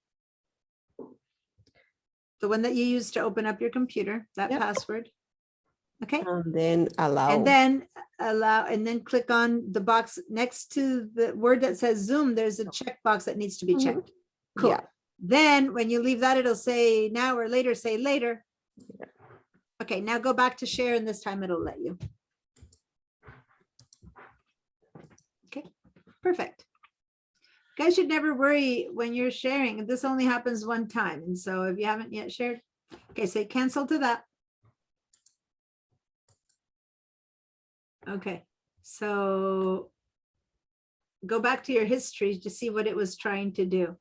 The one that you use to open up your computer, that Yep. password. Okay. And then allow. And then allow, and then click on the box next to the word that says Zoom. There's a checkbox that needs to be Mhm. checked. Cool. Yeah. Then when you leave that, it'll say now or later, say later. Okay, now go back to share and this time it'll let you. Okay, perfect. You guys should never worry when you're sharing. This only happens one time. And so if you haven't yet shared, okay, say cancel to that. Okay, So go back to your history to see what it was trying to do.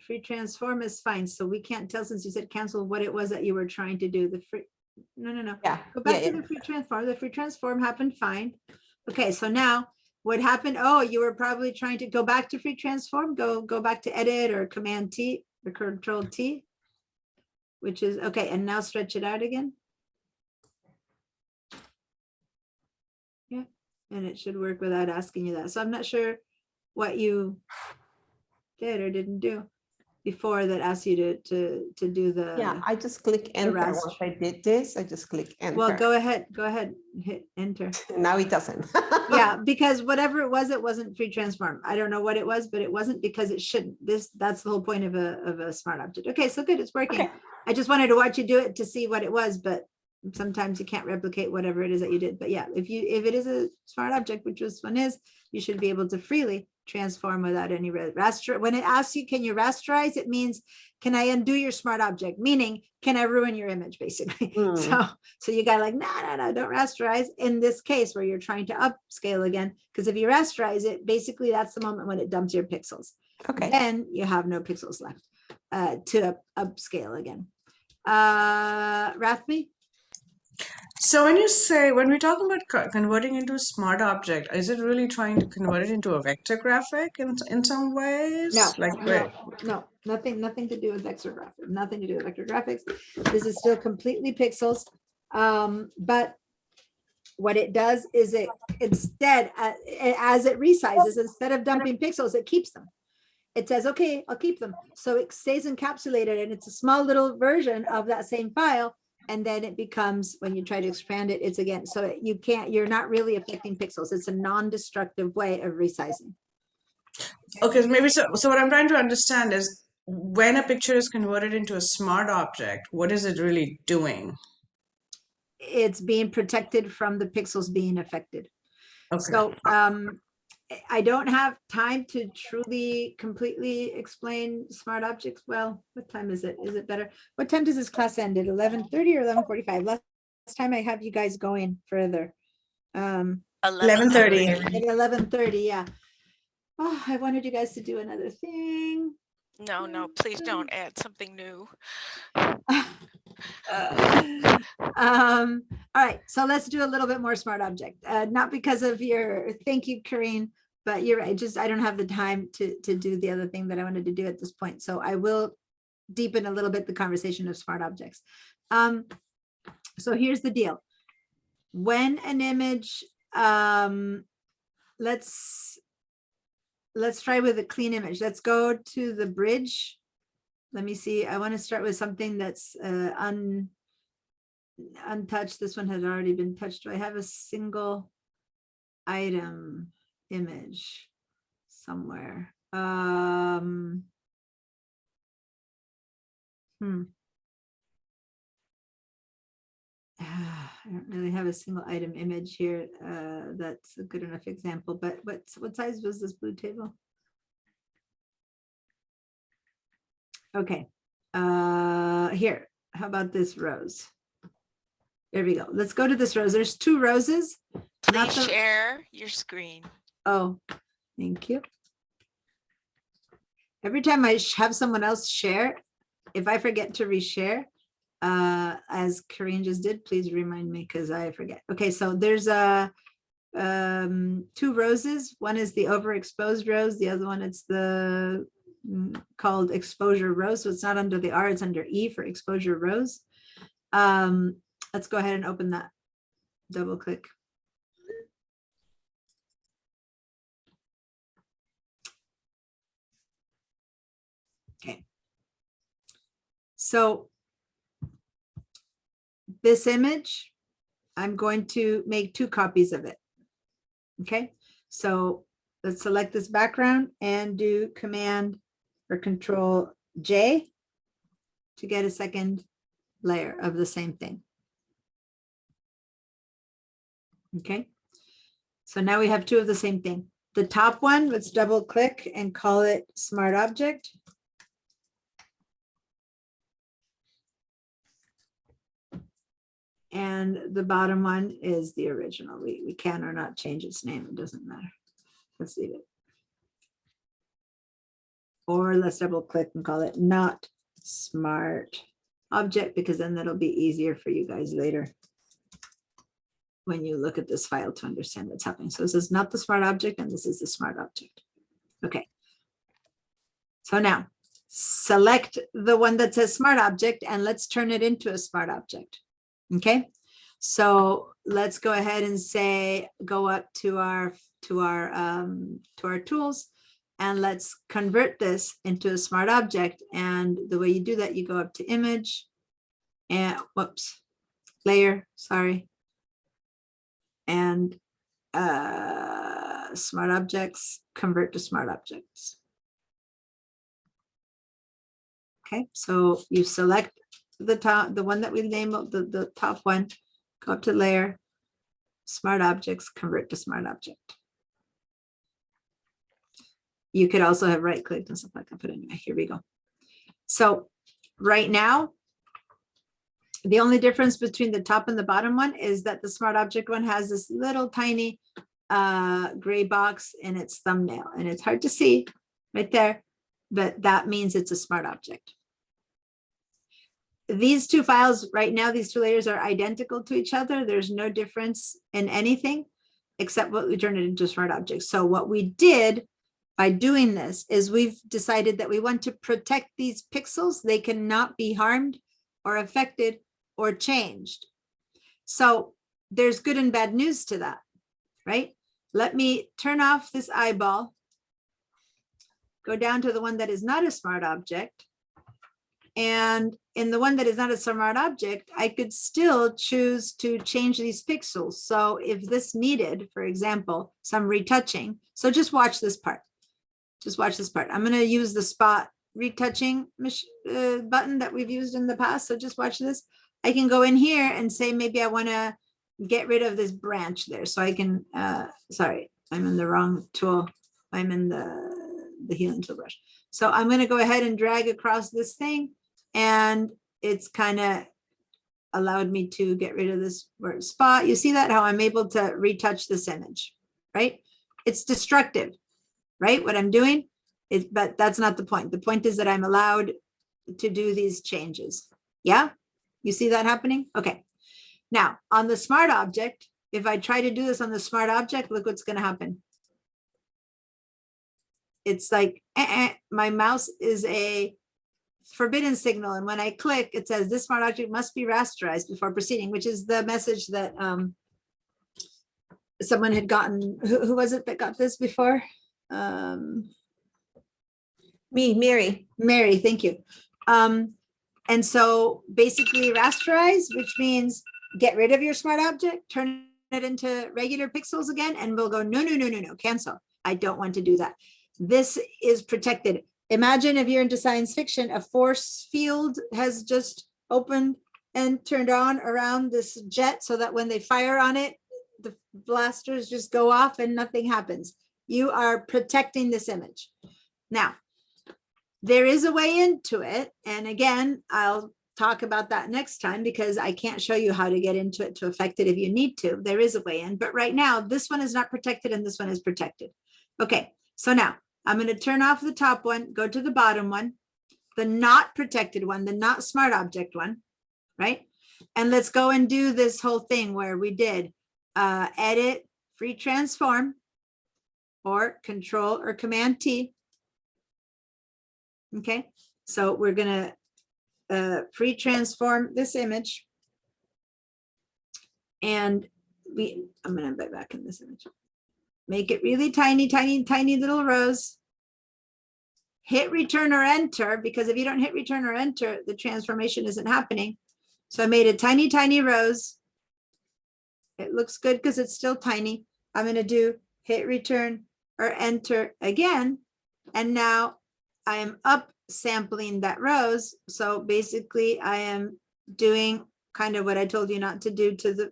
Free transform is fine. So we can't tell, since you said cancel, what it was that you were trying to do. The free, no. Yeah. Go back yeah, to the free transform. The free transform happened fine. Okay, so now what happened? Oh, you were probably trying to go back to free transform. Go back to edit or command T or control T, which is okay. And now stretch it out again. Yeah, and it should work without asking you that. So I'm not sure what you did or didn't do before that asked you to do the. Yeah, I just click enter. Once raster. I did this, I just click enter. Well, go ahead, hit enter. Now it doesn't. Yeah, because whatever it wasn't free transform. I don't know what it was, but it wasn't because it shouldn't. That's the whole point of a smart object. Okay, so good, it's working. Okay. I just wanted to watch you do it to see what it was, but sometimes you can't replicate whatever it is that you did. But yeah, if it is a smart object, which this one is, you should be able to freely transform without any raster. When it asks you, can you rasterize? It means, can I undo your smart object? Meaning, can I ruin your image, basically? So you got like, no, don't rasterize. In this case, where you're trying to upscale again, because if you rasterize it, basically that's the moment when it dumps your pixels. Okay. Then you have no pixels left to upscale again. Rathme? So when we talk about converting into a smart object, is it really trying to convert it into a vector graphic in some ways? No, nothing to do with vector graphics, nothing to do with vector graphics. This is still completely pixels. But what it does is it instead, as it resizes, instead of dumping pixels, it keeps them. It says, okay, I'll keep them. So it stays encapsulated and it's a small little version of that same file. And then it becomes, when you try to expand it, it's again, so you're not really affecting pixels. It's a non-destructive way of resizing. Okay, maybe so what I'm trying to understand is when a picture is converted into a smart object, what is it really doing? It's being protected from the pixels being affected. Okay. So I don't have time to truly completely explain smart objects. Well, what time is it? Is it better? What time does this class end? At 11:30 or 11:45? Last time I have you guys going further. 11:30. At 11:30, yeah. Oh, I wanted you guys to do another thing. No, please don't add something new. All right, so let's do a little bit more smart object. Not because of your, thank you, Karine, but you're right. Just I don't have the time to do the other thing that I wanted to do at this point. So I will deepen a little bit the conversation of smart objects. So here's the deal. When an image, let's try with a clean image. Let's go to the bridge. Let me see. I want to start with something that's untouched. This one has already been touched. Do I have a single item image somewhere? I don't really have a single item image here. That's a good enough example, but what size was this blue table? Okay, here, how about this rose? There we go. Let's go to this rose. There's two roses. Please share your screen. Oh, thank you. Every time I have someone else share, if I forget to reshare, as Karine just did, please remind me because I forget. Okay, so there's two roses. One is the overexposed rose. The other one, it's the called exposure rose. So it's not under the R, it's under E for exposure rose. Let's go ahead and open that. Double click. Okay. So this image, I'm going to make 2 copies of it. Okay, so let's select this background and do Command or Control J to get a second layer of the same thing. Okay, so now we have 2 of the same thing. The top one, let's double click and call it Smart Object. And the bottom one is the original. We can or not change its name. It doesn't matter. Let's leave it. Or let's double click and call it not smart object, because then that'll be easier for you guys later when you look at this file to understand what's happening. So this is not the smart object and this is the smart object. Okay. So now select the one that says smart object and let's turn it into a smart object. Okay. So let's go ahead and say, go up to our tools and let's convert this into a smart object. And the way you do that, you go up to image and layer, sorry. And smart objects, convert to smart objects. Okay, so you select the top, the one that we labeled, the top one, go up to layer, smart objects, convert to smart object. You could also have right clicked and stuff like that, but anyway, here we go. So right now, the only difference between the top and the bottom one is that the smart object one has this little tiny gray box in its thumbnail, and it's hard to see right there, but that means it's a smart object. These two files right now, these two layers are identical to each other. There's no difference in anything except what we turned it into smart objects. So what we did by doing this is we've decided that we want to protect these pixels. They cannot be harmed or affected or changed. So there's good and bad news to that, right? Let me turn off this eyeball, go down to the one that is not a smart object. And in the one that is not a smart object, I could still choose to change these pixels. So if this needed, for example, some retouching, so just watch this part. Just watch this part. I'm going to use the spot retouching button that we've used in the past. So just watch this. I can go in here and say, maybe I want to get rid of this branch there. So I can, sorry, I'm in the wrong tool. I'm in the healing tool brush. So I'm going to go ahead and drag across this thing. And it's kind of allowed me to get rid of this word spot. You see that, how I'm able to retouch this image, right? It's destructive, right? What I'm doing is, but that's not the point. The point is that I'm allowed to do these changes. Yeah, you see that happening? Okay. Now on the smart object, if I try to do this on the smart object, look what's going to happen. It's like, my mouse is a forbidden signal. And when I click, it says this smart object must be rasterized before proceeding, which is the message that someone had gotten. Who was it that got this before? Me, Mary. Mary, thank you. And so basically rasterize, which means get rid of your smart object, turn it into regular pixels again, and we'll go, no, no, no, no, no, cancel. I don't want to do that. This is protected. Imagine if you're into science fiction, a force field has just opened and turned on around this jet so that when they fire on it, the blasters just go off and nothing happens. You are protecting this image. Now, there is a way into it. And again, I'll talk about that next time because I can't show you how to get into it to affect it if you need to. There is a way in, but right now this one is not protected and this one is protected. Okay, so now I'm going to turn off the top one, go to the bottom one, the not protected one, the not smart object one, right? And let's go and do this whole thing where we did edit, free transform, or control or command T. Okay, so we're going to free transform this image. And I'm going to be back in this image. Make it really tiny, tiny, tiny little rows. Hit return or enter, because if you don't hit return or enter, the transformation isn't happening. So I made it tiny, tiny rows. It looks good because it's still tiny. I'm going to do hit return or enter again. And now I am up sampling that rows. So basically I am doing kind of what I told you not to do to the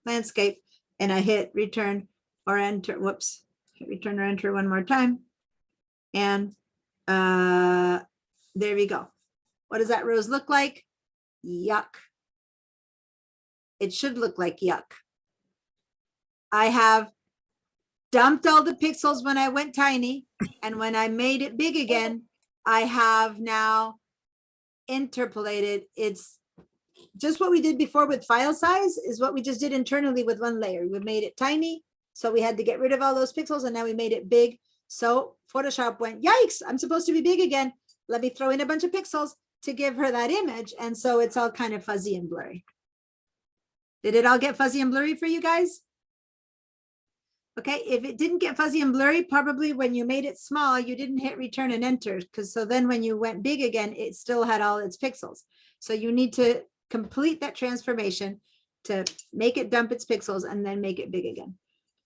landscape. And I hit return or enter, whoops, hit return or enter one more time. And there we go. What does that rose look like? Yuck. it should look like yuck. I have dumped all the pixels when I went tiny, and when I made it big again, I have now interpolated. It's just what we did before with file size is what we just did internally with one layer. We made it tiny, so we had to get rid of all those pixels, and now we made it big. So Photoshop went, yikes, I'm supposed to be big again. Let me throw in a bunch of pixels to give her that image. And so it's all kind of fuzzy and blurry. Did it all get fuzzy and blurry for you guys? Okay, if it didn't get fuzzy and blurry, probably when you made it small, you didn't hit return and enter, because so then when you went big again, it still had all its pixels. So you need to complete that transformation to make it dump its pixels and then make it big again.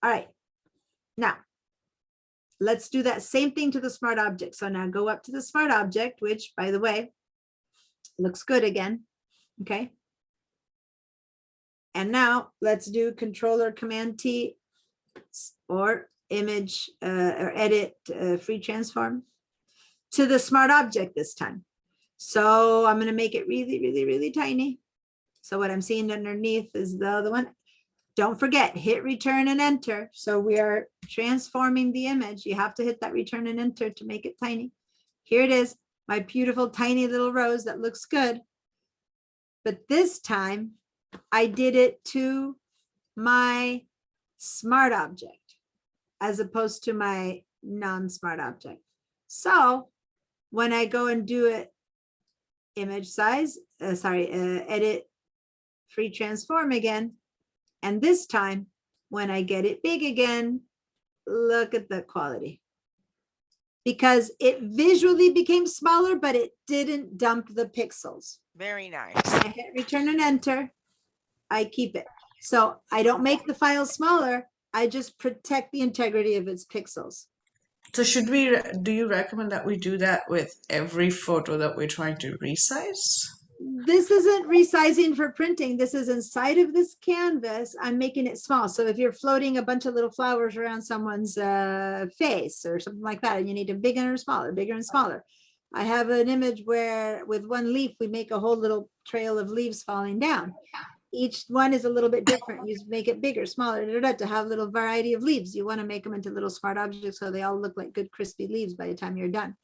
All right, now let's do that same thing to the smart object. So now go up to the smart object, which by the way, looks good again, okay? And now let's do Control or Command T or image or edit free transform to the smart object this time. So I'm going to make it really, really, really tiny. So what I'm seeing underneath is the other one. Don't forget, hit return and enter. So we are transforming the image. You have to hit that return and enter to make it tiny. Here it is, my beautiful tiny little rose that looks good. But this time I did it to my smart object as opposed to my non-smart object. So when I go and do it, image size, edit free transform again. And this time, when I get it big again, look at the quality. Because it visually became smaller, but it didn't dump the pixels. Very nice. I hit return and enter, I keep it. So I don't make the file smaller, I just protect the integrity of its pixels. So do you recommend that we do that with every photo that we're trying to resize? This isn't resizing for printing. This is inside of this canvas. I'm making it small. So if you're floating a bunch of little flowers around someone's face or something like that, and you need them bigger and smaller, bigger and smaller. I have an image where with one leaf, we make a whole little trail of leaves falling down. Each one is a little bit different. You make it bigger, smaller, to have a little variety of leaves. You want to make them into little smart objects so they all look like good crispy leaves by the time you're done.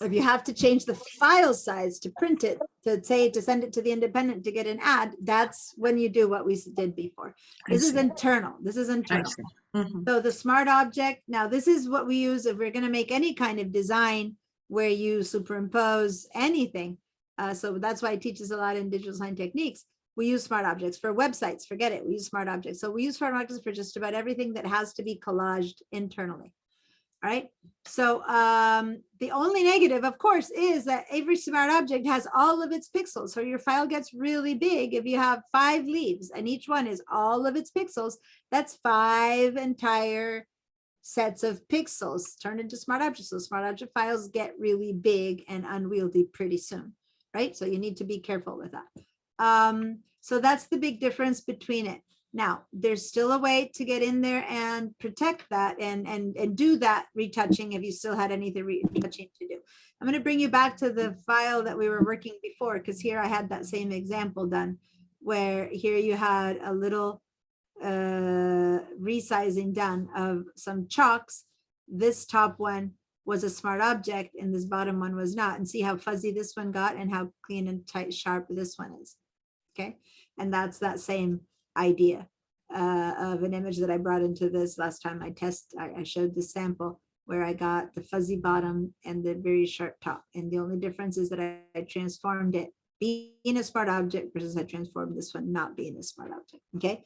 If you have to change the file size to print it, to send it to the independent to get an ad, that's when you do what we did before. This is internal. This is internal. So the smart object, now this is what we use if we're going to make any kind of design where you superimpose anything. So that's why I teach this a lot in digital design techniques. We use smart objects for websites. Forget it. We use smart objects. So we use smart objects for just about everything that has to be collaged internally. All right. So the only negative, of course, is that every smart object has all of its pixels. So your file gets really big. If you have 5 leaves and each one is all of its pixels, that's 5 entire sets of pixels turned into smart objects. So smart object files get really big and unwieldy pretty soon. Right? So you need to be careful with that. So that's the big difference between it. Now, there's still a way to get in there and protect that and do that retouching if you still had anything retouching to do. I'm going to bring you back to the file that we were working before, because here I had that same example done, where here you had a little resizing done of some chalks. This top one was a smart object and this bottom one was not, and see how fuzzy this one got and how clean and tight sharp this one is. Okay, and that's that same idea of an image that I brought into this last time I showed the sample where I got the fuzzy bottom and the very sharp top, and the only difference is that I transformed it being a smart object versus I transformed this one not being a smart object. Okay,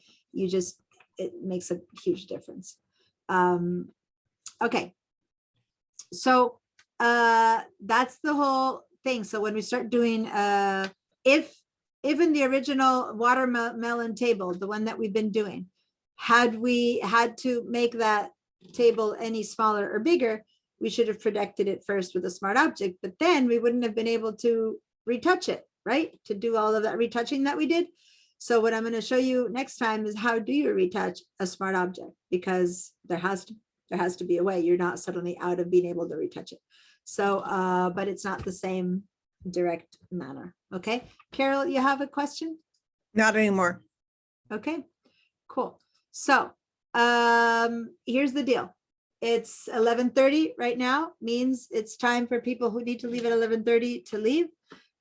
it makes a huge difference. Okay. So that's the whole thing. So when we start doing, if in the original watermelon table, the one that we've been doing, had we had to make that table any smaller or bigger, we should have protected it first with a smart object, but then we wouldn't have been able to retouch it, right? To do all of that retouching that we did. So what I'm going to show you next time is how do you retouch a smart object, because there has to be a way. You're not suddenly out of being able to retouch it. So, but it's not the same direct manner. Okay, Carol, you have a question? Not anymore. Okay, cool. So, here's the deal. It's 11:30 right now, means it's time for people who need to leave at 11:30 to leave.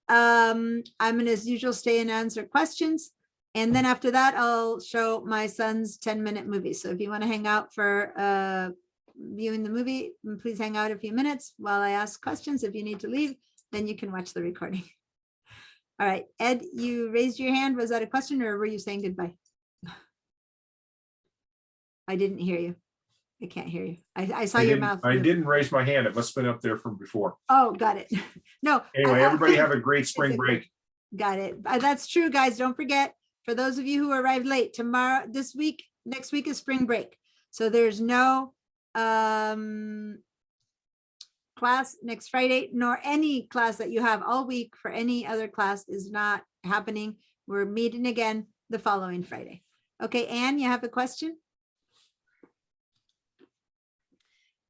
I'm gonna, as usual, stay and answer questions. And then after that, I'll show my son's 10-minute movie. So if you want to hang out for viewing the movie, please hang out a few minutes while I ask questions. If you need to leave, then you can watch the recording. All right, Ed, you raised your hand. Was that a question or were you saying goodbye? I didn't hear you. I can't hear you. I saw your mouth. I move. didn't raise my hand. It must have been up there from before. Oh, got it. No. Anyway, everybody have a great It's spring a- break. Got it. That's true, guys. Don't forget, for those of you who arrived late, tomorrow, this week, next week is spring break. So there's no class next Friday, nor any class that you have all week for any other class is not happening. We're meeting again the following Friday. Okay, Anne, you have a question?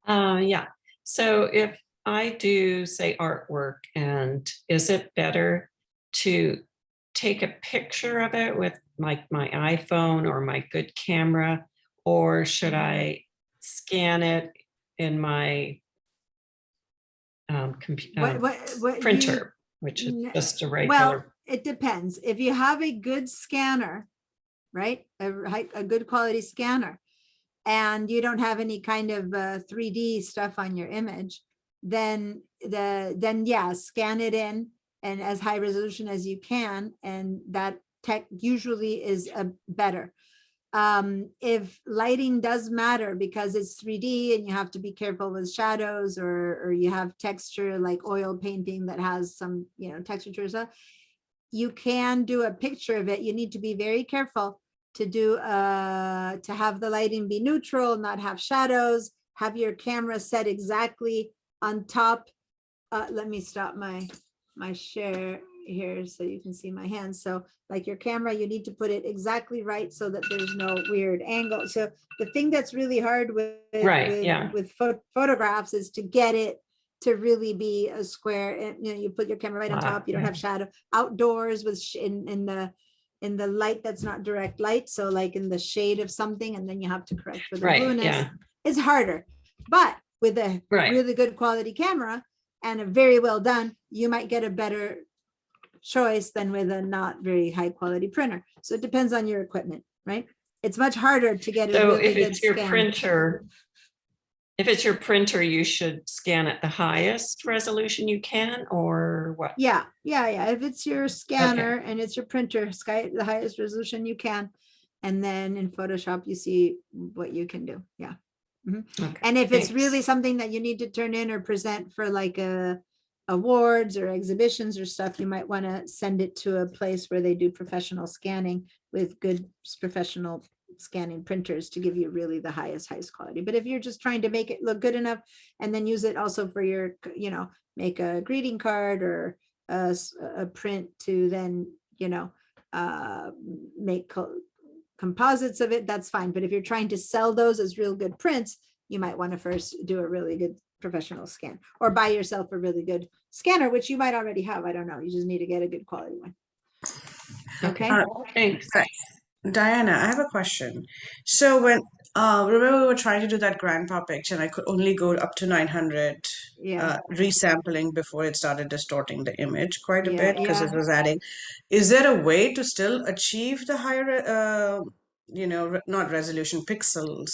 Yeah, so if I do say artwork, and is it better to take a picture of it with my iPhone or my good camera, or should I scan it in my What you- printer, which is N- just a Well, regular? it depends. If you have a good scanner, right, a good quality scanner, and you don't have any kind of 3D stuff on your image, then yeah, scan it in and as high resolution as you can, and that tech usually is better. If lighting does matter because it's 3D and you have to be careful with shadows, or you have texture like oil painting that has some, texture to stuff, you can do a picture of it. You need to be very careful to do to have the lighting be neutral, not have shadows, have your camera set exactly on top. Let me stop my share here so you can see my hands. So like your camera, you need to put it exactly right so that there's no weird angle. So the thing that's really hard with photographs is to get it to really be a square, and you put your camera right on top, you don't have shadow. Outdoors with in the light that's not direct light, so like in the shade of something, and then you have to correct for the blueness. It's harder, but with a really good quality camera and a very well done, you might get a better choice than with a not very high quality printer. So it depends on your equipment, right? It's much harder to get a So really if good it's your scan. printer, you should scan at the highest resolution you can, or what? Yeah. If it's your scanner and it's your printer, sky the highest resolution you can. And then in Photoshop, you see what you can do. Yeah. Okay, And if it's thanks. really something that you need to turn in or present for like awards or exhibitions or stuff, you might want to send it to a place where they do professional scanning with good professional scanning printers to give you really the highest quality. But if you're just trying to make it look good enough and then use it also for your, make a greeting card or a print to then, make composites of it, that's fine. But if you're trying to sell those as real good prints, you might want to first do a really good professional scan or buy yourself a really good scanner, which you might already have. I don't know. You just need to get a good quality one. Okay. Thanks. Diana, I have a question. So when remember we were trying to do that grandpa picture and I could only go up to 900 resampling before it started distorting the image quite a bit because it was adding. Is there a way to still achieve the higher not resolution pixels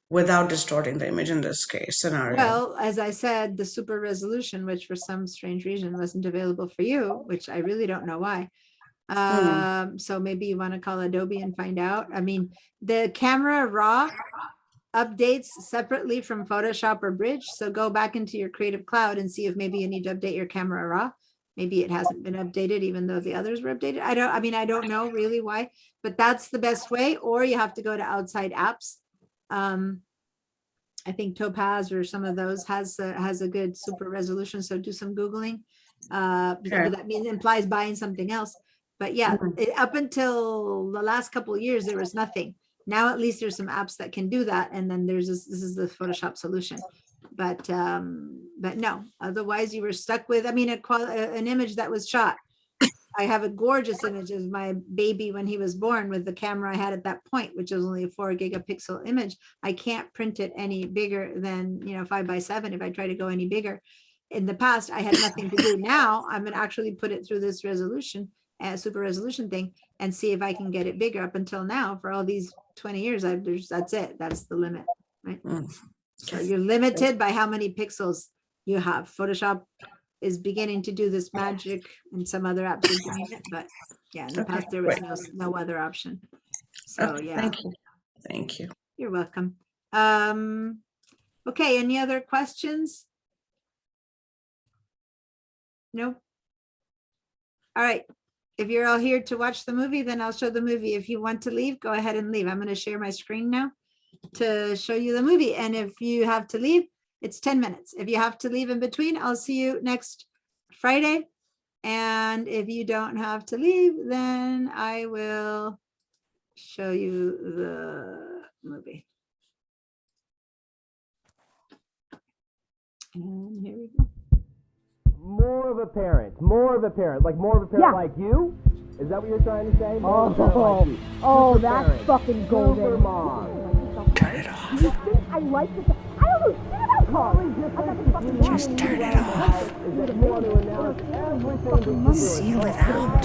without distorting the image in this case scenario? Well, as I said, the super resolution, which for some strange reason wasn't available for you, which I really don't know why. So maybe you want to call Adobe and find out. I mean, the Camera Raw updates separately from Photoshop or Bridge. So go back into your Creative Cloud and see if maybe you need to update your Camera Raw. Maybe it hasn't been updated, even though the others were updated. I don't know really why, but that's the best way. Or you have to go to outside apps. I think Topaz or some of those has a good super resolution. So do some Googling. But that means implies buying something else. But yeah, up until the last couple of years, there was nothing. Now at least there's some apps that can do that, and then this is the Photoshop solution. But no, otherwise you were stuck with, an image that was shot I have a gorgeous image of my baby when he was born with the camera I had at that point, which is only a 4 gigapixel image. I can't print it any bigger than, 5x7 if I try to go any bigger. In the past, I had nothing to do. Now I'm gonna actually put it through this resolution, super resolution thing, and see if I can get it bigger. Up until now, for all these 20 years, that's it. That's the limit, right? So you're limited by how many pixels you have. Photoshop is beginning to do this magic, and some other apps are doing it, but yeah, in the Okay, past there was great. no other option. So Okay, yeah, thank you. Thank you. you're welcome. Okay, any other questions? Nope. All right. If you're all here to watch the movie, then I'll show the movie. If you want to leave, go ahead and leave. I'm going to share my screen now to show you the movie. And if you have to leave, it's 10 minutes. If you have to leave in between, I'll see you next Friday. And if you don't have to leave, then I will show you the movie. And here we go. More of a parent, like more of a parent like you? Is that what you're trying to say? More of a parent like you. Super that's parent. fucking golden. Super mom. Turn it off. You think I like this? I don't know shit about cars. Just turn it off. Is that you want to announce everything that you Seal it out.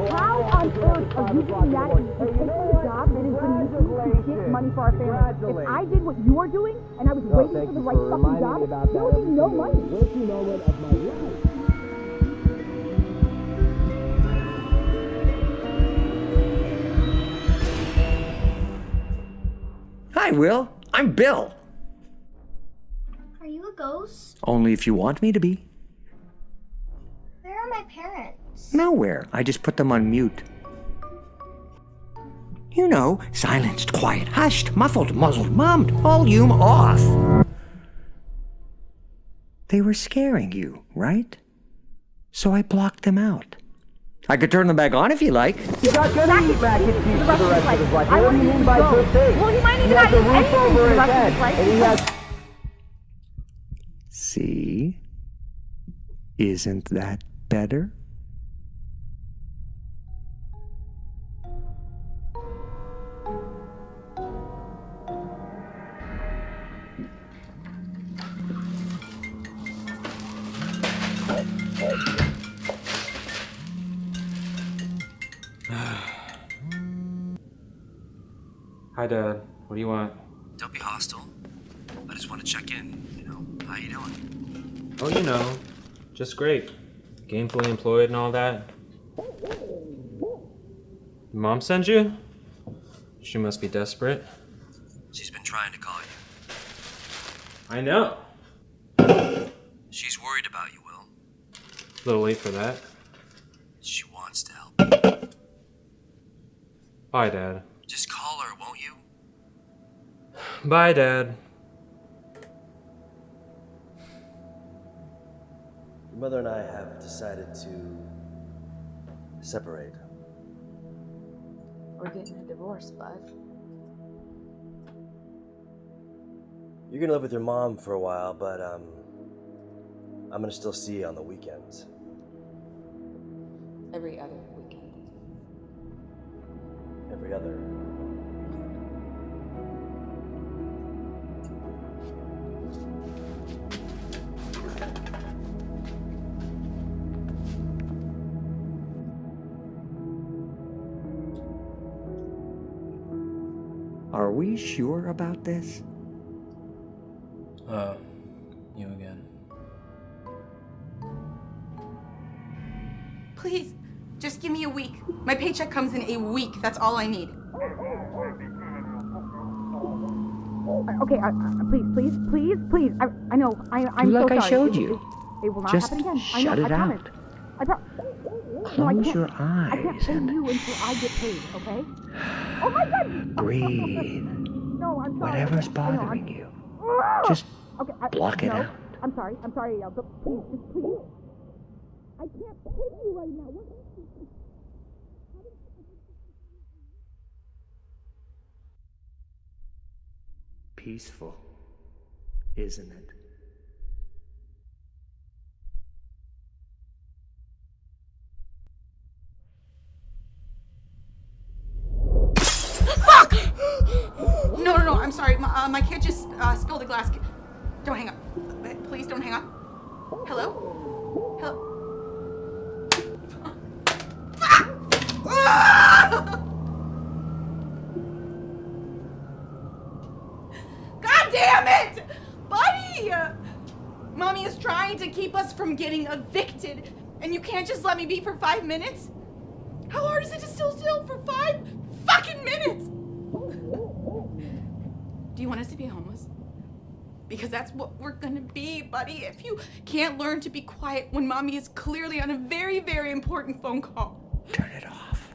How on earth are you getting that? You're taking a job that is going to get money for our family. If I did what you are doing and I was waiting for the right fucking job, there would be no money. Don't you know what of my life? Hi, Will. I'm Bill. Are you a ghost? Only if you want me to be. Where are my parents? Nowhere. I just put them on mute. You know, silenced, quiet, hushed, muffled, muzzled, mummed, volume off. They were scaring you, right? So I blocked them out. I could turn them back on if you like. He's not gonna eat mac and cheese for the rest of his life. What do you mean by good thing? Well, he might He even has not a eat roof anything over for the his rest of head, his life. and he has See? Isn't that better? Hi, Dad. What do you want? Don't be hostile. I just want to check in. How you doing? Oh, just great. Gainfully employed and all that. Mom sent you? She must be desperate. She's been trying to call you. I know. She's worried about you, Will. A little late for that. She wants to help. Bye, Dad. Just call her, won't you? Bye, Dad. Your mother and I have decided to separate. We're getting a divorce, bud. You're gonna live with your mom for a while, but I'm gonna still see you on the weekends. Every other weekend. Every other. Are we sure about this? You again. Please, just give me a week. My paycheck comes in a week. That's all I need. Okay, please. I know. I'm Do so like sorry. I showed you. It will not Just happen again. shut it out. Close your I can't eyes pay and you until I get paid, okay? Oh my God! breathe. No, I'm sorry. Whatever's I know, I'm- bothering you, just Okay, block it no, out. I'm sorry, but please, just please. I can't pay you right now. What is this? Peaceful, isn't it? sorry. My kid just spilled a glass. Don't hang up. Please don't hang up. Hello? Hello? God damn it! Buddy! Mommy is trying to keep us from getting evicted, and you can't just let me be for 5 minutes? How hard is it to still for 5 fucking minutes? Do you want us to be homeless? Because that's what we're gonna be, buddy, if you can't learn to be quiet when mommy is clearly on a very, very important phone call. Turn it off.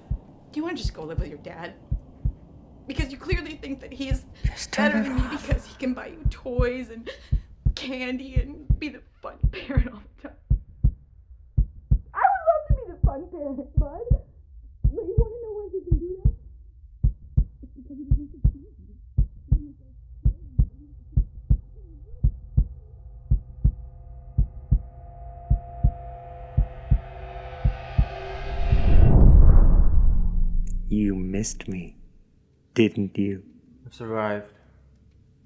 Do you wanna just go live with your dad? Because you clearly think that he is turn better it than me because he can buy you toys and candy and be the fun parent all the time. I would love to be the fun parent, bud. But you wanna know why he can do that? It's because he doesn't succeed. You missed me, didn't you? I've survived.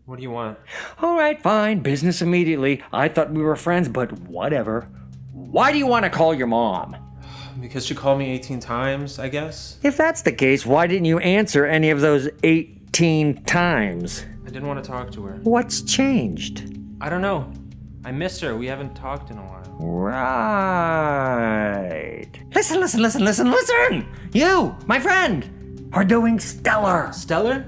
What do you want? All right, fine. Business immediately. I thought we were friends, but whatever. Why do you want to call your mom? Because she called me 18 times, I guess. If that's the case, why didn't you answer any of those 18 times? I didn't want to talk to her. What's changed? I don't know. I miss her. We haven't talked in a while. Right. Listen. You, my friend, are doing stellar. Stellar?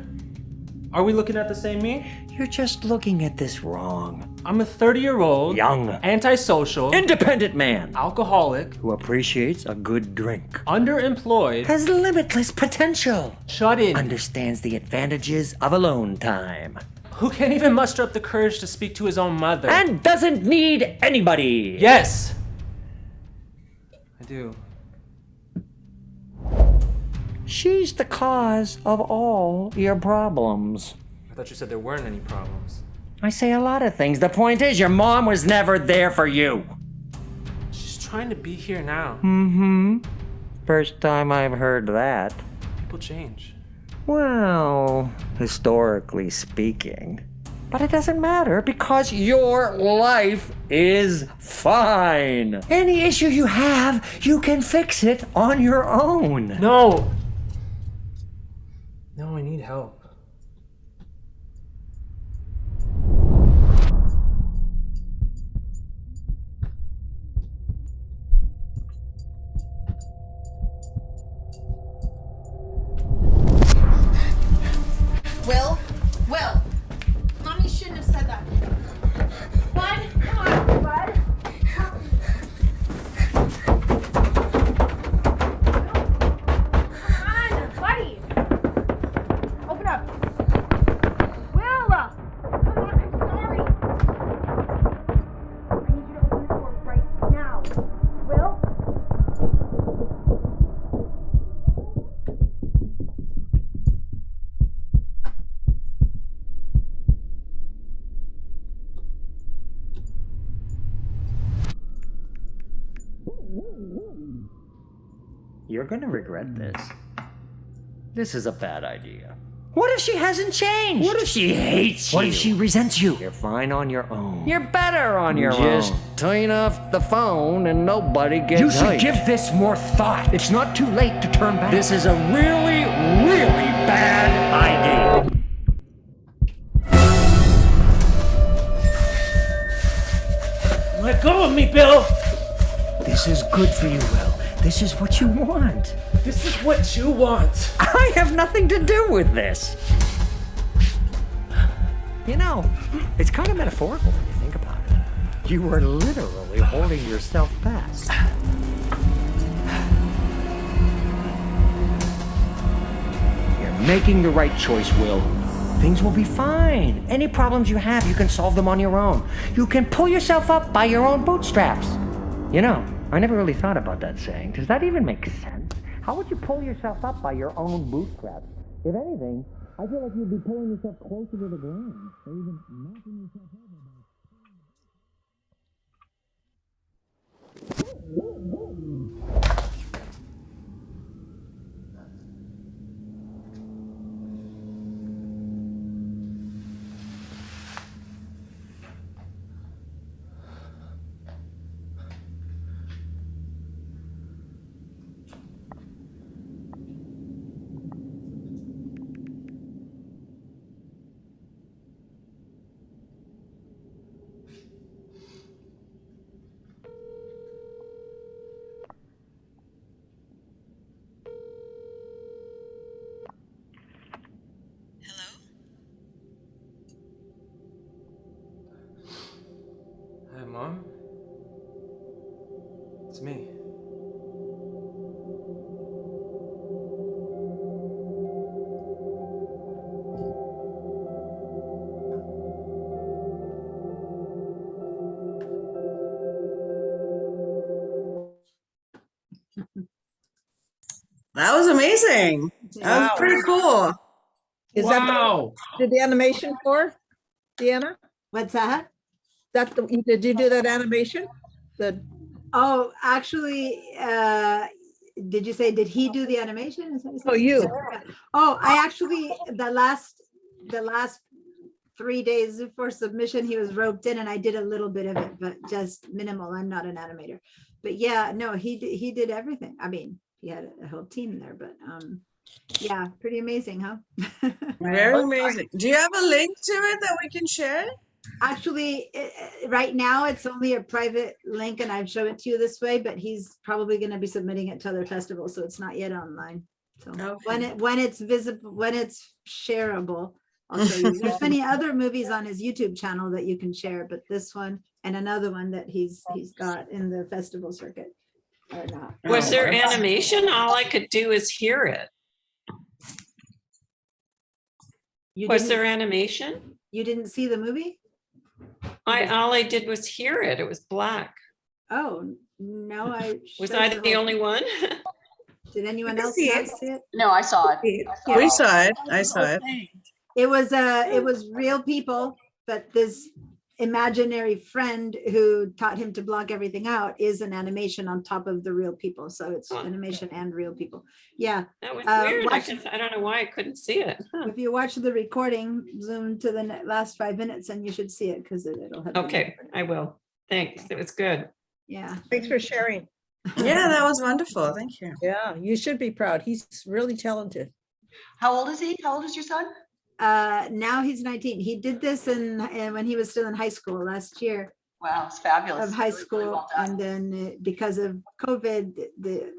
Are we looking at the same me? You're just looking at this wrong. I'm a 30-year-old, young, antisocial, independent man alcoholic who appreciates a good drink, underemployed, has limitless potential, shut in, understands the advantages of alone time, who can't even muster up the courage to speak to his own mother, and doesn't need anybody. Yes, I do. She's the cause of all your problems. I thought you said there weren't any problems. I say a lot of things. The point is, your mom was never there for you. She's trying to be here now. Mm-hmm. First time I've heard that. People change. Well, historically speaking. But it doesn't matter because your life is fine. Any issue you have, you can fix it on your own. No, I need help. Will, mommy shouldn't have said that. Bud, come on, bud. Come on, buddy. Open up. Will, come on, I'm sorry. I need you to open the door right now. Will? You're gonna regret this. This is a bad idea. What if she hasn't changed? What if she hates you? What if she resents you? You're fine on your own. You're better on your own. Just turn off the phone and nobody gets hurt. You should give this more thought. It's not too late to turn back. This is a really, really bad idea. Let go of me, Bill! This is good for you, Will. This is what you want. This is what you want. I have nothing to do with this. You know, it's kind of metaphorical when you think about it. You were literally holding yourself back. You're making the right choice, Will. Things will be fine. Any problems you have, you can solve them on your own. You can pull yourself up by your own bootstraps. You know, I never really thought about that saying. Does that even make sense? How would you pull yourself up by your own bootstraps? If anything, I feel like you'd be pulling yourself closer to the ground, or even knocking yourself over. That was amazing. That was Wow. pretty cool. Is Wow. that the animation for, Deanna? What's that? Did you do that animation? The, Oh, actually, did you say, did he do the animation? Is that what oh, you. Oh, I actually, the last 3 days before submission, he was roped in and I did a little bit of it, but just minimal. I'm not an animator. But yeah, no, he did everything. I mean, he had a whole team there, but yeah, pretty amazing, huh? Very amazing. Do you have a link to it that we can share? Actually, right now it's only a private link and I've shown it to you this way, but he's probably going to be submitting it to other festivals, so it's not yet online. So when it's visible, when it's shareable, I'll show you. There's many other movies on his YouTube channel that you can share, but this one and another one that he's got in the festival circuit are not. Was there animation? All I could do is hear it. Was there animation? You didn't see the movie? All I did was hear it. It was black. Oh, no, I. Was I the only one? Did anyone else see not it. see it? No, I saw it. We saw it. I saw it. It was real people, but this imaginary friend who taught him to block everything out is an animation on top of the real people. So it's animation and real people. Yeah. That was weird. I don't know why I couldn't see it. Huh. If you watch the recording, zoom to the last 5 minutes and you should see it because it'll have. Okay, I will. Thanks. It was good. Yeah. Thanks for sharing. Yeah, that was wonderful. Thank you. Yeah, you should be proud. He's really talented. How old is he? How old is your son? Now he's 19. He did this when he was still in high school last year. Wow, it's fabulous. Of high Really, school, really well done. and then because of COVID, the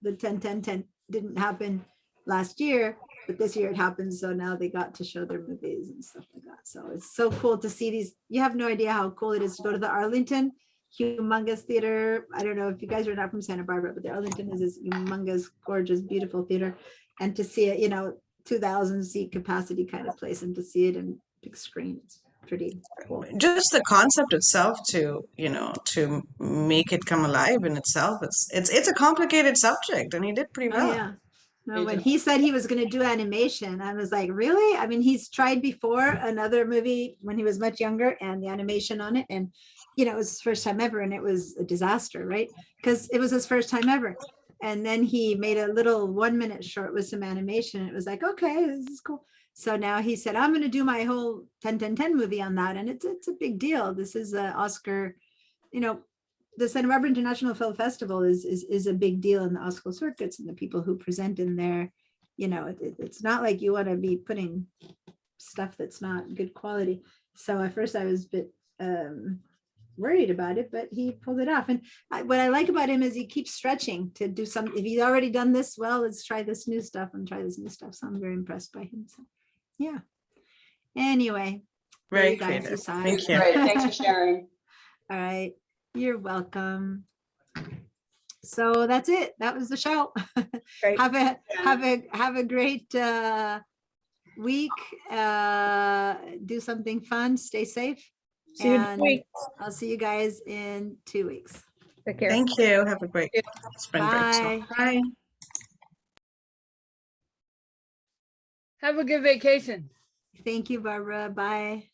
10-10-10 didn't happen last year, but this year it happened. So now they got to show their movies and stuff like that. So it's so cool to see these. You have no idea how cool it is to go to the Arlington humongous theater. I don't know if you guys are not from Santa Barbara, but the Arlington is this humongous, gorgeous, beautiful theater, and to see it, 2,000 seat capacity kind of place, and to see it in big screen, it's pretty cool. Just the concept itself to make it come alive in itself. It's a complicated subject, and he did pretty well. Oh, yeah. No, when he said he was going to do animation, I was like, really? I mean, he's tried before another movie when he was much younger and the animation on it. And, it was his first time ever. And it was a disaster, right? Because it was his first time ever. And then he made a little 1-minute short with some animation. It was like, okay, this is cool. So now he said, I'm going to do my whole 10-10-10 movie on that. And it's a big deal. This is an Oscar, the Santa Barbara International Film Festival is a big deal in the Oscar circuits, and the people who present in there, it's not like you want to be putting stuff that's not good quality. So at first I was a bit worried about it, but he pulled it off. And what I like about him is he keeps stretching to do something. If he's already done this, well, let's try this new stuff and try this new stuff. So I'm very impressed by him. So yeah. Anyway. Very creative. Thank you. Great. Thanks for sharing. All right. You're welcome. So that's it. That was the show. Great. Have a great week. Do something fun. Stay safe. See you next week. I'll see you guys in 2 weeks. Take care. Thank you. Have a great spring break. Bye. Have a good vacation. Thank you, Barbara. Bye.